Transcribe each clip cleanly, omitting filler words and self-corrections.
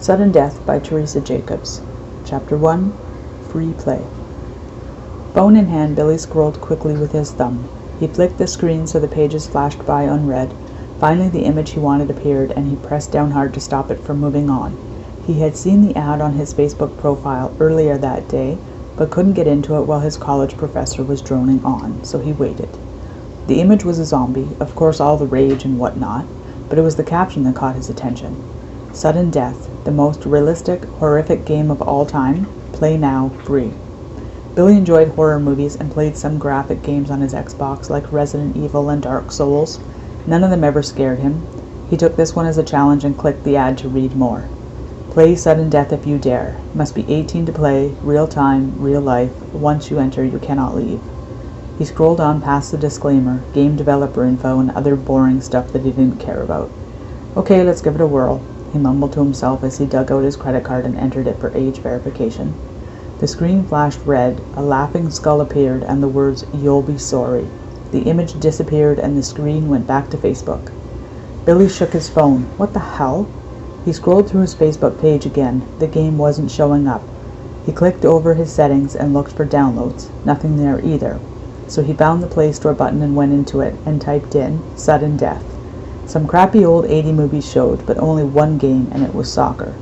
Sudden Death by Theresa Jacobs. Chapter 1. Free Play. Phone in hand, Billy scrolled quickly with his thumb. He flicked the screen so the pages flashed by unread. Finally the image he wanted appeared, and he pressed down hard to stop it from moving on. He had seen the ad on his Facebook profile earlier that day, but couldn't get into it while his college professor was droning on, so he waited. The image was a zombie, of course all the rage and whatnot, but it was the caption that caught his attention. Sudden Death, the most realistic, horrific game of all time. Play now, free. Billy enjoyed horror movies and played some graphic games on his Xbox like Resident Evil and Dark Souls. None of them ever scared him. He took this one as a challenge and clicked the ad to read more. Play Sudden Death if you dare. Must be 18 to play, real time, real life. Once you enter, you cannot leave. He scrolled on past the disclaimer, game developer info, and other boring stuff that he didn't care about. Okay, let's give it a whirl, he mumbled to himself as he dug out his credit card and entered it for age verification. The screen flashed red, a laughing skull appeared, and the words, "You'll be sorry." The image disappeared and the screen went back to Facebook. Billy shook his phone. What the hell? He scrolled through his Facebook page again. The game wasn't showing up. He clicked over his settings and looked for downloads. Nothing there either. So he found the Play Store button and went into it and typed in Sudden Death. Some crappy old 80 movies showed, but only one game, and it was soccer.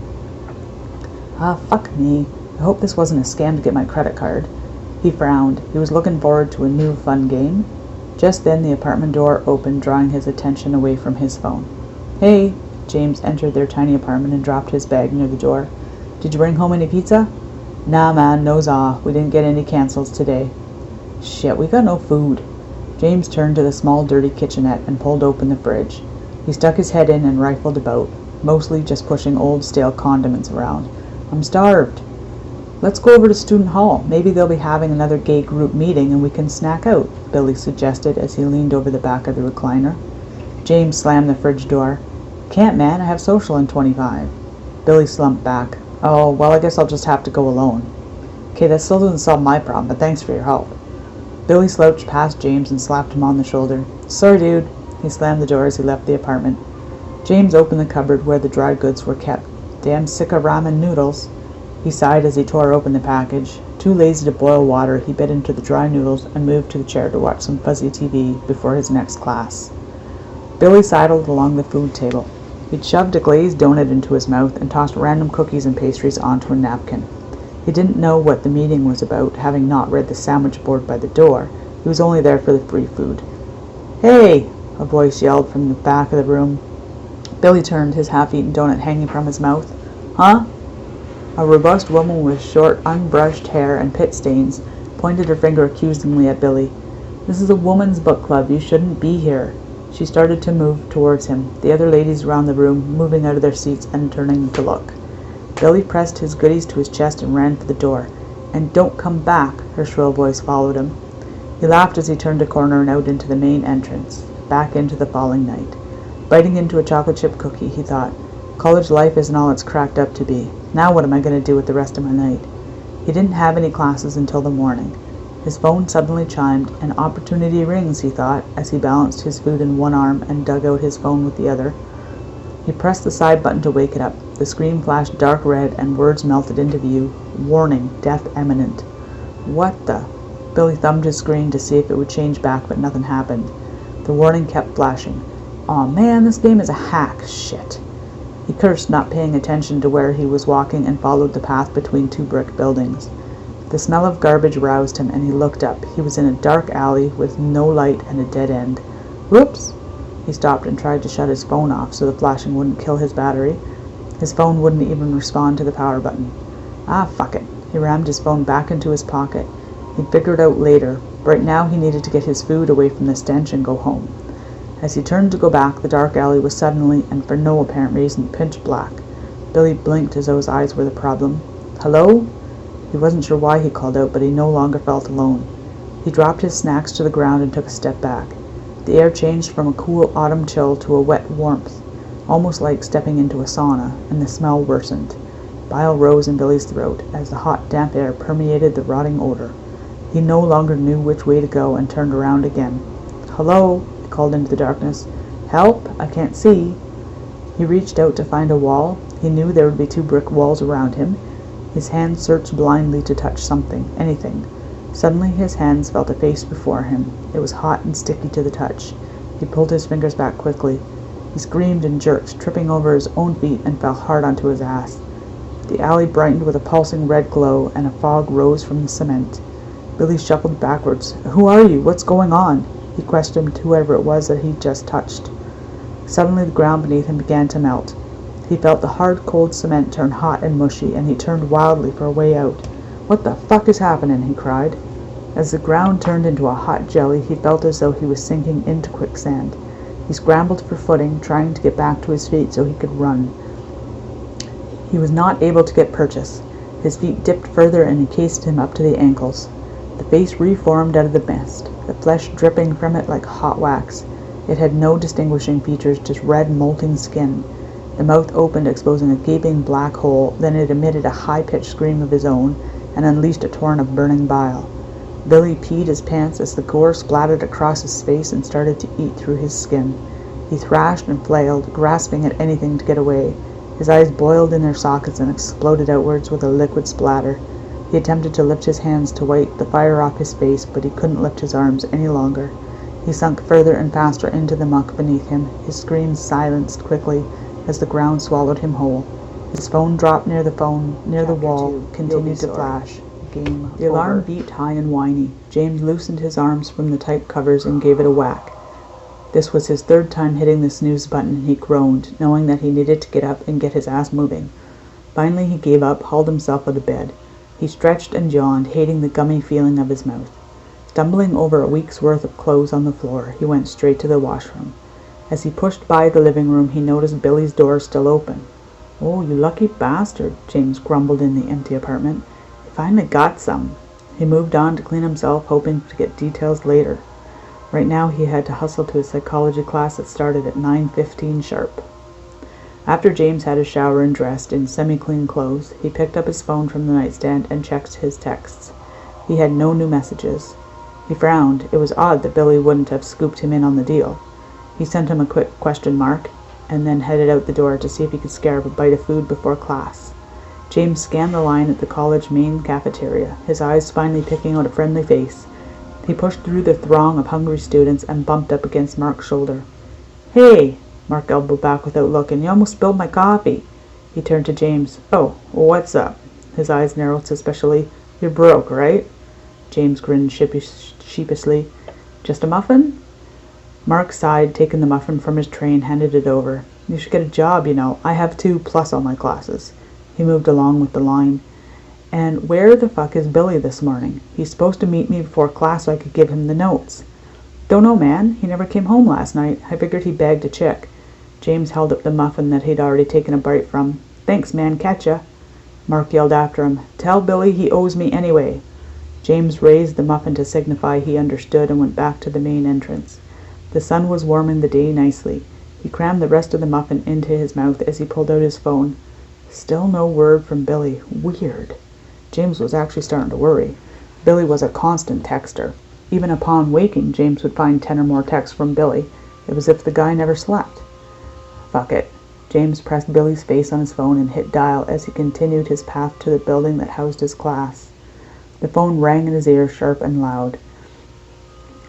Ah, fuck me. I hope this wasn't a scam to get my credit card. He frowned. He was looking forward to a new fun game. Just then the apartment door opened, drawing his attention away from his phone. Hey! James entered their tiny apartment and dropped his bag near the door. Did you bring home any pizza? Nah, man, no za. We didn't get any cancels today. Shit, we got no food. James turned to the small dirty kitchenette and pulled open the fridge. He stuck his head in and rifled about, mostly just pushing old stale condiments around. I'm starved. Let's go over to Student Hall. Maybe they'll be having another gay group meeting and we can snack out, Billy suggested as he leaned over the back of the recliner. James slammed the fridge door. Can't, man. I have social in 25. Billy slumped back. Oh, well, I guess I'll just have to go alone. Okay, that still doesn't solve my problem, but thanks for your help. Billy slouched past James and slapped him on the shoulder. Sorry, dude. He slammed the door as he left the apartment. James opened the cupboard where the dry goods were kept. Damn sick of ramen noodles. He sighed as he tore open the package. Too lazy to boil water, he bit into the dry noodles and moved to the chair to watch some fuzzy TV before his next class. Billy sidled along the food table. He'd shoved a glazed donut into his mouth and tossed random cookies and pastries onto a napkin. He didn't know what the meeting was about, having not read the sandwich board by the door. He was only there for the free food. Hey! A voice yelled from the back of the room. Billy turned, his half-eaten donut hanging from his mouth. Huh? A robust woman with short, unbrushed hair and pit stains pointed her finger accusingly at Billy. This is a woman's book club. You shouldn't be here. She started to move towards him, the other ladies around the room moving out of their seats and turning to look. Billy pressed his goodies to his chest and ran for the door. And don't come back, her shrill voice followed him. He laughed as he turned a corner and out into the main entrance, back into the falling night. Biting into a chocolate chip cookie, he thought, college life isn't all it's cracked up to be. Now what am I going to do with the rest of my night? He didn't have any classes until the morning. His phone suddenly chimed. An opportunity rings, he thought, as he balanced his food in one arm and dug out his phone with the other. He pressed the side button to wake it up. The screen flashed dark red and words melted into view. Warning, death imminent. What the? Billy thumbed his screen to see if it would change back, but nothing happened. The warning kept flashing. Aw man, this game is a hack. Shit. He cursed, not paying attention to where he was walking, and followed the path between two brick buildings. The smell of garbage roused him, and he looked up. He was in a dark alley with no light and a dead end. Whoops! He stopped and tried to shut his phone off so the flashing wouldn't kill his battery. His phone wouldn't even respond to the power button. Ah, fuck it. He rammed his phone back into his pocket. He'd figure it out later. Right now he needed to get his food away from the stench and go home. As he turned to go back, the dark alley was suddenly, and for no apparent reason, pitch black. Billy blinked as though his eyes were the problem. Hello? He wasn't sure why he called out, but he no longer felt alone. He dropped his snacks to the ground and took a step back. The air changed from a cool autumn chill to a wet warmth, almost like stepping into a sauna, and the smell worsened. Bile rose in Billy's throat as the hot, damp air permeated the rotting odor. He no longer knew which way to go and turned around again. Hello? He called into the darkness. Help! I can't see. He reached out to find a wall. He knew there would be 2 brick walls around him. His hand searched blindly to touch something, anything. Suddenly his hands felt a face before him. It was hot and sticky to the touch. He pulled his fingers back quickly. He screamed and jerked, tripping over his own feet, and fell hard onto his ass. The alley brightened with a pulsing red glow, and a fog rose from the cement. Billy shuffled backwards. "Who are you? What's going on?" he questioned whoever it was that he'd just touched. Suddenly the ground beneath him began to melt. He felt the hard, cold cement turn hot and mushy, and he turned wildly for a way out. "What the fuck is happening?" he cried. As the ground turned into a hot jelly, he felt as though he was sinking into quicksand. He scrambled for footing, trying to get back to his feet so he could run. He was not able to get purchase. His feet dipped further and encased him up to the ankles. The face reformed out of the mist, the flesh dripping from it like hot wax. It had no distinguishing features, just red, molting skin. The mouth opened, exposing a gaping black hole. Then it emitted a high-pitched scream of his own and unleashed a torrent of burning bile. Billy peed his pants as the gore splattered across his face and started to eat through his skin. He thrashed and flailed, grasping at anything to get away. His eyes boiled in their sockets and exploded outwards with a liquid splatter. He attempted to lift his hands to wipe the fire off his face, but he couldn't lift his arms any longer. He sunk further and faster into the muck beneath him, his screams silenced quickly as the ground swallowed him whole. His phone dropped near the wall, continued to flash. The alarm beeped high and whiny. James loosened his arms from the tight covers and gave it a whack. This was his 3rd time hitting the snooze button, and he groaned, knowing that he needed to get up and get his ass moving. Finally he gave up, hauled himself out of bed. He stretched and yawned, hating the gummy feeling of his mouth. Stumbling over a week's worth of clothes on the floor, he went straight to the washroom. As he pushed by the living room, he noticed Billy's door still open. "Oh, you lucky bastard," James grumbled in the empty apartment. "He finally got some." He moved on to clean himself, hoping to get details later. Right now he had to hustle to his psychology class that started at 9:15 sharp. After James had a shower and dressed in semi-clean clothes, he picked up his phone from the nightstand and checked his texts. He had no new messages. He frowned. It was odd that Billy wouldn't have scooped him in on the deal. He sent him a quick question mark, and then headed out the door to see if he could scare up a bite of food before class. James scanned the line at the college main cafeteria, his eyes finally picking out a friendly face. He pushed through the throng of hungry students and bumped up against Mark's shoulder. "Hey!" Mark elbowed back without looking. "You almost spilled my coffee." He turned to James. "Oh, what's up?" His eyes narrowed suspiciously. "You're broke, right?" James grinned sheepishly. "Just a muffin?" Mark sighed, taking the muffin from his tray and handed it over. "You should get a job, you know. I have 2 plus all my classes." He moved along with the line. "And where the fuck is Billy this morning? He's supposed to meet me before class so I could give him the notes." "Don't know, man. He never came home last night. I figured he bagged a chick." James held up the muffin that he'd already taken a bite from. "Thanks, man. Catcha." Mark yelled after him. "Tell Billy he owes me anyway." James raised the muffin to signify he understood and went back to the main entrance. The sun was warming the day nicely. He crammed the rest of the muffin into his mouth as he pulled out his phone. Still no word from Billy. Weird. James was actually starting to worry. Billy was a constant texter. Even upon waking, James would find 10 or more texts from Billy. It was as if the guy never slept. Fuck it. James pressed Billy's face on his phone and hit dial as he continued his path to the building that housed his class. The phone rang in his ear, sharp and loud.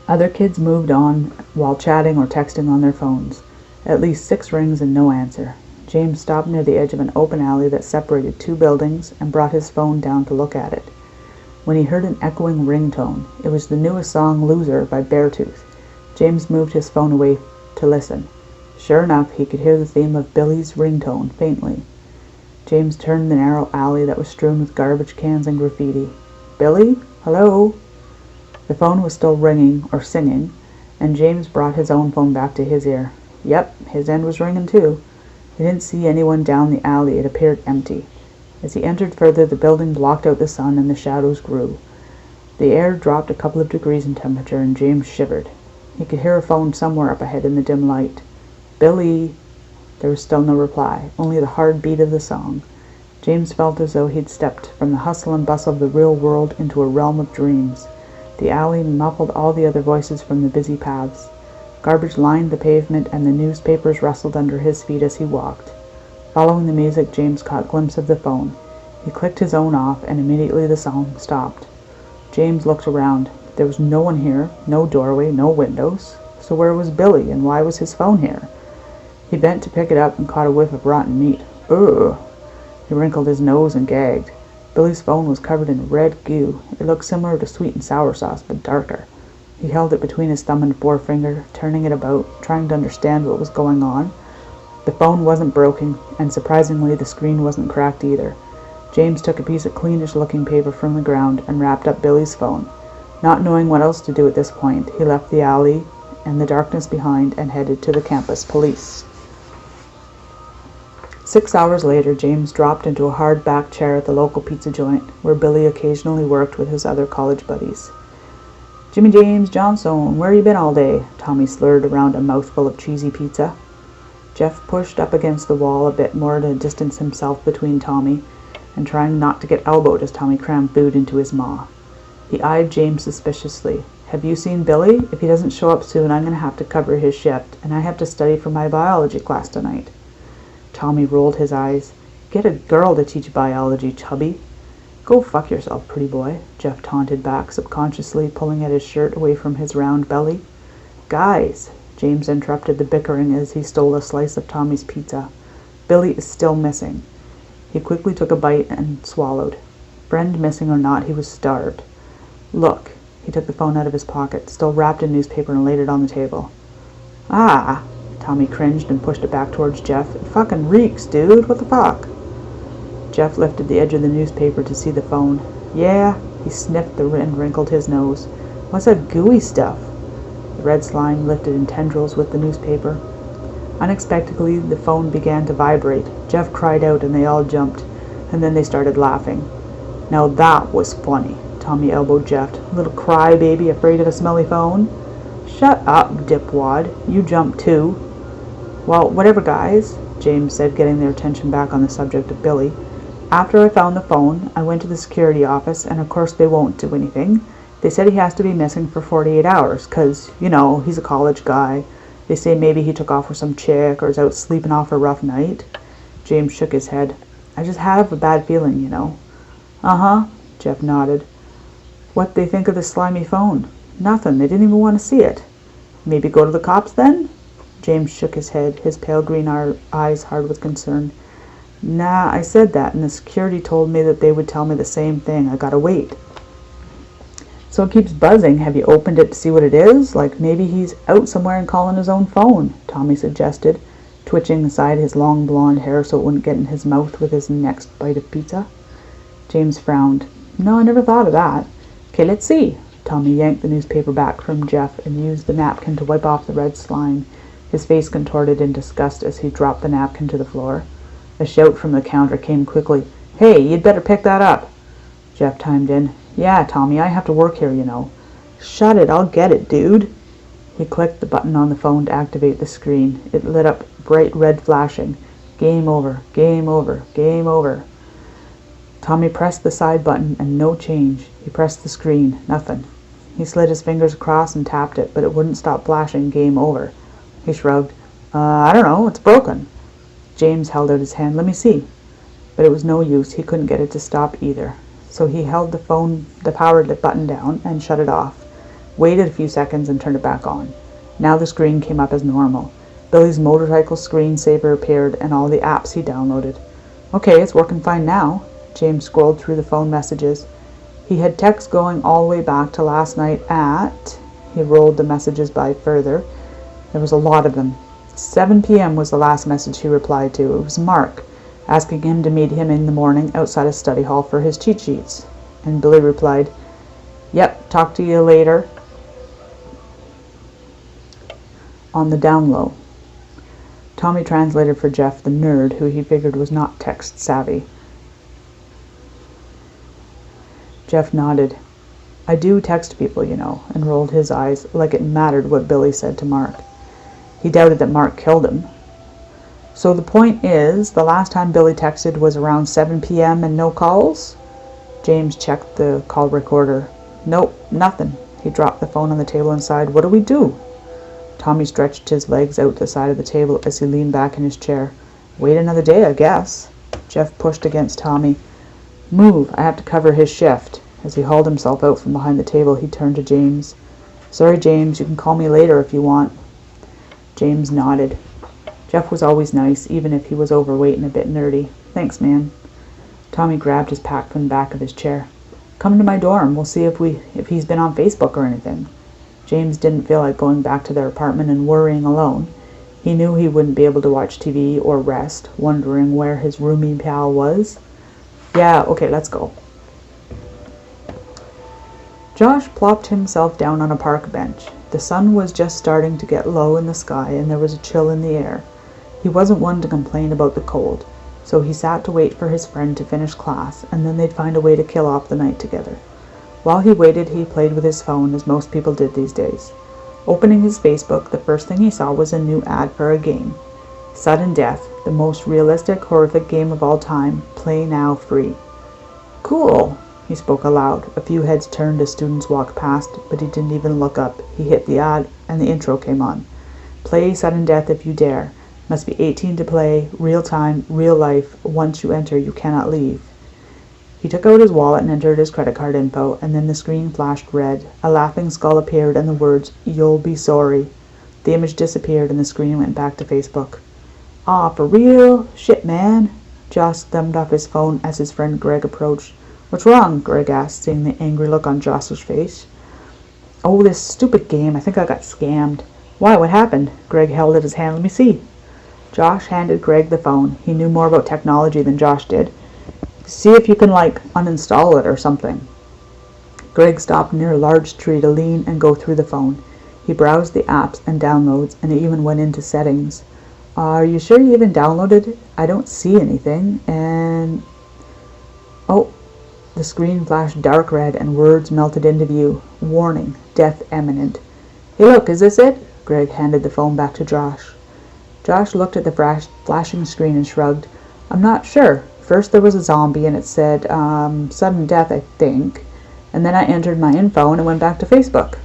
Other kids moved on while chatting or texting on their phones. At least 6 rings and no answer. James stopped near the edge of an open alley that separated 2 buildings and brought his phone down to look at it. When he heard an echoing ringtone, it was the newest song, "Loser" by Beartooth. James moved his phone away to listen. Sure enough, he could hear the theme of Billy's ringtone faintly. James turned the narrow alley that was strewn with garbage cans and graffiti. "Billy? Hello?" The phone was still ringing, or singing, and James brought his own phone back to his ear. Yep, his end was ringing too. He didn't see anyone down the alley. It appeared empty. As he entered further, the building blocked out the sun and the shadows grew. The air dropped a couple of degrees in temperature, and James shivered. He could hear a phone somewhere up ahead in the dim light. "Billy!" There was still no reply, only the hard beat of the song. James felt as though he'd stepped from the hustle and bustle of the real world into a realm of dreams. The alley muffled all the other voices from the busy paths. Garbage lined the pavement, and the newspapers rustled under his feet as he walked. Following the music, James caught a glimpse of the phone. He clicked his own off, and immediately the song stopped. James looked around. There was no one here, no doorway, no windows. So where was Billy, and why was his phone here? He bent to pick it up and caught a whiff of rotten meat. Ugh! He wrinkled his nose and gagged. Billy's phone was covered in red goo. It looked similar to sweet and sour sauce, but darker. He held it between his thumb and forefinger, turning it about, trying to understand what was going on. The phone wasn't broken, and surprisingly the screen wasn't cracked either. James took a piece of cleanish-looking paper from the ground and wrapped up Billy's phone. Not knowing what else to do at this point, he left the alley and the darkness behind and headed to the campus police. 6 hours later, James dropped into a hard-backed chair at the local pizza joint, where Billy occasionally worked with his other college buddies. "Jimmy James Johnson, where you been all day?" Tommy slurred around a mouthful of cheesy pizza. Jeff pushed up against the wall a bit more to distance himself between Tommy, and trying not to get elbowed as Tommy crammed food into his maw. He eyed James suspiciously. "Have you seen Billy? If he doesn't show up soon, I'm going to have to cover his shift, and I have to study for my biology class tonight." Tommy rolled his eyes. "Get a girl to teach biology, chubby." "Go fuck yourself, pretty boy," Jeff taunted back, subconsciously pulling at his shirt away from his round belly. "Guys," James interrupted the bickering as he stole a slice of Tommy's pizza. "Billy is still missing." He quickly took a bite and swallowed. Friend missing or not, he was starved. "Look." He took the phone out of his pocket, still wrapped in newspaper, and laid it on the table. "Ah!" Tommy cringed and pushed it back towards Jeff. "It fucking reeks, dude. What the fuck?" Jeff lifted the edge of the newspaper to see the phone. "Yeah." He sniffed and wrinkled his nose. "What's that gooey stuff?" The red slime lifted in tendrils with the newspaper. Unexpectedly, the phone began to vibrate. Jeff cried out and they all jumped, and then they started laughing. "Now that was funny." Tommy elbowed Jeff. "Little crybaby afraid of a smelly phone?" "Shut up, dipwad. You jumped too." "Well, whatever, guys," James said, getting their attention back on the subject of Billy. "After I found the phone, I went to the security office, and of course they won't do anything. They said he has to be missing for 48 hours, 'cause, you know, he's a college guy. They say maybe he took off with some chick or is out sleeping off a rough night." James shook his head. "I just have a bad feeling, you know." "Uh-huh," Jeff nodded. "What'd they think of the slimy phone?" "Nothing. They didn't even want to see it." "Maybe go to the cops then?" James shook his head, his pale green eyes hard with concern. "Nah, I said that, and the security told me that they would tell me the same thing. I gotta wait." "So it keeps buzzing. Have you opened it to see what it is? Like maybe he's out somewhere and calling his own phone," Tommy suggested, twitching aside his long blonde hair so it wouldn't get in his mouth with his next bite of pizza. James frowned. "No, I never thought of that." "Okay, let's see." Tommy yanked the newspaper back from Jeff and used the napkin to wipe off the red slime. His face contorted in disgust as he dropped the napkin to the floor. A shout from the counter came quickly. "Hey, you'd better pick that up." Jeff chimed in. "Yeah, Tommy, I have to work here, you know." "Shut it, I'll get it, dude." He clicked the button on the phone to activate the screen. It lit up bright red flashing. "Game over, game over, game over." Tommy pressed the side button and no change. He pressed the screen. Nothing. He slid his fingers across and tapped it, but it wouldn't stop flashing game over. He shrugged. I don't know. It's broken." James held out his hand. "Let me see." But it was no use. He couldn't get it to stop either. So he held the power button down and shut it off, waited a few seconds and turned it back on. Now the screen came up as normal. Billy's motorcycle screensaver appeared and all the apps he downloaded. "Okay, it's working fine now." James scrolled through the phone messages. He had texts going all the way back to last night at... He rolled the messages by further. There was a lot of them. 7 p.m. was the last message he replied to. It was Mark, asking him to meet him in the morning outside a study hall for his cheat sheets. And Billy replied, "Yep, talk to you later." On the down low. Tommy translated for Jeff, the nerd, who he figured was not text savvy. Jeff nodded. "I do text people, you know," and rolled his eyes like it mattered what Billy said to Mark. He doubted that Mark killed him. "So the point is, the last time Billy texted was around 7 p.m. and no calls?" James checked the call recorder. "Nope, nothing." He dropped the phone on the table and sighed. "What do we do?" Tommy stretched his legs out the side of the table as he leaned back in his chair. Wait another day, I guess. Jeff pushed against Tommy. Move, I have to cover his shift. As he hauled himself out from behind the table, he turned to James. Sorry, James, you can call me later if you want. James nodded. Jeff was always nice, even if he was overweight and a bit nerdy. Thanks, man. Tommy grabbed his pack from the back of his chair. Come to my dorm. We'll see if he's been on Facebook or anything. James didn't feel like going back to their apartment and worrying alone. He knew he wouldn't be able to watch TV or rest, wondering where his roomie pal was. Yeah, okay, let's go. Josh plopped himself down on a park bench. The sun was just starting to get low in the sky and there was a chill in the air. He wasn't one to complain about the cold, so he sat to wait for his friend to finish class, and then they'd find a way to kill off the night together. While he waited, he played with his phone, as most people did these days. Opening his Facebook, the first thing he saw was a new ad for a game. Sudden Death, the most realistic, horrific game of all time. Play now free. Cool, he spoke aloud. A few heads turned as students walked past, but he didn't even look up. He hit the ad, and the intro came on. Play Sudden Death if you dare. Must be 18 to play, real time, real life. Once you enter, you cannot leave. He took out his wallet and entered his credit card info, and then the screen flashed red. A laughing skull appeared and the words, "You'll be sorry." The image disappeared and the screen went back to Facebook. Aw, for real? Shit, man. Josh thumbed off his phone as his friend Greg approached. What's wrong? Greg asked, seeing the angry look on Josh's face. Oh, this stupid game. I think I got scammed. Why? What happened? Greg held out his hand. Let me see. Josh handed Greg the phone. He knew more about technology than Josh did. See if you can, uninstall it or something. Greg stopped near a large tree to lean and go through the phone. He browsed the apps and downloads, and he even went into settings. Are you sure you even downloaded it? I don't see anything, and... Oh, the screen flashed dark red and words melted into view. Warning, death imminent. Hey look, is this it? Greg handed the phone back to Josh. Josh looked at the flashing screen and shrugged. I'm not sure. First there was a zombie and it said, sudden death, I think. And then I entered my info and it went back to Facebook.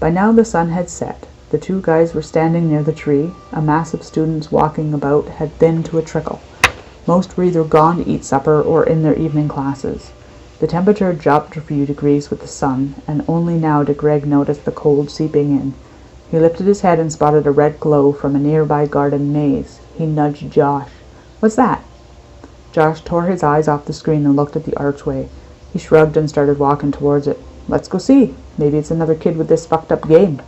By now the sun had set. The two guys were standing near the tree. A mass of students walking about had thinned to a trickle. Most were either gone to eat supper or in their evening classes. The temperature had dropped a few degrees with the sun, and only now did Greg notice the cold seeping in. He lifted his head and spotted a red glow from a nearby garden maze. He nudged Josh. What's that? Josh tore his eyes off the screen and looked at the archway. He shrugged and started walking towards it. Let's go see. Maybe it's another kid with this fucked up game.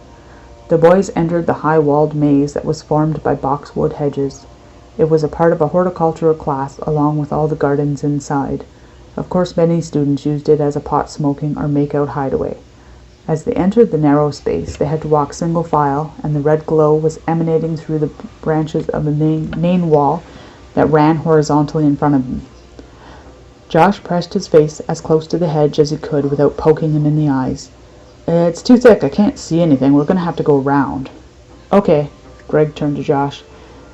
The boys entered the high-walled maze that was formed by boxwood hedges. It was a part of a horticultural class, along with all the gardens inside. Of course, many students used it as a pot-smoking or make-out hideaway. As they entered the narrow space, they had to walk single file, and the red glow was emanating through the branches of the main wall that ran horizontally in front of him. Josh pressed his face as close to the hedge as he could without poking him in the eyes. It's too thick. I can't see anything. We're going to have to go around. Okay. Greg turned to Josh.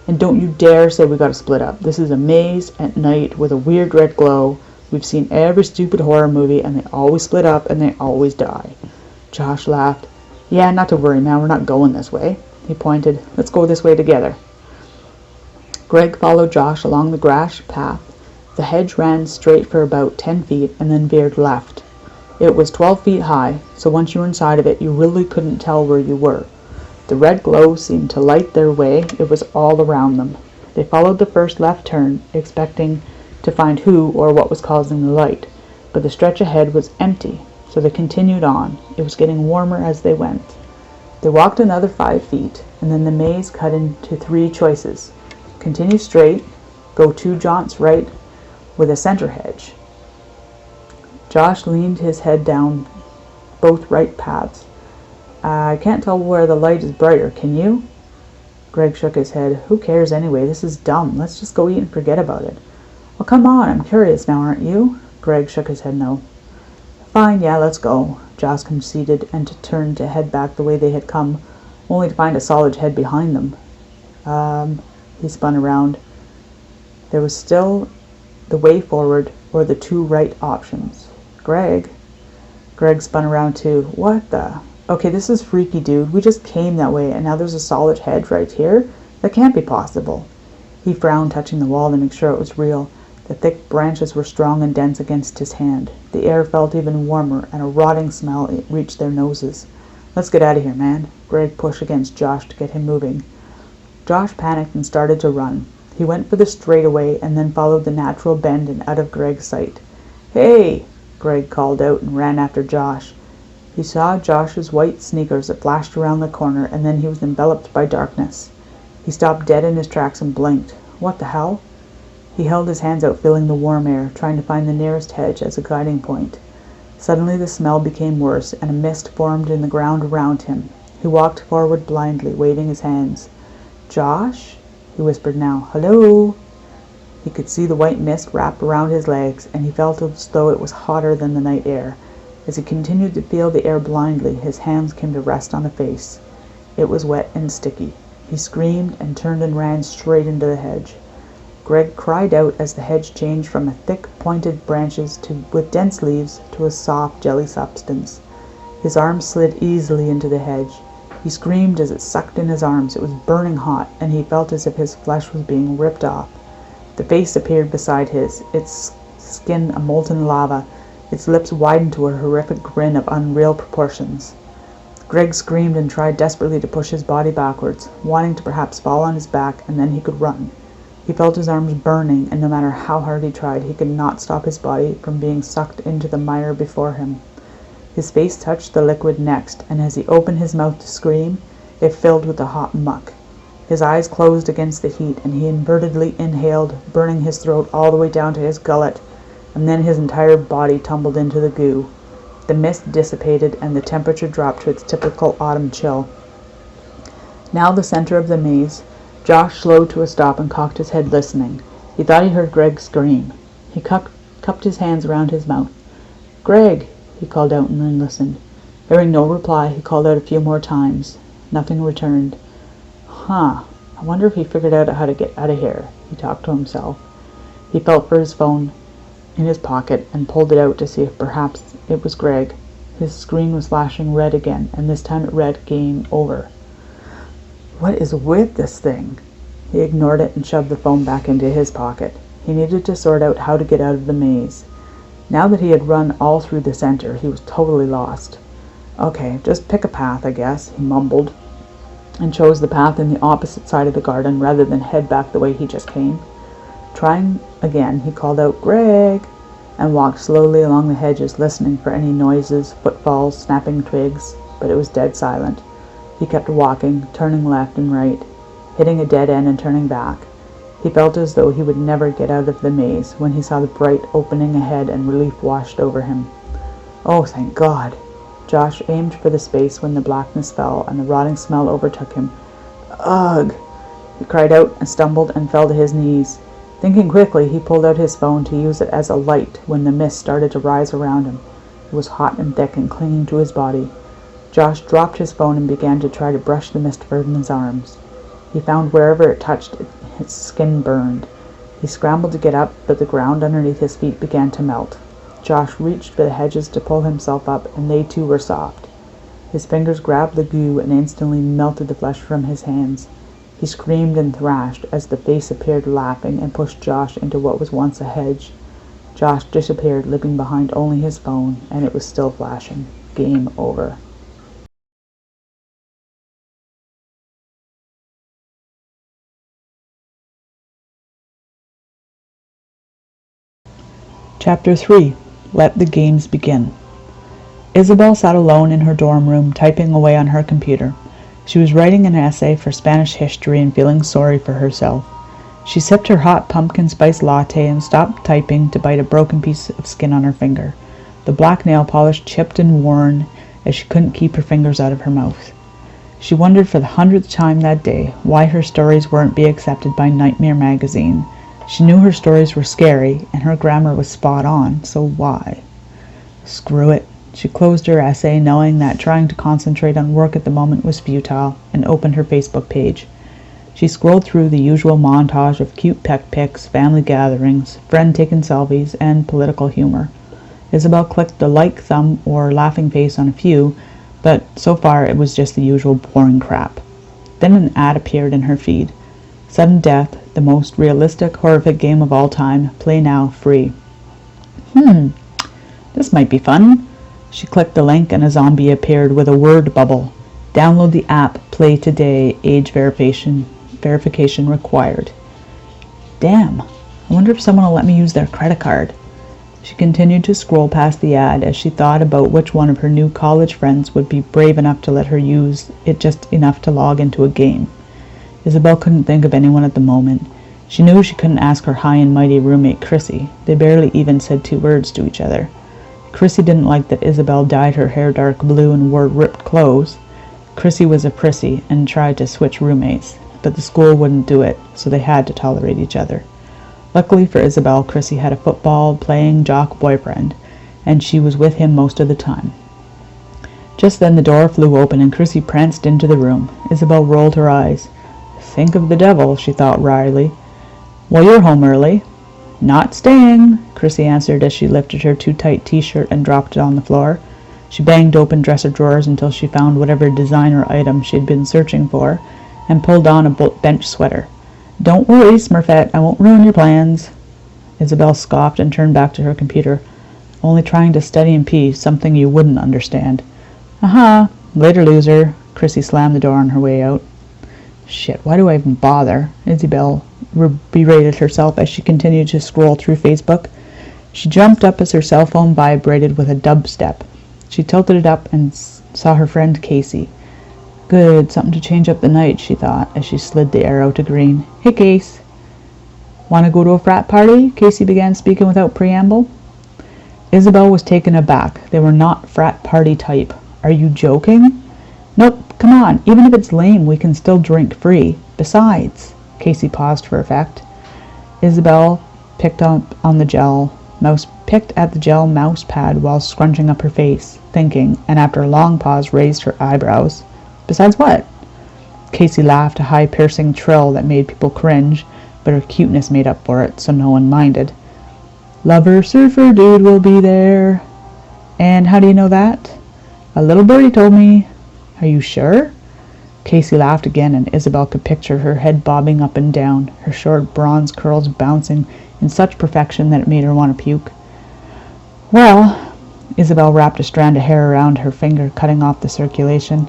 And don't you dare say we got to split up. This is a maze at night with a weird red glow. We've seen every stupid horror movie, and they always split up and they always die. Josh laughed. Yeah, not to worry, man. We're not going this way. He pointed. Let's go this way together. Greg followed Josh along the grass path. The hedge ran straight for about 10 feet and then veered left. It was 12 feet high, so once you were inside of it, you really couldn't tell where you were. The red glow seemed to light their way. It was all around them. They followed the first left turn, expecting to find who or what was causing the light, but the stretch ahead was empty, so they continued on. It was getting warmer as they went. They walked another 5 feet, and then the maze cut into 3 choices. Continue straight, go 2 jaunts right, with a center hedge. Josh leaned his head down both right paths. I can't tell where the light is brighter, can you? Greg shook his head. Who cares anyway? This is dumb. Let's just go eat and forget about it. Well, come on. I'm curious now, aren't you? Greg shook his head no. Fine, yeah, let's go. Josh conceded and turned to head back the way they had come, only to find a solid head behind them. He spun around. There was still the way forward or the 2 right options. Greg spun around too. What the? Okay, this is freaky, dude. We just came that way, and now there's a solid hedge right here? That can't be possible." He frowned, touching the wall to make sure it was real. The thick branches were strong and dense against his hand. The air felt even warmer, and a rotting smell reached their noses. "Let's get out of here, man." Greg pushed against Josh to get him moving. Josh panicked and started to run. He went for the straightaway and then followed the natural bend and out of Greg's sight. "Hey!" Greg called out and ran after Josh. He saw Josh's white sneakers that flashed around the corner, and then he was enveloped by darkness. He stopped dead in his tracks and blinked. What the hell? He held his hands out, feeling the warm air, trying to find the nearest hedge as a guiding point. Suddenly the smell became worse, and a mist formed in the ground around him. He walked forward blindly, waving his hands. "Josh?" he whispered now. "Hello?" He could see the white mist wrapped around his legs, and he felt as though it was hotter than the night air. As he continued to feel the air blindly, his hands came to rest on a face. It was wet and sticky. He screamed and turned and ran straight into the hedge. Greg cried out as the hedge changed from a thick, pointed branches with dense leaves to a soft, jelly substance. His arms slid easily into the hedge. He screamed as it sucked in his arms. It was burning hot, and he felt as if his flesh was being ripped off. The face appeared beside his, its skin a molten lava, its lips widened to a horrific grin of unreal proportions. Greg screamed and tried desperately to push his body backwards, wanting to perhaps fall on his back, and then he could run. He felt his arms burning, and no matter how hard he tried, he could not stop his body from being sucked into the mire before him. His face touched the liquid next, and as he opened his mouth to scream, it filled with the hot muck. His eyes closed against the heat, and he invertedly inhaled, burning his throat all the way down to his gullet, and then his entire body tumbled into the goo. The mist dissipated, and the temperature dropped to its typical autumn chill. Now the center of the maze, Josh slowed to a stop and cocked his head, listening. He thought he heard Greg scream. He cupped his hands around his mouth. "Greg!" he called out, and then listened. Hearing no reply, he called out a few more times. Nothing returned. I wonder if he figured out how to get out of here, he talked to himself. He felt for his phone in his pocket and pulled it out to see if perhaps it was Greg. His screen was flashing red again, and this time it read "Game over." What is with this thing? He ignored it and shoved the phone back into his pocket. He needed to sort out how to get out of the maze. Now that he had run all through the center, he was totally lost. "Okay, just pick a path, I guess," he mumbled, and chose the path in the opposite side of the garden rather than head back the way he just came. Trying again, he called out, "Greg," and walked slowly along the hedges, listening for any noises, footfalls, snapping twigs, but it was dead silent. He kept walking, turning left and right, hitting a dead end and turning back. He felt as though he would never get out of the maze when he saw the bright opening ahead, and relief washed over him. Oh, thank God! Josh aimed for the space when the blackness fell and the rotting smell overtook him. Ugh! He cried out and stumbled and fell to his knees. Thinking quickly, he pulled out his phone to use it as a light when the mist started to rise around him. It was hot and thick and clinging to his body. Josh dropped his phone and began to try to brush the mist from his arms. He found wherever it touched, his skin burned. He scrambled to get up, but the ground underneath his feet began to melt. Josh reached for the hedges to pull himself up, and they too were soft. His fingers grabbed the goo and instantly melted the flesh from his hands. He screamed and thrashed as the face appeared laughing and pushed Josh into what was once a hedge. Josh disappeared, leaving behind only his phone, and it was still flashing. Game over. Chapter 3. Let the Games Begin. Isabel sat alone in her dorm room, typing away on her computer. She was writing an essay for Spanish history and feeling sorry for herself. She sipped her hot pumpkin spice latte and stopped typing to bite a broken piece of skin on her finger. The black nail polish chipped and worn as she couldn't keep her fingers out of her mouth. She wondered for the 100th time that day why her stories weren't being accepted by Nightmare magazine. She knew her stories were scary, and her grammar was spot on, so why? Screw it. She closed her essay, knowing that trying to concentrate on work at the moment was futile, and opened her Facebook page. She scrolled through the usual montage of cute pet pics, family gatherings, friend-taken selfies, and political humor. Isabel clicked the like, thumb, or laughing face on a few, but so far it was just the usual boring crap. Then an ad appeared in her feed. Sudden Death, the most realistic, horrific game of all time. Play now, free. This might be fun. She clicked the link and a zombie appeared with a word bubble. Download the app, play today, age verification required. Damn, I wonder if someone will let me use their credit card. She continued to scroll past the ad as she thought about which one of her new college friends would be brave enough to let her use it just enough to log into a game. Isabel couldn't think of anyone at the moment. She knew she couldn't ask her high and mighty roommate Chrissy. They barely even said 2 words to each other. Chrissy didn't like that Isabel dyed her hair dark blue and wore ripped clothes. Chrissy was a prissy and tried to switch roommates, but the school wouldn't do it, so they had to tolerate each other. Luckily for Isabel, Chrissy had a football-playing jock boyfriend, and she was with him most of the time. Just then the door flew open and Chrissy pranced into the room. Isabel rolled her eyes. Think of the devil, she thought wryly. Well, you're home early. Not staying, Chrissy answered as she lifted her too-tight t-shirt and dropped it on the floor. She banged open dresser drawers until she found whatever designer item she'd been searching for, and pulled on a bench sweater. Don't worry, Smurfette, I won't ruin your plans. Isabel scoffed and turned back to her computer. Only trying to study in peace, something you wouldn't understand. Later, loser. Chrissy slammed the door on her way out. Shit, why do I even bother? Isabel berated herself as she continued to scroll through Facebook. She jumped up as her cell phone vibrated with a dubstep. She tilted it up and saw her friend Casey. Good, something to change up the night, she thought, as she slid the arrow to green. Hey, Case. Want to go to a frat party? Casey began speaking without preamble. Isabel was taken aback. They were not frat party type. Are you joking? Nope, come on. Even if it's lame, we can still drink free. Besides, Casey paused for effect. Isabel picked at the gel mouse pad while scrunching up her face, thinking, and after a long pause raised her eyebrows. Besides what? Casey laughed, a high piercing trill that made people cringe, but her cuteness made up for it, so no one minded. Lover surfer dude will be there. And how do you know that? A little birdie told me. Are you sure? Casey laughed again, and Isabel could picture her head bobbing up and down, her short bronze curls bouncing in such perfection that it made her want to puke. Well, Isabel wrapped a strand of hair around her finger, cutting off the circulation.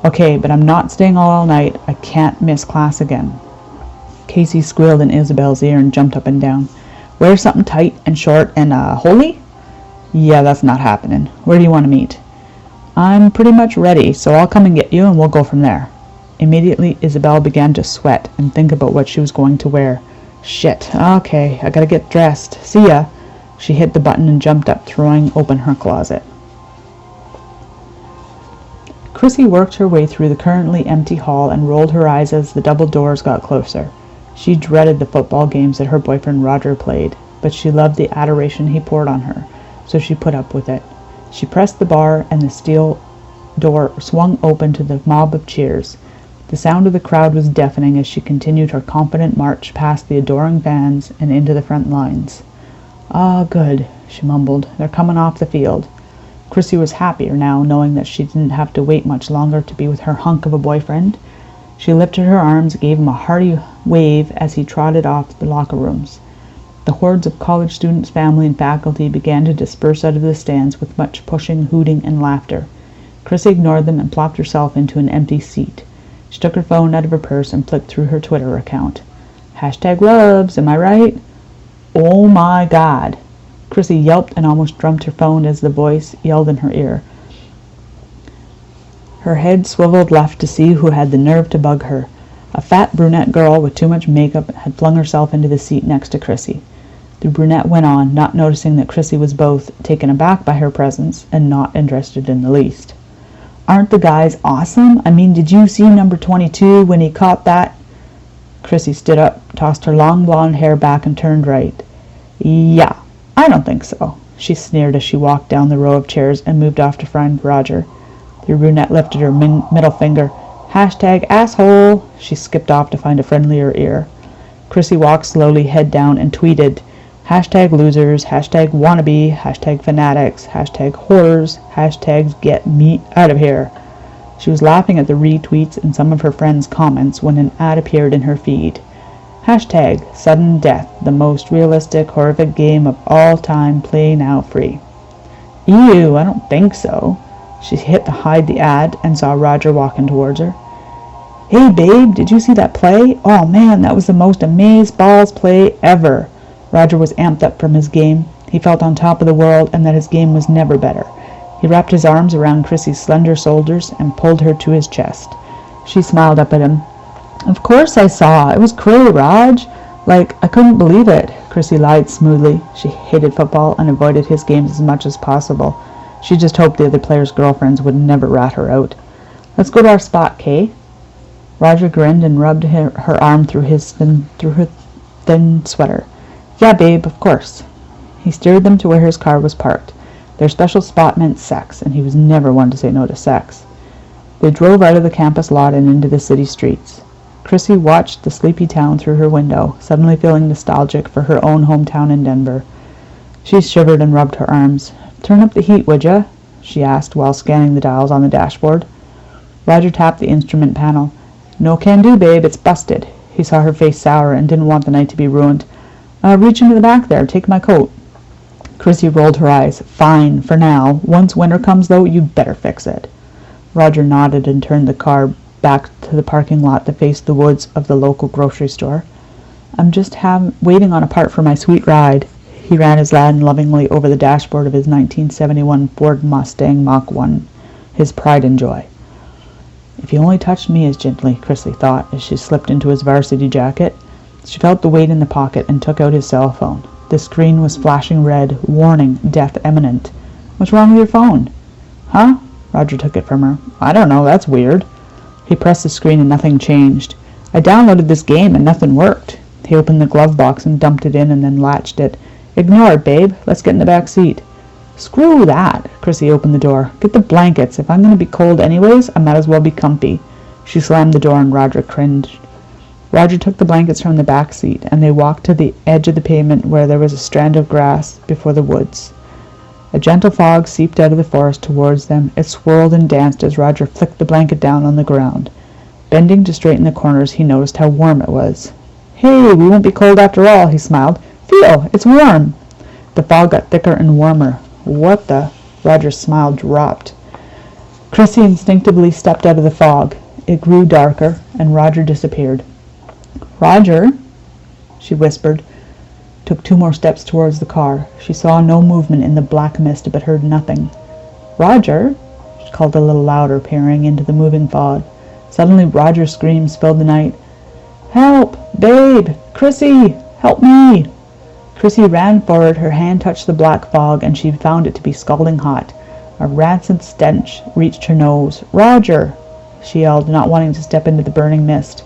Okay, but I'm not staying all night. I can't miss class again. Casey squealed in Isabel's ear and jumped up and down. Wear something tight and short and, holy? Yeah, that's not happening. Where do you want to meet? I'm pretty much ready, so I'll come and get you and we'll go from there. Immediately, Isabel began to sweat and think about what she was going to wear. Shit, okay, I gotta get dressed. See ya. She hit the button and jumped up, throwing open her closet. Chrissy worked her way through the currently empty hall and rolled her eyes as the double doors got closer. She dreaded the football games that her boyfriend Roger played, but she loved the adoration he poured on her, so she put up with it. She pressed the bar, and the steel door swung open to the mob of cheers. The sound of the crowd was deafening as she continued her confident march past the adoring fans and into the front lines. Ah, good, she mumbled. They're coming off the field. Chrissy was happier now, knowing that she didn't have to wait much longer to be with her hunk of a boyfriend. She lifted her arms, gave him a hearty wave as he trotted off the locker rooms. The hordes of college students, family, and faculty began to disperse out of the stands with much pushing, hooting, and laughter. Chrissy ignored them and plopped herself into an empty seat. She took her phone out of her purse and flicked through her Twitter account. #loves, am I right? Oh my God. Chrissy yelped and almost dropped her phone as the voice yelled in her ear. Her head swiveled left to see who had the nerve to bug her. A fat brunette girl with too much makeup had flung herself into the seat next to Chrissy. The brunette went on, not noticing that Chrissy was both taken aback by her presence and not interested in the least. Aren't the guys awesome? I mean, did you see number 22 when he caught that? Chrissy stood up, tossed her long blonde hair back and turned right. Yeah, I don't think so, she sneered as she walked down the row of chairs and moved off to find Roger. The brunette lifted her middle finger. #asshole. She skipped off to find a friendlier ear. Chrissy walked slowly, head down, and tweeted, Hashtag losers, hashtag wannabe, hashtag fanatics, hashtag horrors, hashtags get me out of here. She was laughing at the retweets and some of her friends' comments when an ad appeared in her feed. Hashtag sudden death, the most realistic, horrific game of all time, play now free. Ew, I don't think so. She hit hide the ad and saw Roger walking towards her. Hey babe, did you see that play? Oh man, that was the most amaze-balls play ever. Roger was amped up from his game. He felt on top of the world and that his game was never better. He wrapped his arms around Chrissy's slender shoulders and pulled her to his chest. She smiled up at him. Of course I saw. It was crazy, Raj. Like, I couldn't believe it. Chrissy lied smoothly. She hated football and avoided his games as much as possible. She just hoped the other players' girlfriends would never rat her out. Let's go to our spot, Kay. Roger grinned and rubbed her arm through her thin sweater. Yeah, babe, of course. He steered them to where his car was parked. Their special spot meant sex, and he was never one to say no to sex. They drove out of the campus lot and into the city streets. Chrissy watched the sleepy town through her window, suddenly feeling nostalgic for her own hometown in Denver. She shivered and rubbed her arms. Turn up the heat, would ya? She asked while scanning the dials on the dashboard. Roger tapped the instrument panel. No can do, babe, it's busted. He saw her face sour and didn't want the night to be ruined. Reach into the back there, take my coat. Chrissy rolled her eyes. Fine, for now. Once winter comes, though, you'd better fix it. Roger nodded and turned the car back to the parking lot that faced the woods of the local grocery store. I'm just waiting on a part for my sweet ride. He ran his hand lovingly over the dashboard of his 1971 Ford Mustang Mach 1, his pride and joy. If he only touched me as gently, Chrissy thought as she slipped into his varsity jacket. She felt the weight in the pocket and took out his cell phone. The screen was flashing red, warning, death imminent. What's wrong with your phone? Huh? Roger took it from her. I don't know, that's weird. He pressed the screen and nothing changed. I downloaded this game and nothing worked. He opened the glove box and dumped it in and then latched it. Ignore it, babe. Let's get in the back seat. Screw that. Chrissy opened the door. Get the blankets. If I'm going to be cold anyways, I might as well be comfy. She slammed the door and Roger cringed. Roger took the blankets from the back seat, and they walked to the edge of the pavement where there was a strand of grass before the woods. A gentle fog seeped out of the forest towards them. It swirled and danced as Roger flicked the blanket down on the ground. Bending to straighten the corners, he noticed how warm it was. Hey, we won't be cold after all, he smiled. Feel, it's warm. The fog got thicker and warmer. What the? Roger's smile dropped. Chrissy instinctively stepped out of the fog. It grew darker, and Roger disappeared. Roger, she whispered, took 2 more steps towards the car. She saw no movement in the black mist, but heard nothing. Roger, she called a little louder, peering into the moving fog. Suddenly Roger's screams filled the night. Help! Babe! Chrissy! Help me! Chrissy ran forward. Her hand touched the black fog, and she found it to be scalding hot. A rancid stench reached her nose. Roger! She yelled, not wanting to step into the burning mist.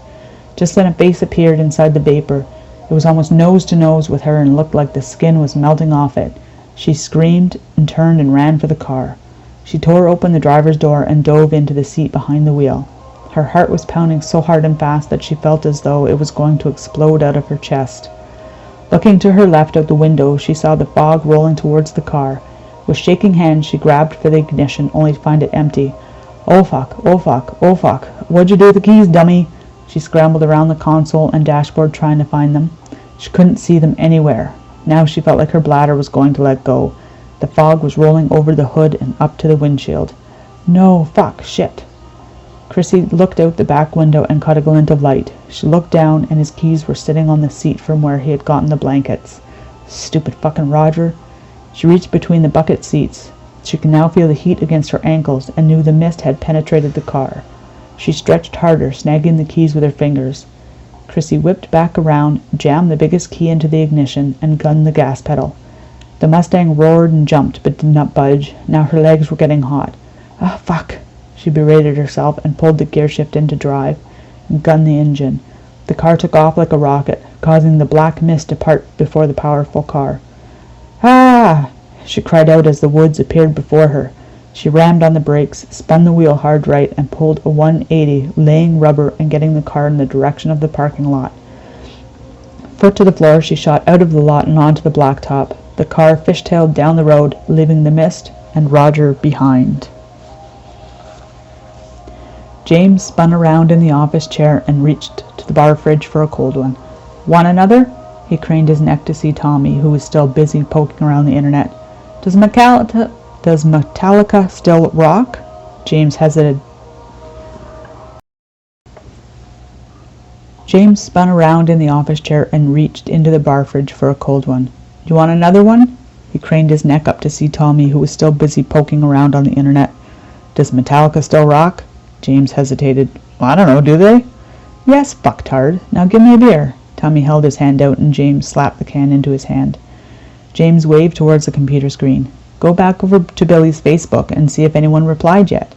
Just then a face appeared inside the vapor. It was almost nose to nose with her and looked like the skin was melting off it. She screamed and turned and ran for the car. She tore open the driver's door and dove into the seat behind the wheel. Her heart was pounding so hard and fast that she felt as though it was going to explode out of her chest. Looking to her left out the window, she saw the fog rolling towards the car. With shaking hands, she grabbed for the ignition, only to find it empty. Oh fuck, oh fuck, oh fuck. What'd you do with the keys, dummy? She scrambled around the console and dashboard trying to find them. She couldn't see them anywhere. Now she felt like her bladder was going to let go. The fog was rolling over the hood and up to the windshield. No, fuck, shit. Chrissy looked out the back window and caught a glint of light. She looked down, and his keys were sitting on the seat from where he had gotten the blankets. Stupid fucking Roger. She reached between the bucket seats. She could now feel the heat against her ankles and knew the mist had penetrated the car. She stretched harder, snagging the keys with her fingers. Chrissy whipped back around, jammed the biggest key into the ignition, and gunned the gas pedal. The Mustang roared and jumped, but did not budge. Now her legs were getting hot. Ah, fuck! She berated herself and pulled the gear shift into drive and gunned the engine. The car took off like a rocket, causing the black mist to part before the powerful car. Ah! She cried out as the woods appeared before her. She rammed on the brakes, spun the wheel hard right, and pulled a 180, laying rubber and getting the car in the direction of the parking lot. Foot to the floor, she shot out of the lot and onto the blacktop. The car fishtailed down the road, leaving the mist and Roger behind. James spun around in the office chair and reached to the bar fridge for a cold one. Want another? He craned his neck to see Tommy, who was still busy poking around the internet. Does Metallica still rock? James hesitated. James spun around in the office chair and reached into the bar fridge for a cold one. You want another one? He craned his neck up to see Tommy, who was still busy poking around on the internet. Does Metallica still rock? James hesitated. Well, I don't know, do they? Yes, fucktard. Now give me a beer. Tommy held his hand out and James slapped the can into his hand. James waved towards the computer screen. Go back over to Billy's Facebook and see if anyone replied yet.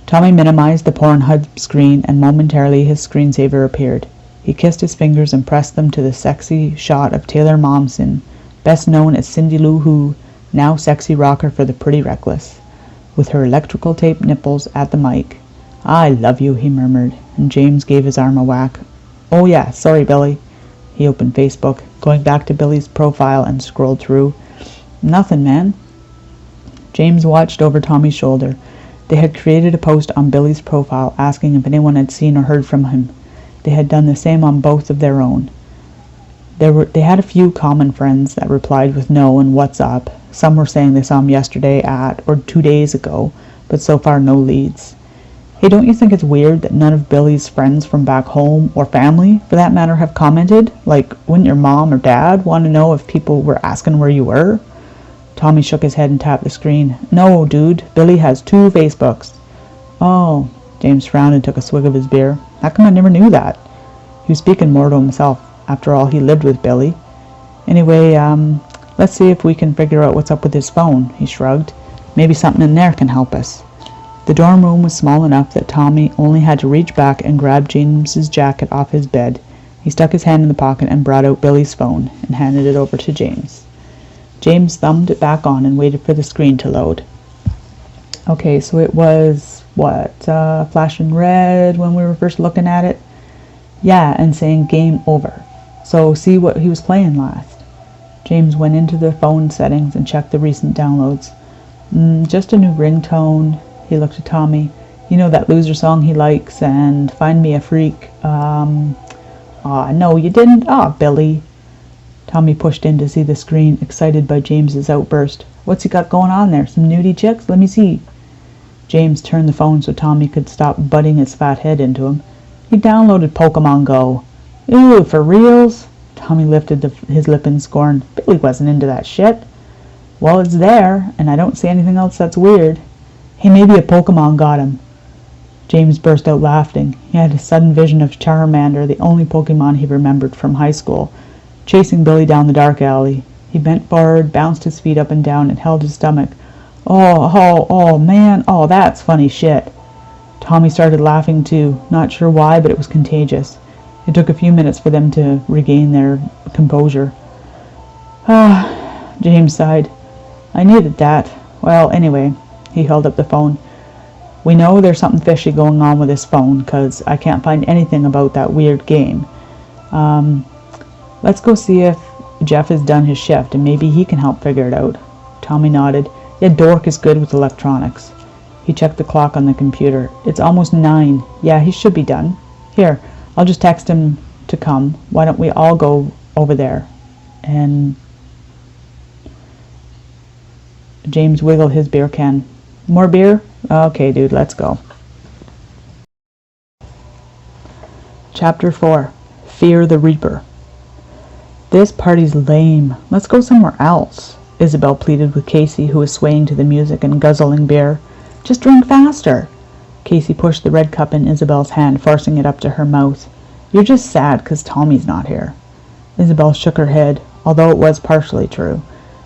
Tommy minimized the Pornhub screen and momentarily his screensaver appeared. He kissed his fingers and pressed them to the sexy shot of Taylor Momsen, best known as Cindy Lou Who, now sexy rocker for the Pretty Reckless, with her electrical tape nipples at the mic. I love you, he murmured, and James gave his arm a whack. Oh yeah, sorry, Billy. He opened Facebook, going back to Billy's profile and scrolled through. Nothing, man. James watched over Tommy's shoulder. They had created a post on Billy's profile asking if anyone had seen or heard from him. They had done the same on both of their own. They had a few common friends that replied with no and what's up. Some were saying they saw him yesterday or 2 days ago, but so far no leads. Hey, don't you think it's weird that none of Billy's friends from back home, or family, for that matter, have commented? Like, wouldn't your mom or dad want to know if people were asking where you were? Tommy shook his head and tapped the screen. No, dude, Billy has 2 Facebooks. Oh, James frowned and took a swig of his beer. How come I never knew that? He was speaking more to himself. After all, he lived with Billy. Anyway, let's see if we can figure out what's up with his phone, he shrugged. Maybe something in there can help us. The dorm room was small enough that Tommy only had to reach back and grab James's jacket off his bed. He stuck his hand in the pocket and brought out Billy's phone and handed it over to James. James thumbed it back on and waited for the screen to load. Okay, so it was, flashing red when we were first looking at it? Yeah, and saying game over. So see what he was playing last. James went into the phone settings and checked the recent downloads. Just a new ringtone. He looked at Tommy. You know that loser song he likes, and Find Me a Freak. No, you didn't? Billy. Tommy pushed in to see the screen, excited by James's outburst. What's he got going on there? Some nudie chicks? Let me see. James turned the phone so Tommy could stop butting his fat head into him. He downloaded Pokemon Go. Ew, for reals? Tommy lifted his lip in scorn. Billy wasn't into that shit. Well, it's there, and I don't see anything else that's weird. Hey, maybe a Pokemon got him. James burst out laughing. He had a sudden vision of Charmander, the only Pokemon he remembered from high school, chasing Billy down the dark alley. He bent forward, bounced his feet up and down, and held his stomach. Oh, man, that's funny shit. Tommy started laughing too, not sure why, but it was contagious. It took a few minutes for them to regain their composure. James sighed. I needed that. Well, anyway, he held up the phone. We know there's something fishy going on with his phone, 'cause I can't find anything about that weird game. Let's go see if Jeff has done his shift, and maybe he can help figure it out. Tommy nodded. Yeah, Dork is good with electronics. He checked the clock on the computer. It's almost 9. Yeah, he should be done. Here, I'll just text him to come. Why don't we all go over there? And James wiggled his beer can. More beer? Okay, dude, let's go. Chapter 4. Fear the Reaper. This party's lame. Let's go somewhere else, Isabel pleaded with Casey, who was swaying to the music and guzzling beer. Just drink faster. Casey pushed the red cup in Isabel's hand, forcing it up to her mouth. You're just sad 'cause Tommy's not here. Isabel shook her head, although it was partially true.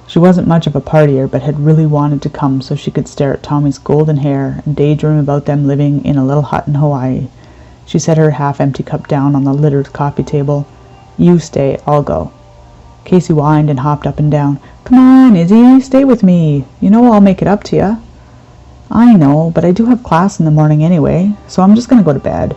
She wasn't much of a partier, but had really wanted to come so she could stare at Tommy's golden hair and daydream about them living in a little hut in Hawaii. She set her half-empty cup down on the littered coffee table. You stay, I'll go. Casey whined and hopped up and down. Come on, Izzy, stay with me. You know I'll make it up to you. I know, but I do have class in the morning anyway, so I'm just going to go to bed.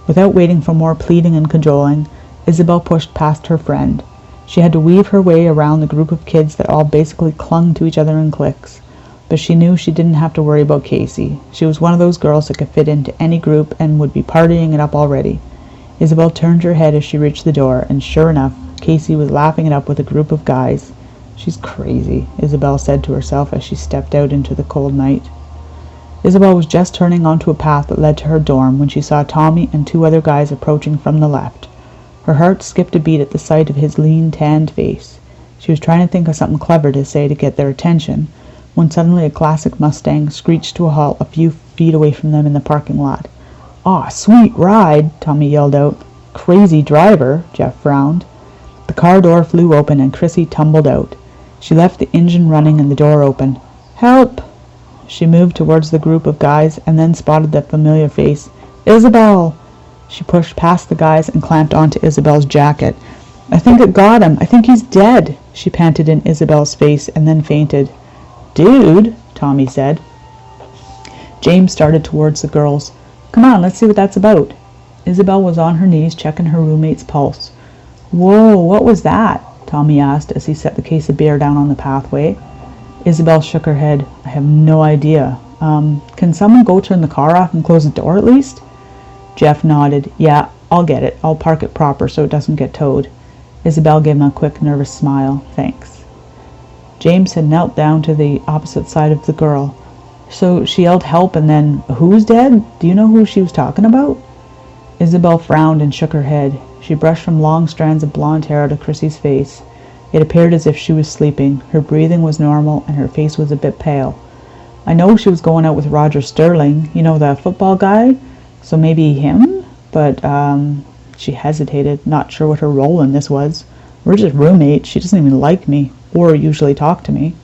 Without waiting for more pleading and cajoling, Isabel pushed past her friend. She had to weave her way around the group of kids that all basically clung to each other in cliques. But she knew she didn't have to worry about Casey. She was one of those girls that could fit into any group and would be partying it up already. Isabel turned her head as she reached the door, and sure enough, Casey was laughing it up with a group of guys. "She's crazy," Isabel said to herself as she stepped out into the cold night. Isabel was just turning onto a path that led to her dorm when she saw Tommy and two other guys approaching from the left. Her heart skipped a beat at the sight of his lean, tanned face. She was trying to think of something clever to say to get their attention, when suddenly a classic Mustang screeched to a halt a few feet away from them in the parking lot. "Aw, sweet ride," Tommy yelled out. "Crazy driver," Jeff frowned. The car door flew open and Chrissy tumbled out. She left the engine running and the door open. "Help!" She moved towards the group of guys and then spotted the familiar face. "Isabel!" She pushed past the guys and clamped onto Isabel's jacket. "I think it got him. I think he's dead," she panted in Isabel's face and then fainted. "Dude," Tommy said. James started towards the girls. "Come on, let's see what that's about." Isabel was on her knees checking her roommate's pulse. "Whoa, what was that?" Tommy asked as he set the case of beer down on the pathway. Isabel shook her head. "I have no idea. Can someone go turn the car off and close the door at least?" Jeff nodded. "Yeah, I'll get it. I'll park it proper so it doesn't get towed." Isabel gave him a quick, nervous smile. "Thanks." James had knelt down to the opposite side of the girl. "So she yelled help and then, who's dead? Do you know who she was talking about?" Isabel frowned and shook her head. She brushed some long strands of blonde hair out of Chrissy's face. It appeared as if she was sleeping. Her breathing was normal and her face was a bit pale. "I know she was going out with Roger Sterling, you know, the football guy, so maybe him? But, she hesitated, not sure what her role in this was. We're just roommates. She doesn't even like me, or usually talk to me."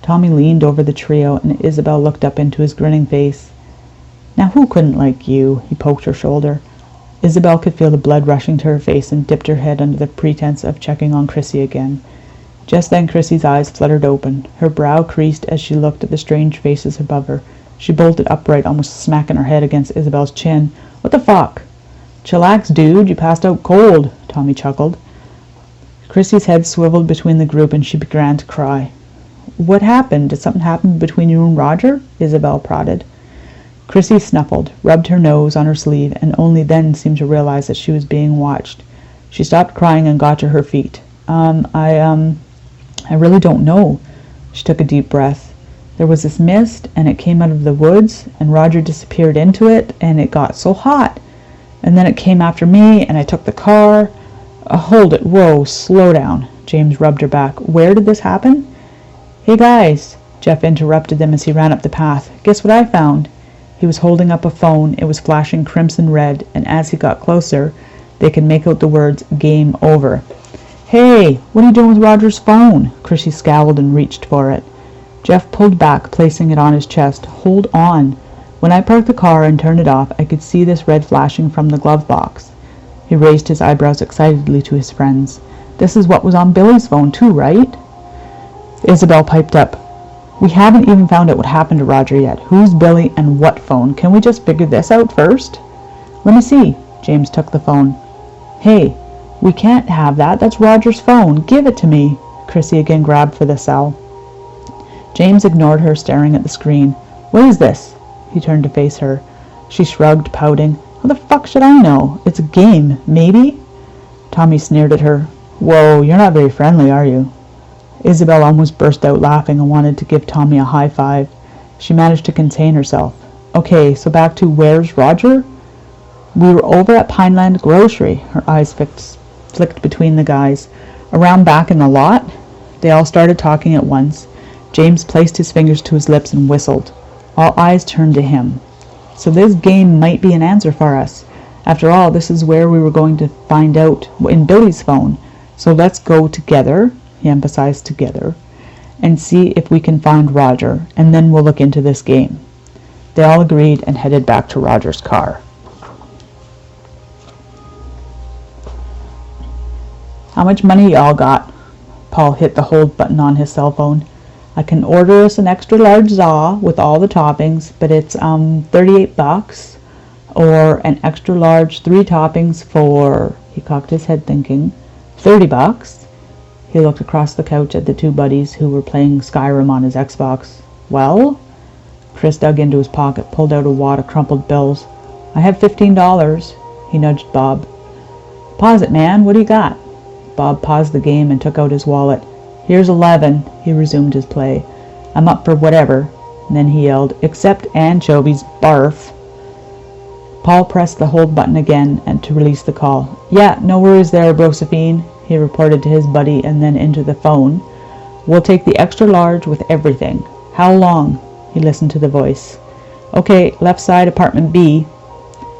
Tommy leaned over the trio, and Isabel looked up into his grinning face. "Now who couldn't like you?" He poked her shoulder. Isabel could feel the blood rushing to her face and dipped her head under the pretense of checking on Chrissy again. Just then Chrissy's eyes fluttered open. Her brow creased as she looked at the strange faces above her. She bolted upright, almost smacking her head against Isabel's chin. "What the fuck?" "Chillax, dude. You passed out cold," Tommy chuckled. Chrissy's head swiveled between the group and she began to cry. "What happened? Did something happen between you and Roger?" Isabel prodded. Chrissy snuffled, rubbed her nose on her sleeve, and only then seemed to realize that she was being watched. She stopped crying and got to her feet. I really don't know." She took a deep breath. "There was this mist, and it came out of the woods, and Roger disappeared into it, and it got so hot. And then it came after me, and I took the car." Hold it. Whoa, slow down." James rubbed her back. "Where did this happen?" "Hey, guys," Jeff interrupted them as he ran up the path. "Guess what I found?" He was holding up a phone. It was flashing crimson red, and as he got closer, they could make out the words, "Game over." "Hey, what are you doing with Roger's phone?" Chrissy scowled and reached for it. Jeff pulled back, placing it on his chest. "Hold on. When I parked the car and turned it off, I could see this red flashing from the glove box." He raised his eyebrows excitedly to his friends. "This is what was on Billy's phone too, right?" Isabel piped up. "We haven't even found out what happened to Roger yet. Who's Billy and what phone? Can we just figure this out first?" "Let me see." James took the phone. "Hey, we can't have that. That's Roger's phone. Give it to me." Chrissy again grabbed for the cell. James ignored her, staring at the screen. "What is this?" He turned to face her. She shrugged, pouting. "How the fuck should I know? It's a game, maybe?" Tommy sneered at her. "Whoa, you're not very friendly, are you?" Isabel almost burst out laughing and wanted to give Tommy a high five. She managed to contain herself. "Okay, so back to where's Roger?" "We were over at Pineland Grocery." Her eyes flicked between the guys. "Around back in the lot?" They all started talking at once. James placed his fingers to his lips and whistled. All eyes turned to him. "So this game might be an answer for us. After all, this is where we were going to find out in Billy's phone. So let's go together," he emphasized together, "and see if we can find Roger, and then we'll look into this game." They all agreed and headed back to Roger's car. "How much money y'all got?" Paul hit the hold button on his cell phone. "I can order us an extra large za with all the toppings, but it's $38, or an extra large 3 toppings for He cocked his head thinking. $30? He looked across the couch at the two buddies who were playing Skyrim on his Xbox. Well? Chris dug into his pocket, pulled out a wad of crumpled bills. I have $15. He nudged Bob. Pause it, man. What do you got? Bob paused the game and took out his wallet. Here's 11. He resumed his play. I'm up for whatever. And then he yelled, except anchovies, barf. Paul pressed the hold button again and to release the call. Yeah, no worries there, Brosephine, he reported to his buddy and then into the phone. We'll take the extra large with everything. How long? He listened to the voice. Okay, left side, apartment B.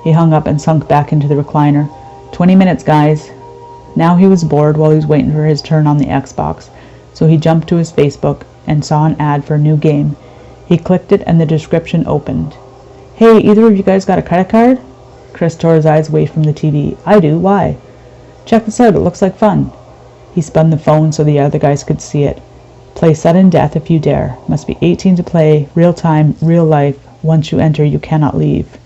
He hung up and sunk back into the recliner. 20 minutes, guys. Now he was bored while he was waiting for his turn on the Xbox, so he jumped to his Facebook and saw an ad for a new game. He clicked it and the description opened. Hey, either of you guys got a credit card? Chris tore his eyes away from the TV. I do. Why? Check this out. It looks like fun. He spun the phone so the other guys could see it. Play sudden death if you dare. Must be 18 to play. Real time, real life. Once you enter, you cannot leave.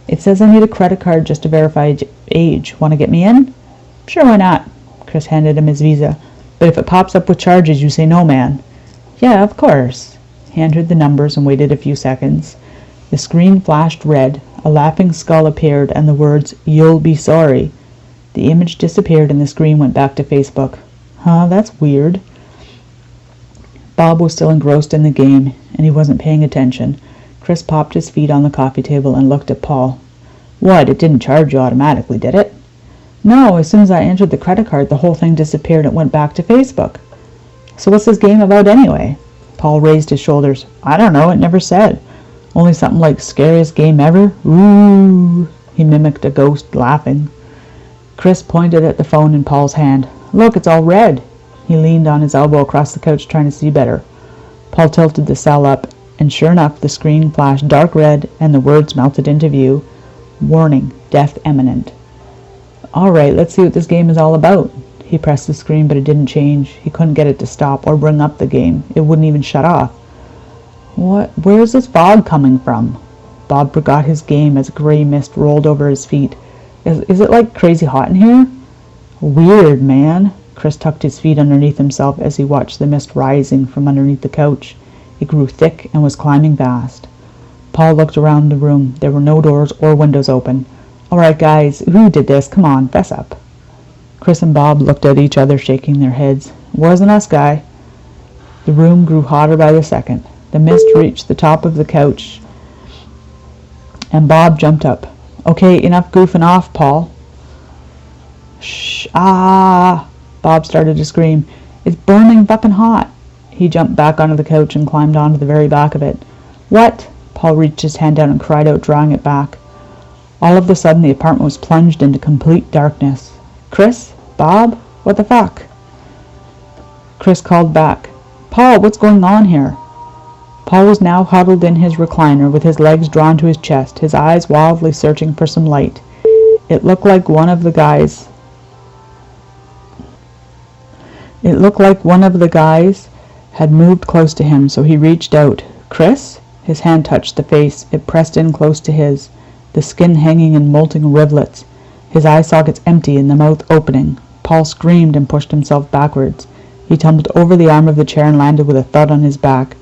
It says I need a credit card just to verify age. Want to get me in? Sure, why not? Chris handed him his Visa. But if it pops up with charges, you say no, man. Yeah, of course. He entered the numbers and waited a few seconds. The screen flashed red. A laughing skull appeared and the words, You'll be sorry. The image disappeared and the screen went back to Facebook. Huh, that's weird. Bob was still engrossed in the game, and he wasn't paying attention. Chris popped his feet on the coffee table and looked at Paul. What, it didn't charge you automatically, did it? No, as soon as I entered the credit card, the whole thing disappeared and went back to Facebook. So what's this game about anyway? Paul raised his shoulders. I don't know, it never said. Only something like scariest game ever? Ooh, he mimicked a ghost laughing. Chris pointed at the phone in Paul's hand. Look, it's all red. He leaned on his elbow across the couch trying to see better. Paul tilted the cell up, and sure enough, the screen flashed dark red and the words melted into view. Warning, death imminent. All right, let's see what this game is all about. He pressed the screen, but it didn't change. He couldn't get it to stop or bring up the game. It wouldn't even shut off. What? Where's this fog coming from? Bob forgot his game as gray mist rolled over his feet. Is it like crazy hot in here? Weird, man. Chris tucked his feet underneath himself as he watched the mist rising from underneath the couch. It grew thick and was climbing fast. Paul looked around the room. There were no doors or windows open. All right, guys, who did this? Come on, fess up. Chris and Bob looked at each other, shaking their heads. Wasn't us, guy. The room grew hotter by the second. The mist reached the top of the couch, and Bob jumped up. Okay, enough goofing off, Paul. Shh, ah! Bob started to scream. It's burning fucking hot. He jumped back onto the couch and climbed onto the very back of it. What? Paul reached his hand down and cried out, drawing it back. All of a sudden, the apartment was plunged into complete darkness. Chris? Bob? What the fuck? Chris called back. Paul, what's going on here? Paul was now huddled in his recliner with his legs drawn to his chest, his eyes wildly searching for some light. It looked like one of the guys had moved close to him, so he reached out. Chris? His hand touched the face. It pressed in close to his, the skin hanging in molting rivulets, his eye sockets empty and the mouth opening. Paul screamed and pushed himself backwards. He tumbled over the arm of the chair and landed with a thud on his back.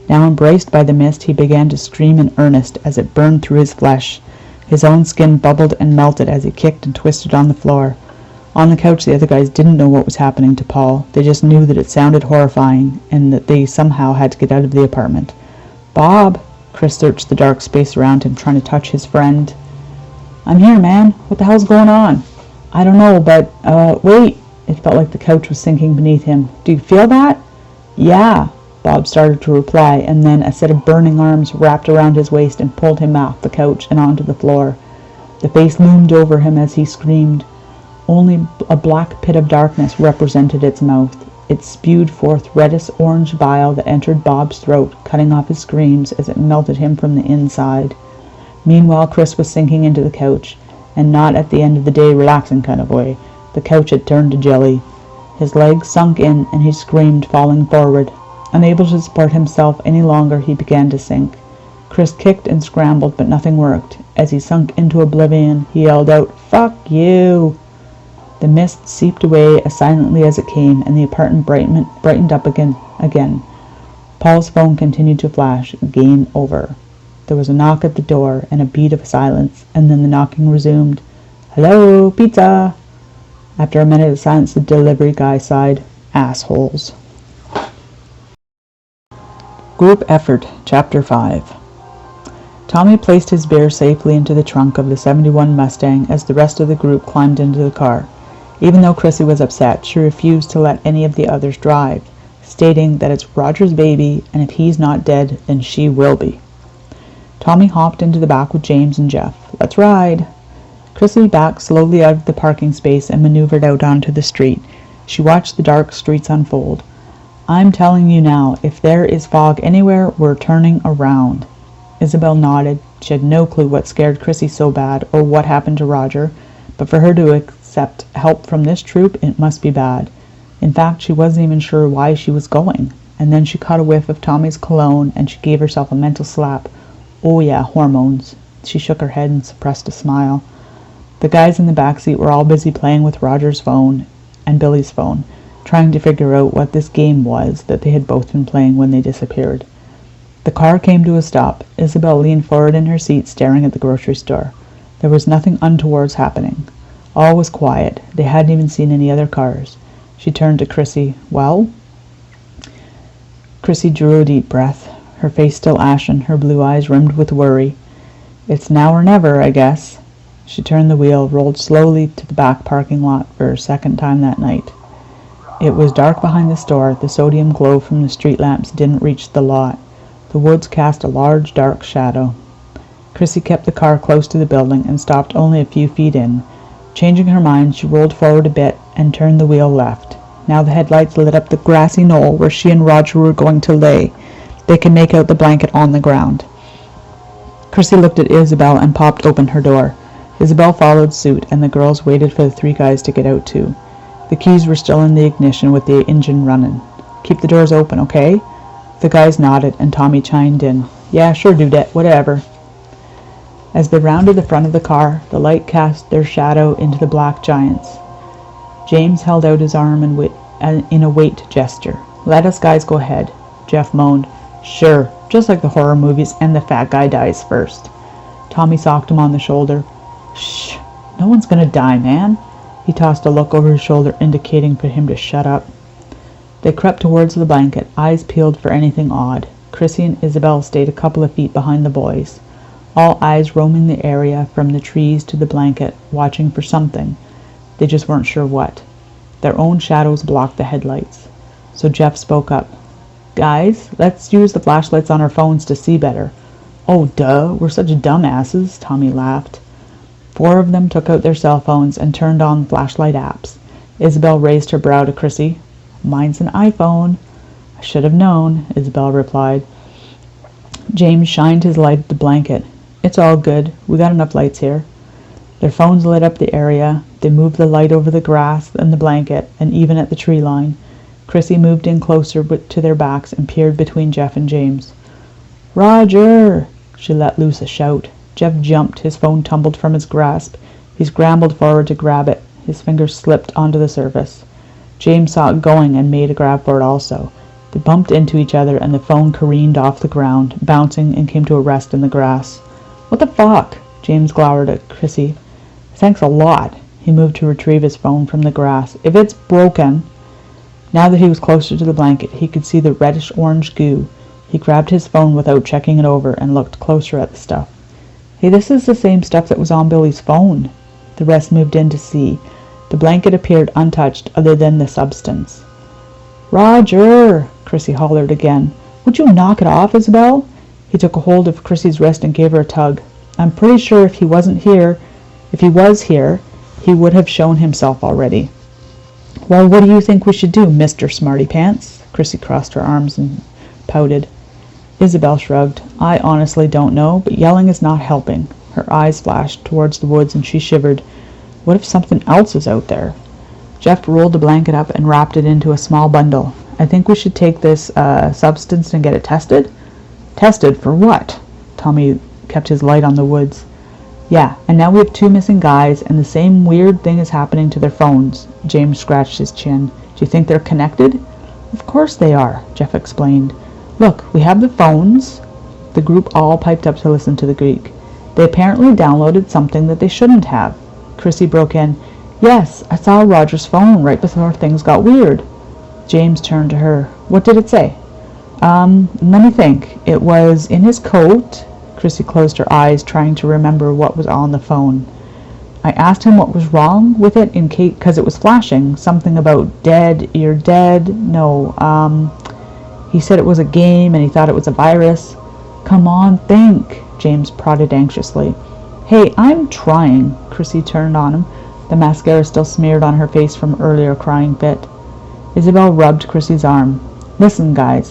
Now embraced by the mist, he began to scream in earnest as it burned through his flesh. His own skin bubbled and melted as he kicked and twisted on the floor. On the couch, the other guys didn't know what was happening to Paul. They just knew that it sounded horrifying and that they somehow had to get out of the apartment. Bob! Chris searched the dark space around him, trying to touch his friend. I'm here, man. What the hell's going on? I don't know, but, wait. It felt like the couch was sinking beneath him. Do you feel that? Yeah. Bob started to reply, and then a set of burning arms wrapped around his waist and pulled him off the couch and onto the floor. The face loomed over him as he screamed. Only a black pit of darkness represented its mouth. It spewed forth reddish-orange bile that entered Bob's throat, cutting off his screams as it melted him from the inside. Meanwhile, Chris was sinking into the couch, and not at the end of the day relaxing kind of way. The couch had turned to jelly. His legs sunk in, and he screamed, falling forward. Unable to support himself any longer, he began to sink. Chris kicked and scrambled, but nothing worked. As he sunk into oblivion, he yelled out, "Fuck you!" The mist seeped away as silently as it came, and the apartment brightened up again. Paul's phone continued to flash. Game over. There was a knock at the door and a beat of silence, and then the knocking resumed. "Hello, pizza!" After a minute of silence, the delivery guy sighed. "Assholes." Group Effort, Chapter 5. Tommy placed his beer safely into the trunk of the '71 Mustang as the rest of the group climbed into the car. Even though Chrissy was upset, she refused to let any of the others drive, stating that it's Roger's baby, and if he's not dead, then she will be. Tommy hopped into the back with James and Jeff. "Let's ride." Chrissy backed slowly out of the parking space and maneuvered out onto the street. She watched the dark streets unfold. "I'm telling you now, if there is fog anywhere, we're turning around." Isabel nodded. She had no clue what scared Chrissy so bad or what happened to Roger, but for her to accept help from this troop, it must be bad. In fact, she wasn't even sure why she was going. And then she caught a whiff of Tommy's cologne and she gave herself a mental slap. Oh yeah, hormones. She shook her head and suppressed a smile. The guys in the back seat were all busy playing with Roger's phone and Billy's phone, trying to figure out what this game was that they had both been playing when they disappeared. The car came to a stop. Isabel leaned forward in her seat, staring at the grocery store. There was nothing untoward happening. All was quiet. They hadn't even seen any other cars. She turned to Chrissy. "Well?" Chrissy drew a deep breath, her face still ashen, her blue eyes rimmed with worry. "It's now or never, I guess." She turned the wheel, rolled slowly to the back parking lot for a second time that night. It was dark behind the store. The sodium glow from the street lamps didn't reach the lot. The woods cast a large, dark shadow. Chrissy kept the car close to the building and stopped only a few feet in. Changing her mind, she rolled forward a bit and turned the wheel left. Now the headlights lit up the grassy knoll where she and Roger were going to lay. They could make out the blanket on the ground. Chrissy looked at Isabel and popped open her door. Isabel followed suit, and the girls waited for the three guys to get out too. The keys were still in the ignition with the engine running. "Keep the doors open, okay?" The guys nodded, and Tommy chimed in. "Yeah, sure, Dudette, whatever." As they rounded the front of the car, the light cast their shadow into the black giants. James held out his arm in a wait gesture. "Let us guys go ahead." Jeff moaned. "Sure, just like the horror movies, and the fat guy dies first." Tommy socked him on the shoulder. "Shh, no one's gonna die, man." He tossed a look over his shoulder, indicating for him to shut up. They crept towards the blanket, eyes peeled for anything odd. Chrissy and Isabel stayed a couple of feet behind the boys, all eyes roaming the area from the trees to the blanket, watching for something. They just weren't sure what. Their own shadows blocked the headlights. So Jeff spoke up. "Guys, let's use the flashlights on our phones to see better." "Oh, duh, we're such dumbasses," Tommy laughed. 4 of them took out their cell phones and turned on flashlight apps. Isabel raised her brow to Chrissy. "Mine's an iPhone." "I should have known," Isabel replied. James shined his light at the blanket. "It's all good. We got enough lights here." Their phones lit up the area. They moved the light over the grass and the blanket, and even at the tree line. Chrissy moved in closer to their backs and peered between Jeff and James. "Roger!" She let loose a shout. Jeff jumped. His phone tumbled from his grasp. He scrambled forward to grab it. His fingers slipped onto the surface. James saw it going and made a grab for it also. They bumped into each other and the phone careened off the ground, bouncing, and came to a rest in the grass. "What the fuck?" James glowered at Chrissy. "Thanks a lot." He moved to retrieve his phone from the grass. "If it's broken..." Now that he was closer to the blanket, he could see the reddish-orange goo. He grabbed his phone without checking it over and looked closer at the stuff. "Hey, this is the same stuff that was on Billy's phone." The rest moved in to see. The blanket appeared untouched other than the substance. "Roger!" Chrissy hollered again. "Would you knock it off, Isabel?" He took a hold of Chrissy's wrist and gave her a tug. "I'm pretty sure if he was here, he would have shown himself already." "Well, what do you think we should do, Mr. Smarty Pants?" Chrissy crossed her arms and pouted. Isabel shrugged. "I honestly don't know, but yelling is not helping." Her eyes flashed towards the woods and she shivered. "What if something else is out there?" Jeff rolled the blanket up and wrapped it into a small bundle. "I think we should take this substance and get it tested." "Tested for what?" Tommy kept his light on the woods. Yeah, and now we have 2 missing guys, and the same weird thing is happening to their phones. James scratched his chin. Do you think they're connected? Of course they are, Jeff explained. Look, we have the phones. The group all piped up to listen to the Greek. They apparently downloaded something that they shouldn't have. Chrissy broke in. Yes, I saw Roger's phone right before things got weird. James turned to her. What did it say? Let me think. It was in his coat. Chrissy closed her eyes, trying to remember what was on the phone. I asked him what was wrong with it in case, because it was flashing. Something about dead, you're dead. No, he said it was a game and he thought it was a virus. Come on, think, James prodded anxiously. Hey, I'm trying. Chrissy turned on him, the mascara still smeared on her face from earlier crying fit. Isabel rubbed Chrissy's arm. Listen, guys,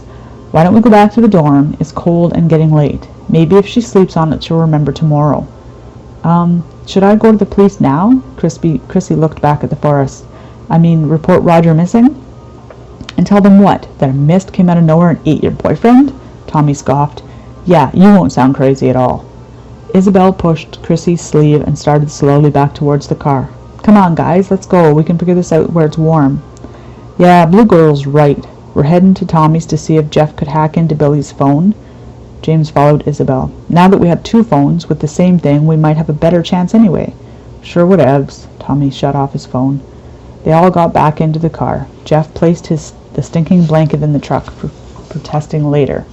why don't we go back to the dorm? It's cold and getting late. Maybe if she sleeps on it, she'll remember tomorrow. Should I go to the police now? Chrissy looked back at the forest. I mean, report Roger missing? And tell them what? That a mist came out of nowhere and ate your boyfriend? Tommy scoffed. Yeah, you won't sound crazy at all. Isabel pushed Chrissy's sleeve and started slowly back towards the car. Come on, guys, let's go. We can figure this out where it's warm. Yeah, Blue Girl's right. We're heading to Tommy's to see if Jeff could hack into Billy's phone. James followed Isabel. Now that we have 2 phones with the same thing, we might have a better chance anyway. Sure whatevs. Tommy shut off his phone. They all got back into the car. Jeff placed the stinking blanket in the truck for testing later.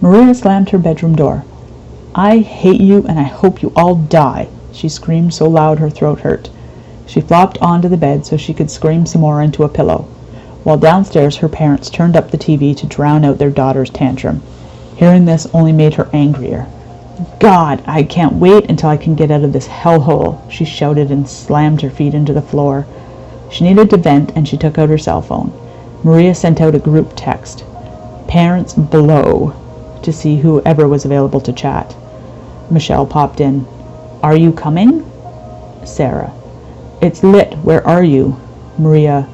Maria slammed her bedroom door. I hate you and I hope you all die, she screamed so loud her throat hurt. She flopped onto the bed so she could scream some more into a pillow. While downstairs, her parents turned up the TV to drown out their daughter's tantrum. Hearing this only made her angrier. God, I can't wait until I can get out of this hellhole, she shouted and slammed her feet into the floor. She needed to vent, and she took out her cell phone. Maria sent out a group text. Parents below, to see whoever was available to chat. Michelle popped in. Are you coming? Sarah. It's lit. Where are you? Maria.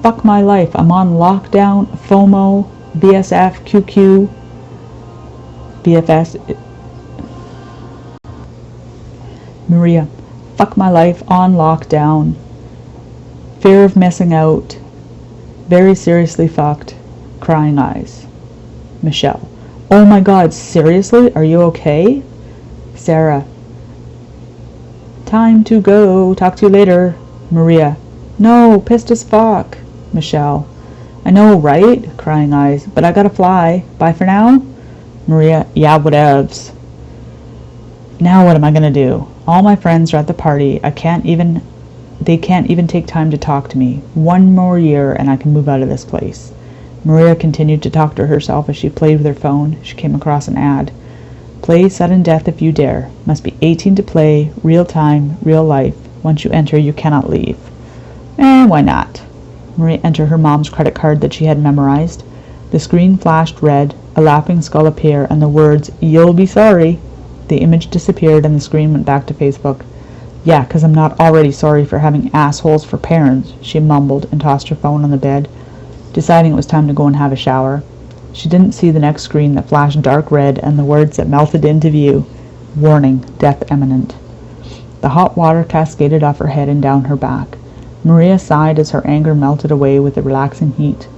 Fuck my life. I'm on lockdown, FOMO, BSF, QQ, BFS. Maria. Fuck my life, on lockdown. Fear of missing out. Very seriously fucked. Crying eyes. Michelle. Oh my God, seriously? Are you okay? Sarah. Time to go. Talk to you later. Maria. No, pissed as fuck. Michelle. I know, right? Crying eyes. But I gotta fly. Bye for now? Maria. Yeah, whatevs. Now what am I gonna do? All my friends are at the party. They can't even take time to talk to me. 1 more year and I can move out of this place. Maria continued to talk to herself as she played with her phone. She came across an ad. Play sudden death if you dare. Must be 18 to play. Real time, real life. Once you enter, you cannot leave. Why not? Maria entered her mom's credit card that she had memorized. The screen flashed red, a laughing skull appeared, and the words, "You'll be sorry." The image disappeared and the screen went back to Facebook. Yeah, 'cause I'm not already sorry for having assholes for parents, she mumbled and tossed her phone on the bed, deciding it was time to go and have a shower. She didn't see the next screen that flashed dark red and the words that melted into view. Warning, death imminent. The hot water cascaded off her head and down her back. Maria sighed as her anger melted away with the relaxing heat.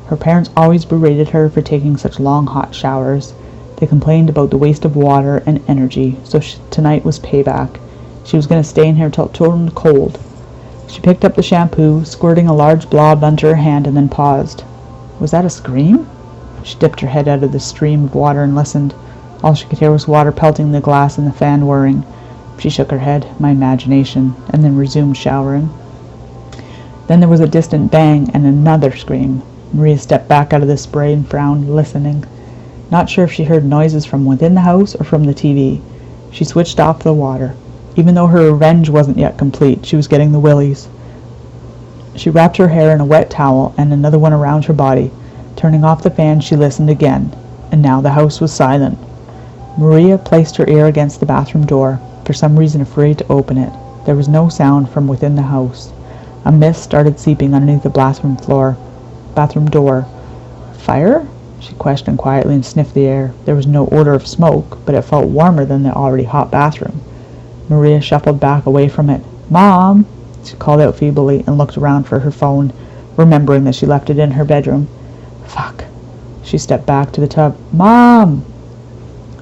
Her parents always berated her for taking such long hot showers. They complained about the waste of water and energy, so tonight was payback. She was going to stay in here till it turned cold. She picked up the shampoo, squirting a large blob onto her hand, and then paused. Was that a scream? She dipped her head out of the stream of water and listened. All she could hear was water pelting the glass and the fan whirring. She shook her head, my imagination, and then resumed showering. Then there was a distant bang and another scream. Maria stepped back out of the spray and frowned, listening. Not sure if she heard noises from within the house or from the TV. She switched off the water. Even though her revenge wasn't yet complete, she was getting the willies. She wrapped her hair in a wet towel and another one around her body. Turning off the fan, she listened again, and now the house was silent. Maria placed her ear against the bathroom door, for some reason afraid to open it. There was no sound from within the house. A mist started seeping underneath the bathroom door. Fire? She questioned quietly and sniffed the air. There was no odor of smoke, but it felt warmer than the already hot bathroom. Maria shuffled back away from it. "Mom!" She called out feebly and looked around for her phone, remembering that she left it in her bedroom. Fuck. She stepped back to the tub. "Mom!"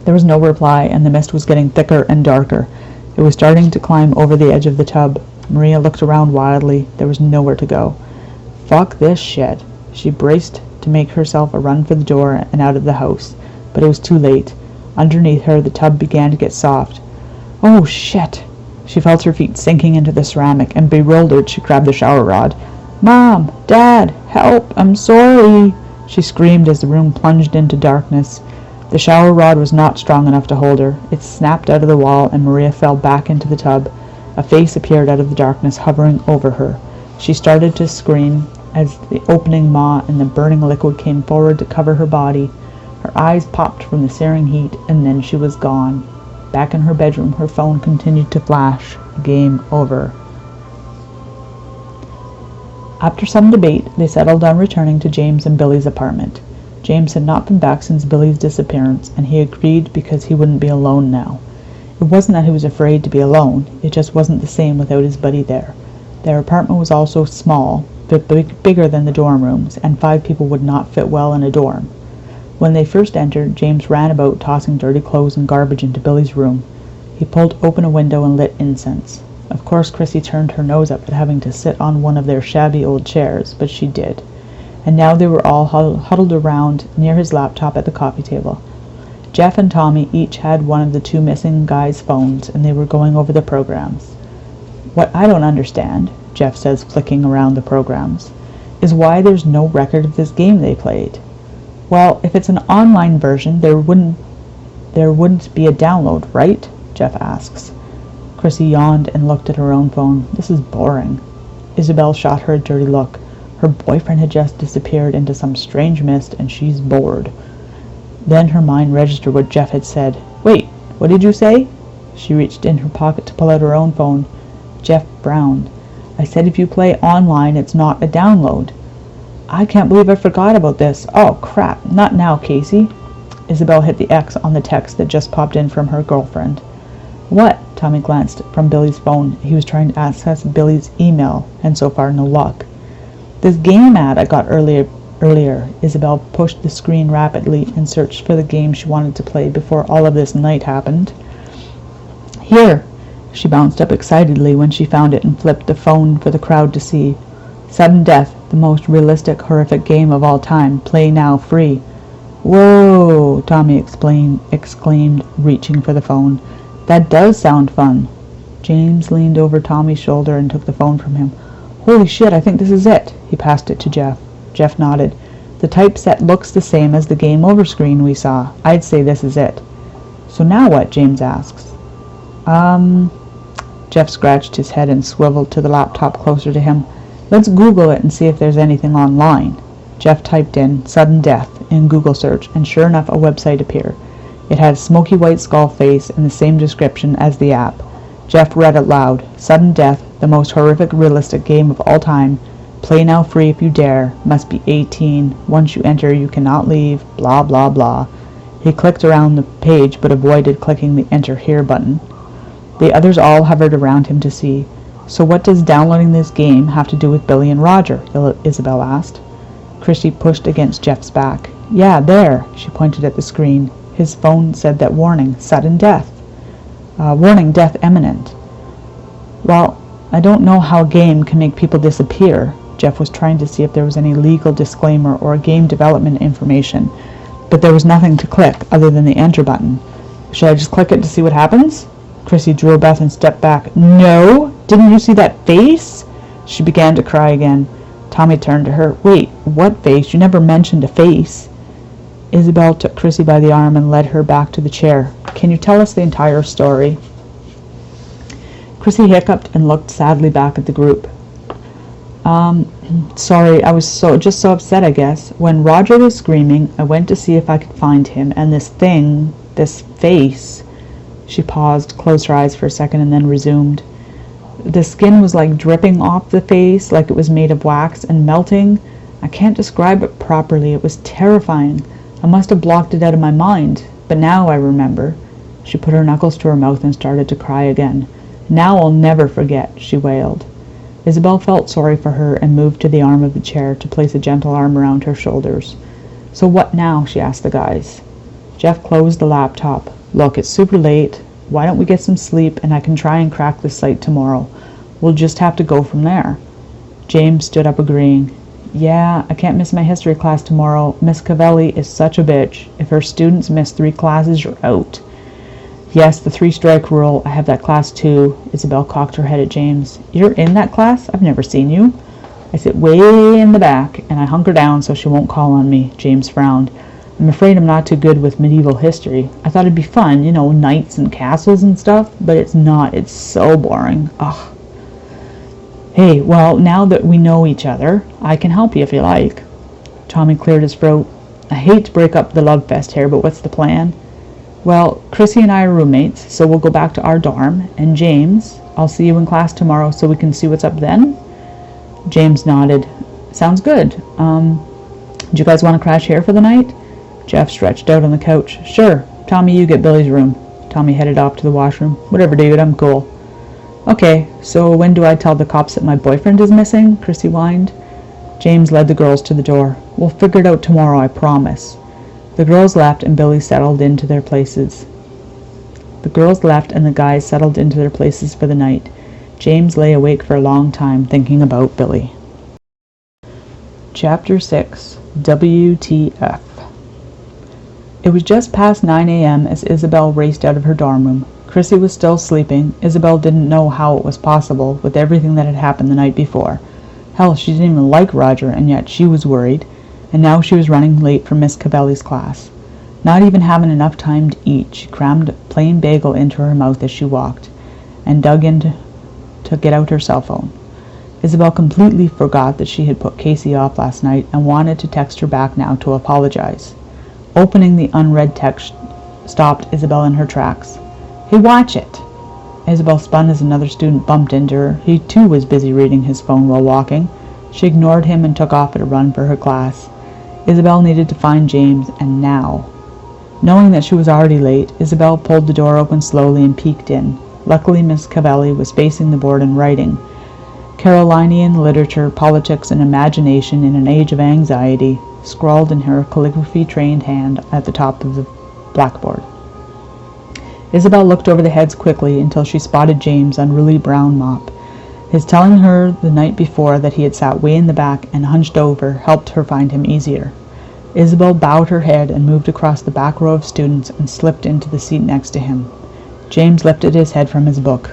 There was no reply, and the mist was getting thicker and darker. It was starting to climb over the edge of the tub. Maria looked around wildly. There was nowhere to go. Fuck this shit. She braced to make herself a run for the door and out of the house, but it was too late. Underneath her, the tub began to get soft. Oh, shit! She felt her feet sinking into the ceramic, and bewildered, she grabbed the shower rod. "Mom! Dad! Help! I'm sorry!" she screamed as the room plunged into darkness. The shower rod was not strong enough to hold her. It snapped out of the wall, and Maria fell back into the tub. A face appeared out of the darkness, hovering over her. She started to scream as the opening maw and the burning liquid came forward to cover her body. Her eyes popped from the searing heat, and then she was gone. Back in her bedroom, her phone continued to flash. Game over. After some debate, they settled on returning to James and Billy's apartment. James had not been back since Billy's disappearance, and he agreed because he wouldn't be alone now. It wasn't that he was afraid to be alone, it just wasn't the same without his buddy there. Their apartment was also small, but bigger than the dorm rooms, and 5 people would not fit well in a dorm. When they first entered, James ran about tossing dirty clothes and garbage into Billy's room. He pulled open a window and lit incense. Of course, Chrissy turned her nose up at having to sit on one of their shabby old chairs, but she did. And now they were all huddled around near his laptop at the coffee table. Jeff and Tommy each had one of the 2 missing guys' phones, and they were going over the programs. "What I don't understand," Jeff says, flicking around the programs, "is why there's no record of this game they played." "Well, if it's an online version, there wouldn't be a download, right?" Jeff asks. Chrissy yawned and looked at her own phone. "This is boring." Isabel shot her a dirty look. Her boyfriend had just disappeared into some strange mist, and she's bored. Then her mind registered what Jeff had said. "Wait, what did you say?" She reached in her pocket to pull out her own phone. Jeff frowned. "I said if you play online, it's not a download." "I can't believe I forgot about this. Oh, crap. Not now, Casey." Isabel hit the X on the text that just popped in from her girlfriend. "What?" Tommy glanced from Billy's phone. He was trying to access Billy's email, and so far no luck. "This game ad I got earlier. Isabel pushed the screen rapidly and searched for the game she wanted to play before all of this night happened. "Here!" She bounced up excitedly when she found it and flipped the phone for the crowd to see. "Sudden Death, the most realistic, horrific game of all time. Play now, free." "Whoa!" Tommy exclaimed, reaching for the phone. "That does sound fun." James leaned over Tommy's shoulder and took the phone from him. "Holy shit, I think this is it." He passed it to Jeff. Jeff nodded. "The typeset looks the same as the game over screen we saw. I'd say this is it." "So now what?" James asks. Jeff scratched his head and swiveled to the laptop closer to him. "Let's Google it and see if there's anything online." Jeff typed in "sudden death" in Google search, and sure enough, a website appeared. It had a smoky white skull face and the same description as the app. Jeff read it loud. "Sudden Death, the most horrific, realistic game of all time. Play now free if you dare. Must be 18. Once you enter, you cannot leave. Blah, blah, blah." He clicked around the page but avoided clicking the Enter Here button. The others all hovered around him to see. "So what does downloading this game have to do with Billy and Roger?" Isabel asked. Chrissy pushed against Jeff's back. "Yeah, there." She pointed at the screen. His phone said that warning, sudden death. Warning, death imminent. "Well, I don't know how a game can make people disappear." Jeff was trying to see if there was any legal disclaimer or game development information, but there was nothing to click other than the enter button. "Should I just click it to see what happens?" Chrissy drew a breath and stepped back. "No! Didn't you see that face?" She began to cry again. Tommy turned to her. "Wait, what face? You never mentioned a face." Isabel took Chrissy by the arm and led her back to the chair. "Can you tell us the entire story?" Chrissy hiccuped and looked sadly back at the group. Sorry, I was just so upset, I guess. When Roger was screaming, I went to see if I could find him, and this face..." She paused, closed her eyes for a second, and then resumed. "The skin was like dripping off the face, like it was made of wax and melting. I can't describe it properly. It was terrifying. I must have blocked it out of my mind, but now I remember." She put her knuckles to her mouth and started to cry again. "Now I'll never forget," she wailed. Isabel felt sorry for her and moved to the arm of the chair to place a gentle arm around her shoulders. "So what now?" she asked the guys. Jeff closed the laptop. "Look, it's super late. Why don't we get some sleep and I can try and crack the site tomorrow? We'll just have to go from there." James stood up agreeing. "Yeah, I can't miss my history class tomorrow. Miss Cavelli is such a bitch. If her students miss 3 classes, you're out." "Yes, the 3-strike rule. I have that class too." Isabel cocked her head at James. "You're in that class? I've never seen you." "I sit way in the back, and I hunker down so she won't call on me." James frowned. "I'm afraid I'm not too good with medieval history. I thought it'd be fun, knights and castles and stuff, but it's not. It's so boring. Ugh." "Hey, well, now that we know each other, I can help you if you like." Tommy cleared his throat. "I hate to break up the love fest here, but what's the plan?" "Well, Chrissy and I are roommates, so we'll go back to our dorm. And James, I'll see you in class tomorrow so we can see what's up then?" James nodded. "Sounds good. Do you guys want to crash here for the night?" Jeff stretched out on the couch. "Sure. Tommy, you get Billy's room." Tommy headed off to the washroom. "Whatever, David, I'm cool." "Okay, so when do I tell the cops that my boyfriend is missing?" Chrissy whined. James led the girls to the door. "We'll figure it out tomorrow, I promise." The girls left and Billy settled into their places. The girls left and the guys settled into their places for the night. James lay awake for a long time thinking about Billy. Chapter 6. WTF. It was just past 9 a.m. as Isabel raced out of her dorm room. Chrissy was still sleeping. Isabel didn't know how it was possible with everything that had happened the night before. Hell, she didn't even like Roger, and yet she was worried. And now she was running late for Miss Cavelli's class. Not even having enough time to eat, she crammed a plain bagel into her mouth as she walked, and dug in to get out her cell phone. Isabel completely forgot that she had put Casey off last night and wanted to text her back now to apologize. Opening the unread text stopped Isabel in her tracks. "Hey, watch it!" Isabel spun as another student bumped into her. He too was busy reading his phone while walking. She ignored him and took off at a run for her class. Isabel needed to find James, and now. Knowing that she was already late, Isabel pulled the door open slowly and peeked in. Luckily, Miss Cavelli was facing the board and writing. Carolinian literature, politics, and imagination in an age of anxiety, scrawled in her calligraphy-trained hand at the top of the blackboard. Isabel looked over the heads quickly until she spotted James' unruly brown mop. His telling her the night before that he had sat way in the back and hunched over helped her find him easier. Isabel bowed her head and moved across the back row of students and slipped into the seat next to him. James lifted his head from his book.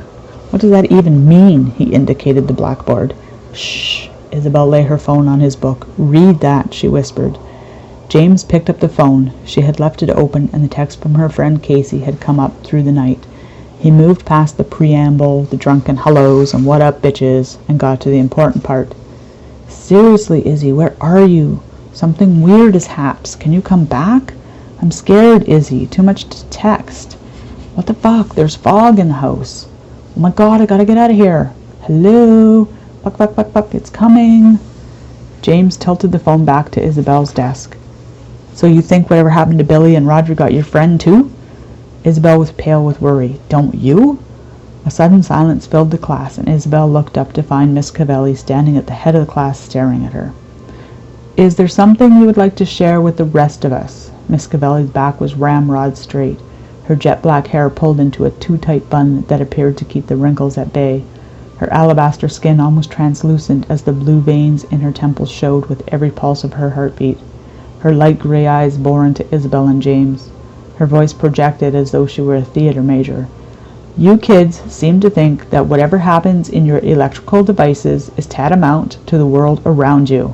"What does that even mean?" He indicated the blackboard. "Shh." Isabel lay her phone on his book. "Read that," she whispered. James picked up the phone. She had left it open, and the text from her friend Casey had come up through the night. He moved past the preamble, the drunken hellos, and what up, bitches, and got to the important part. "Seriously, Izzy, where are you? Something weird is haps. Can you come back? I'm scared, Izzy. Too much to text. What the fuck? There's fog in the house. Oh my god, I gotta get out of here. Hello? Fuck, fuck, fuck, fuck, it's coming." James tilted the phone back to Isabel's desk. "So you think whatever happened to Billy and Roger got your friend too?" Isabel was pale with worry. "Don't you?" A sudden silence filled the class, and Isabel looked up to find Miss Cavelli standing at the head of the class staring at her. "Is there something you would like to share with the rest of us?" Miss Cavelli's back was ramrod straight, her jet-black hair pulled into a too-tight bun that appeared to keep the wrinkles at bay, her alabaster skin almost translucent as the blue veins in her temples showed with every pulse of her heartbeat. Her light gray eyes bore into Isabel and James. Her voice projected as though she were a theater major. "You kids seem to think that whatever happens in your electrical devices is tantamount to the world around you."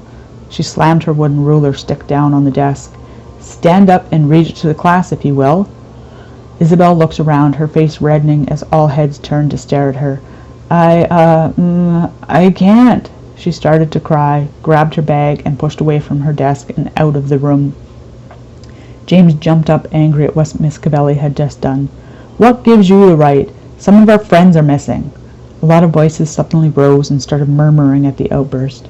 She slammed her wooden ruler stick down on the desk. "Stand up and read it to the class, if you will." Isabel looked around, her face reddening as all heads turned to stare at her. I can't." She started to cry, grabbed her bag, and pushed away from her desk and out of the room. James jumped up, angry at what Miss Cavelli had just done. "What gives you the right? Some of our friends are missing." A lot of voices suddenly rose and started murmuring at the outburst.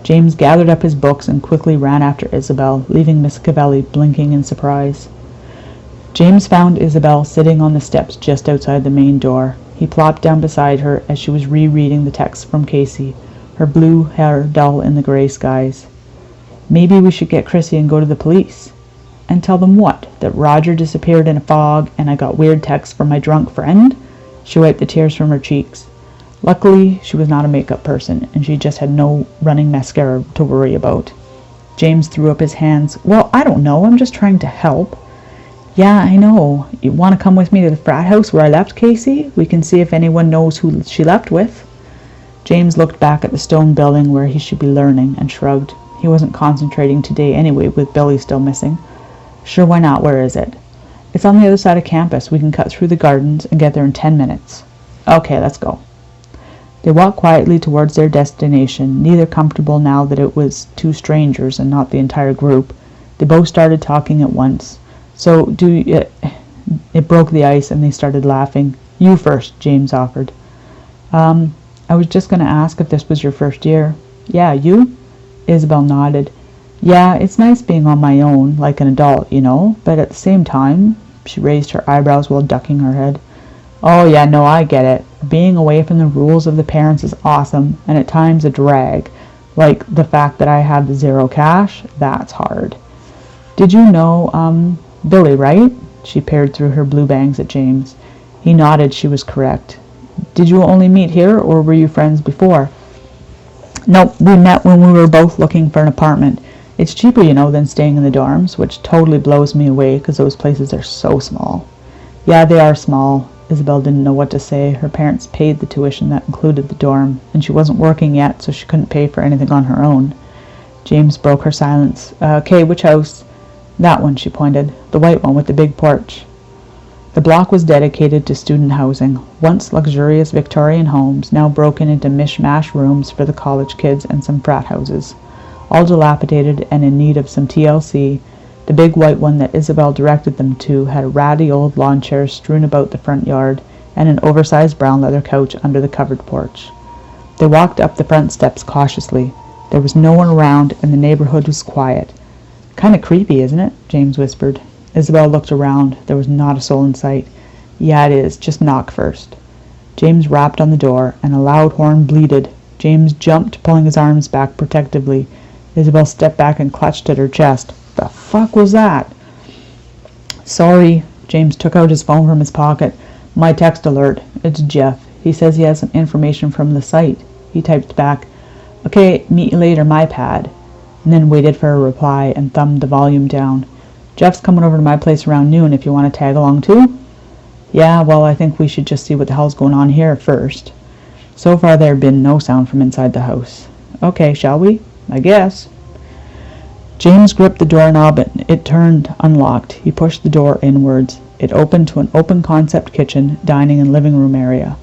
James gathered up his books and quickly ran after Isabel, leaving Miss Cavelli blinking in surprise. James found Isabel sitting on the steps just outside the main door. He plopped down beside her as she was rereading the text from Casey, her blue hair dull in the gray skies. "Maybe we should get Chrissy and go to the police." "And tell them what? That Roger disappeared in a fog and I got weird texts from my drunk friend?" She wiped the tears from her cheeks. Luckily, she was not a makeup person, and she just had no running mascara to worry about. James threw up his hands. "Well, I don't know. I'm just trying to help." "Yeah, I know. You want to come with me to the frat house where I left Casey? We can see if anyone knows who she left with." James looked back at the stone building where he should be learning and shrugged. He wasn't concentrating today anyway, with Billy still missing. "Sure, why not? Where is it?" "It's on the other side of campus. We can cut through the gardens and get there in 10 minutes. "Okay, let's go." They walked quietly towards their destination, neither comfortable now that it was two strangers and not the entire group. They both started talking at once. It broke the ice and they started laughing. "You first," James offered. I was just going to ask if this was your first year." "Yeah, you?" Isabel nodded. "Yeah, it's nice being on my own, like an adult, but at the same time," she raised her eyebrows while ducking her head. "Oh, yeah, no, I get it. Being away from the rules of the parents is awesome, and at times a drag. Like the fact that I had the zero cash, that's hard." "Did you know, Billy, right?" She peered through her blue bangs at James. He nodded. She was correct. "Did you only meet here, or were you friends before?" "Nope, we met when we were both looking for an apartment. It's cheaper, than staying in the dorms, which totally blows me away because those places are so small." "Yeah, they are small." Isabel didn't know what to say. Her parents paid the tuition that included the dorm, and she wasn't working yet, so she couldn't pay for anything on her own. James broke her silence. "Okay, which house?" "That one," she pointed. "The white one with the big porch." The block was dedicated to student housing, once luxurious Victorian homes, now broken into mishmash rooms for the college kids and some frat houses. All dilapidated and in need of some TLC, the big white one that Isabel directed them to had a ratty old lawn chair strewn about the front yard and an oversized brown leather couch under the covered porch. They walked up the front steps cautiously. There was no one around and the neighborhood was quiet. "Kind of creepy, isn't it?" James whispered. Isabel looked around. There was not a soul in sight. "Yeah, it is. Just knock first." James rapped on the door, and a loud horn bleated. James jumped, pulling his arms back protectively. Isabel stepped back and clutched at her chest. "The fuck was that?" "Sorry." James took out his phone from his pocket. "My text alert. It's Jeff. He says he has some information from the site." He typed back, "Okay, meet you later, my pad," and then waited for a reply and thumbed the volume down. "Jeff's coming over to my place around noon if you want to tag along too." "Yeah, well, I think we should just see what the hell's going on here first." So far there had been no sound from inside the house. "Okay, shall we?" "I guess." James gripped the doorknob and it turned unlocked. He pushed the door inwards. It opened to an open-concept kitchen, dining and living room area.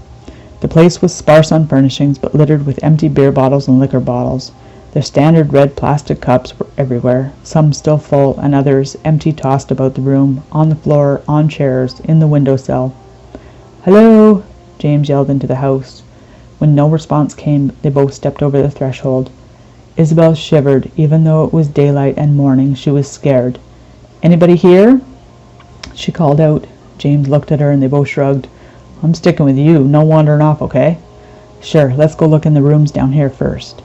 The place was sparse on furnishings but littered with empty beer bottles and liquor bottles. The standard red plastic cups were everywhere, some still full and others empty, tossed about the room, on the floor, on chairs, in the windowsill. "Hello!" James yelled into the house. When no response came, they both stepped over the threshold. Isabel shivered. Even though it was daylight and morning, she was scared. "Anybody here?" she called out. James looked at her and they both shrugged. "I'm sticking with you. No wandering off, okay?" "Sure, let's go look in the rooms down here first."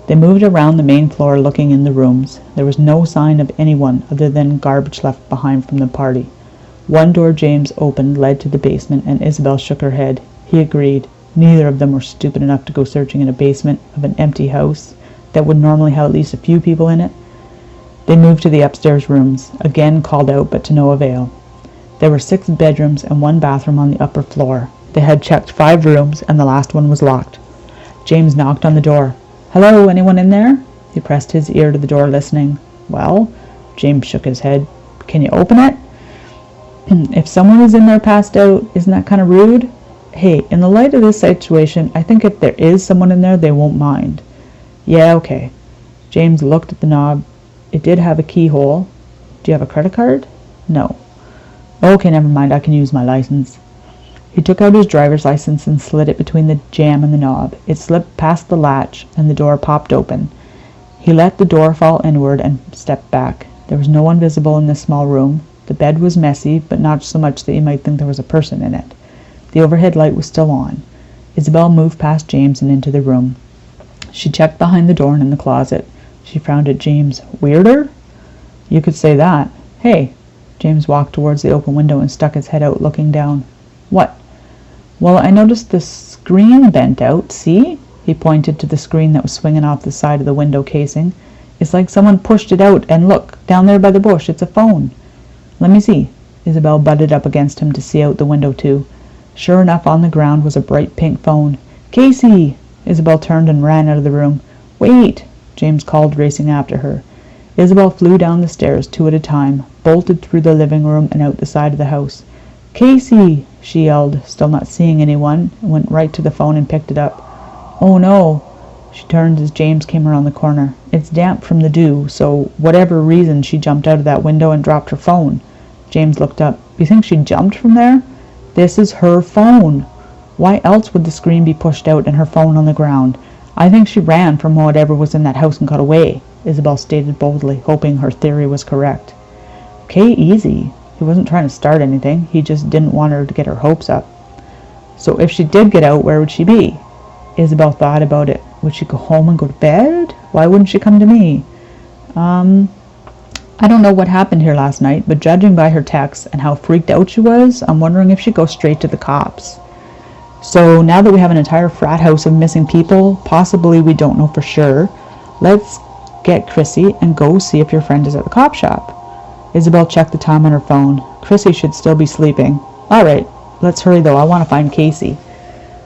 They moved around the main floor looking in the rooms. There was no sign of anyone other than garbage left behind from the party. One door James opened led to the basement, and Isabel shook her head. He agreed. Neither of them were stupid enough to go searching in a basement of an empty house that would normally have at least a few people in it. They moved to the upstairs rooms, again called out but to no avail. There were 6 bedrooms and 1 bathroom on the upper floor. They had checked 5 rooms and the last one was locked. James knocked on the door. "Hello, anyone in there?" He pressed his ear to the door, listening. "Well?" James shook his head. "Can you open it?" "If someone is in there passed out, isn't that kind of rude?" "Hey, in the light of this situation, I think if there is someone in there, they won't mind." "Yeah, okay." James looked at the knob. It did have a keyhole. "Do you have a credit card?" "No." "Okay, never mind. I can use my license." He took out his driver's license and slid it between the jamb and the knob. It slipped past the latch, and the door popped open. He let the door fall inward and stepped back. There was no one visible in this small room. The bed was messy, but not so much that you might think there was a person in it. The overhead light was still on. Isabel moved past James and into the room. She checked behind the door and in the closet. She frowned at James. Weirder? You could say that. Hey. James walked towards the open window and stuck his head out, looking down. What? Well, I noticed the screen bent out. See? He pointed to the screen that was swinging off the side of the window casing. It's like someone pushed it out, and look, down there by the bush, it's a phone. Let me see. Isabel butted up against him to see out the window, too. Sure enough, on the ground was a bright pink phone. Casey! Isabel turned and ran out of the room. Wait! James called, racing after her. Isabel flew down the stairs, 2 at a time, bolted through the living room and out the side of the house. Casey! She yelled, still not seeing anyone, and went right to the phone and picked it up. Oh no! She turned as James came around the corner. It's damp from the dew, so whatever reason she jumped out of that window and dropped her phone. James looked up. You think she jumped from there? This is her phone. Why else would the screen be pushed out and her phone on the ground? I think she ran from whatever was in that house and got away, Isabel stated boldly, hoping her theory was correct. Okay, easy. He wasn't trying to start anything. He just didn't want her to get her hopes up. So if she did get out, where would she be? Isabel thought about it. Would she go home and go to bed? Why wouldn't she come to me? I don't know what happened here last night, but judging by her texts and how freaked out she was, I'm wondering if she'd go straight to the cops. So now that we have an entire frat house of missing people, possibly we don't know for sure, let's get Chrissy and go see if your friend is at the cop shop. Isabel checked the time on her phone. Chrissy should still be sleeping. All right, let's hurry though. I want to find Casey.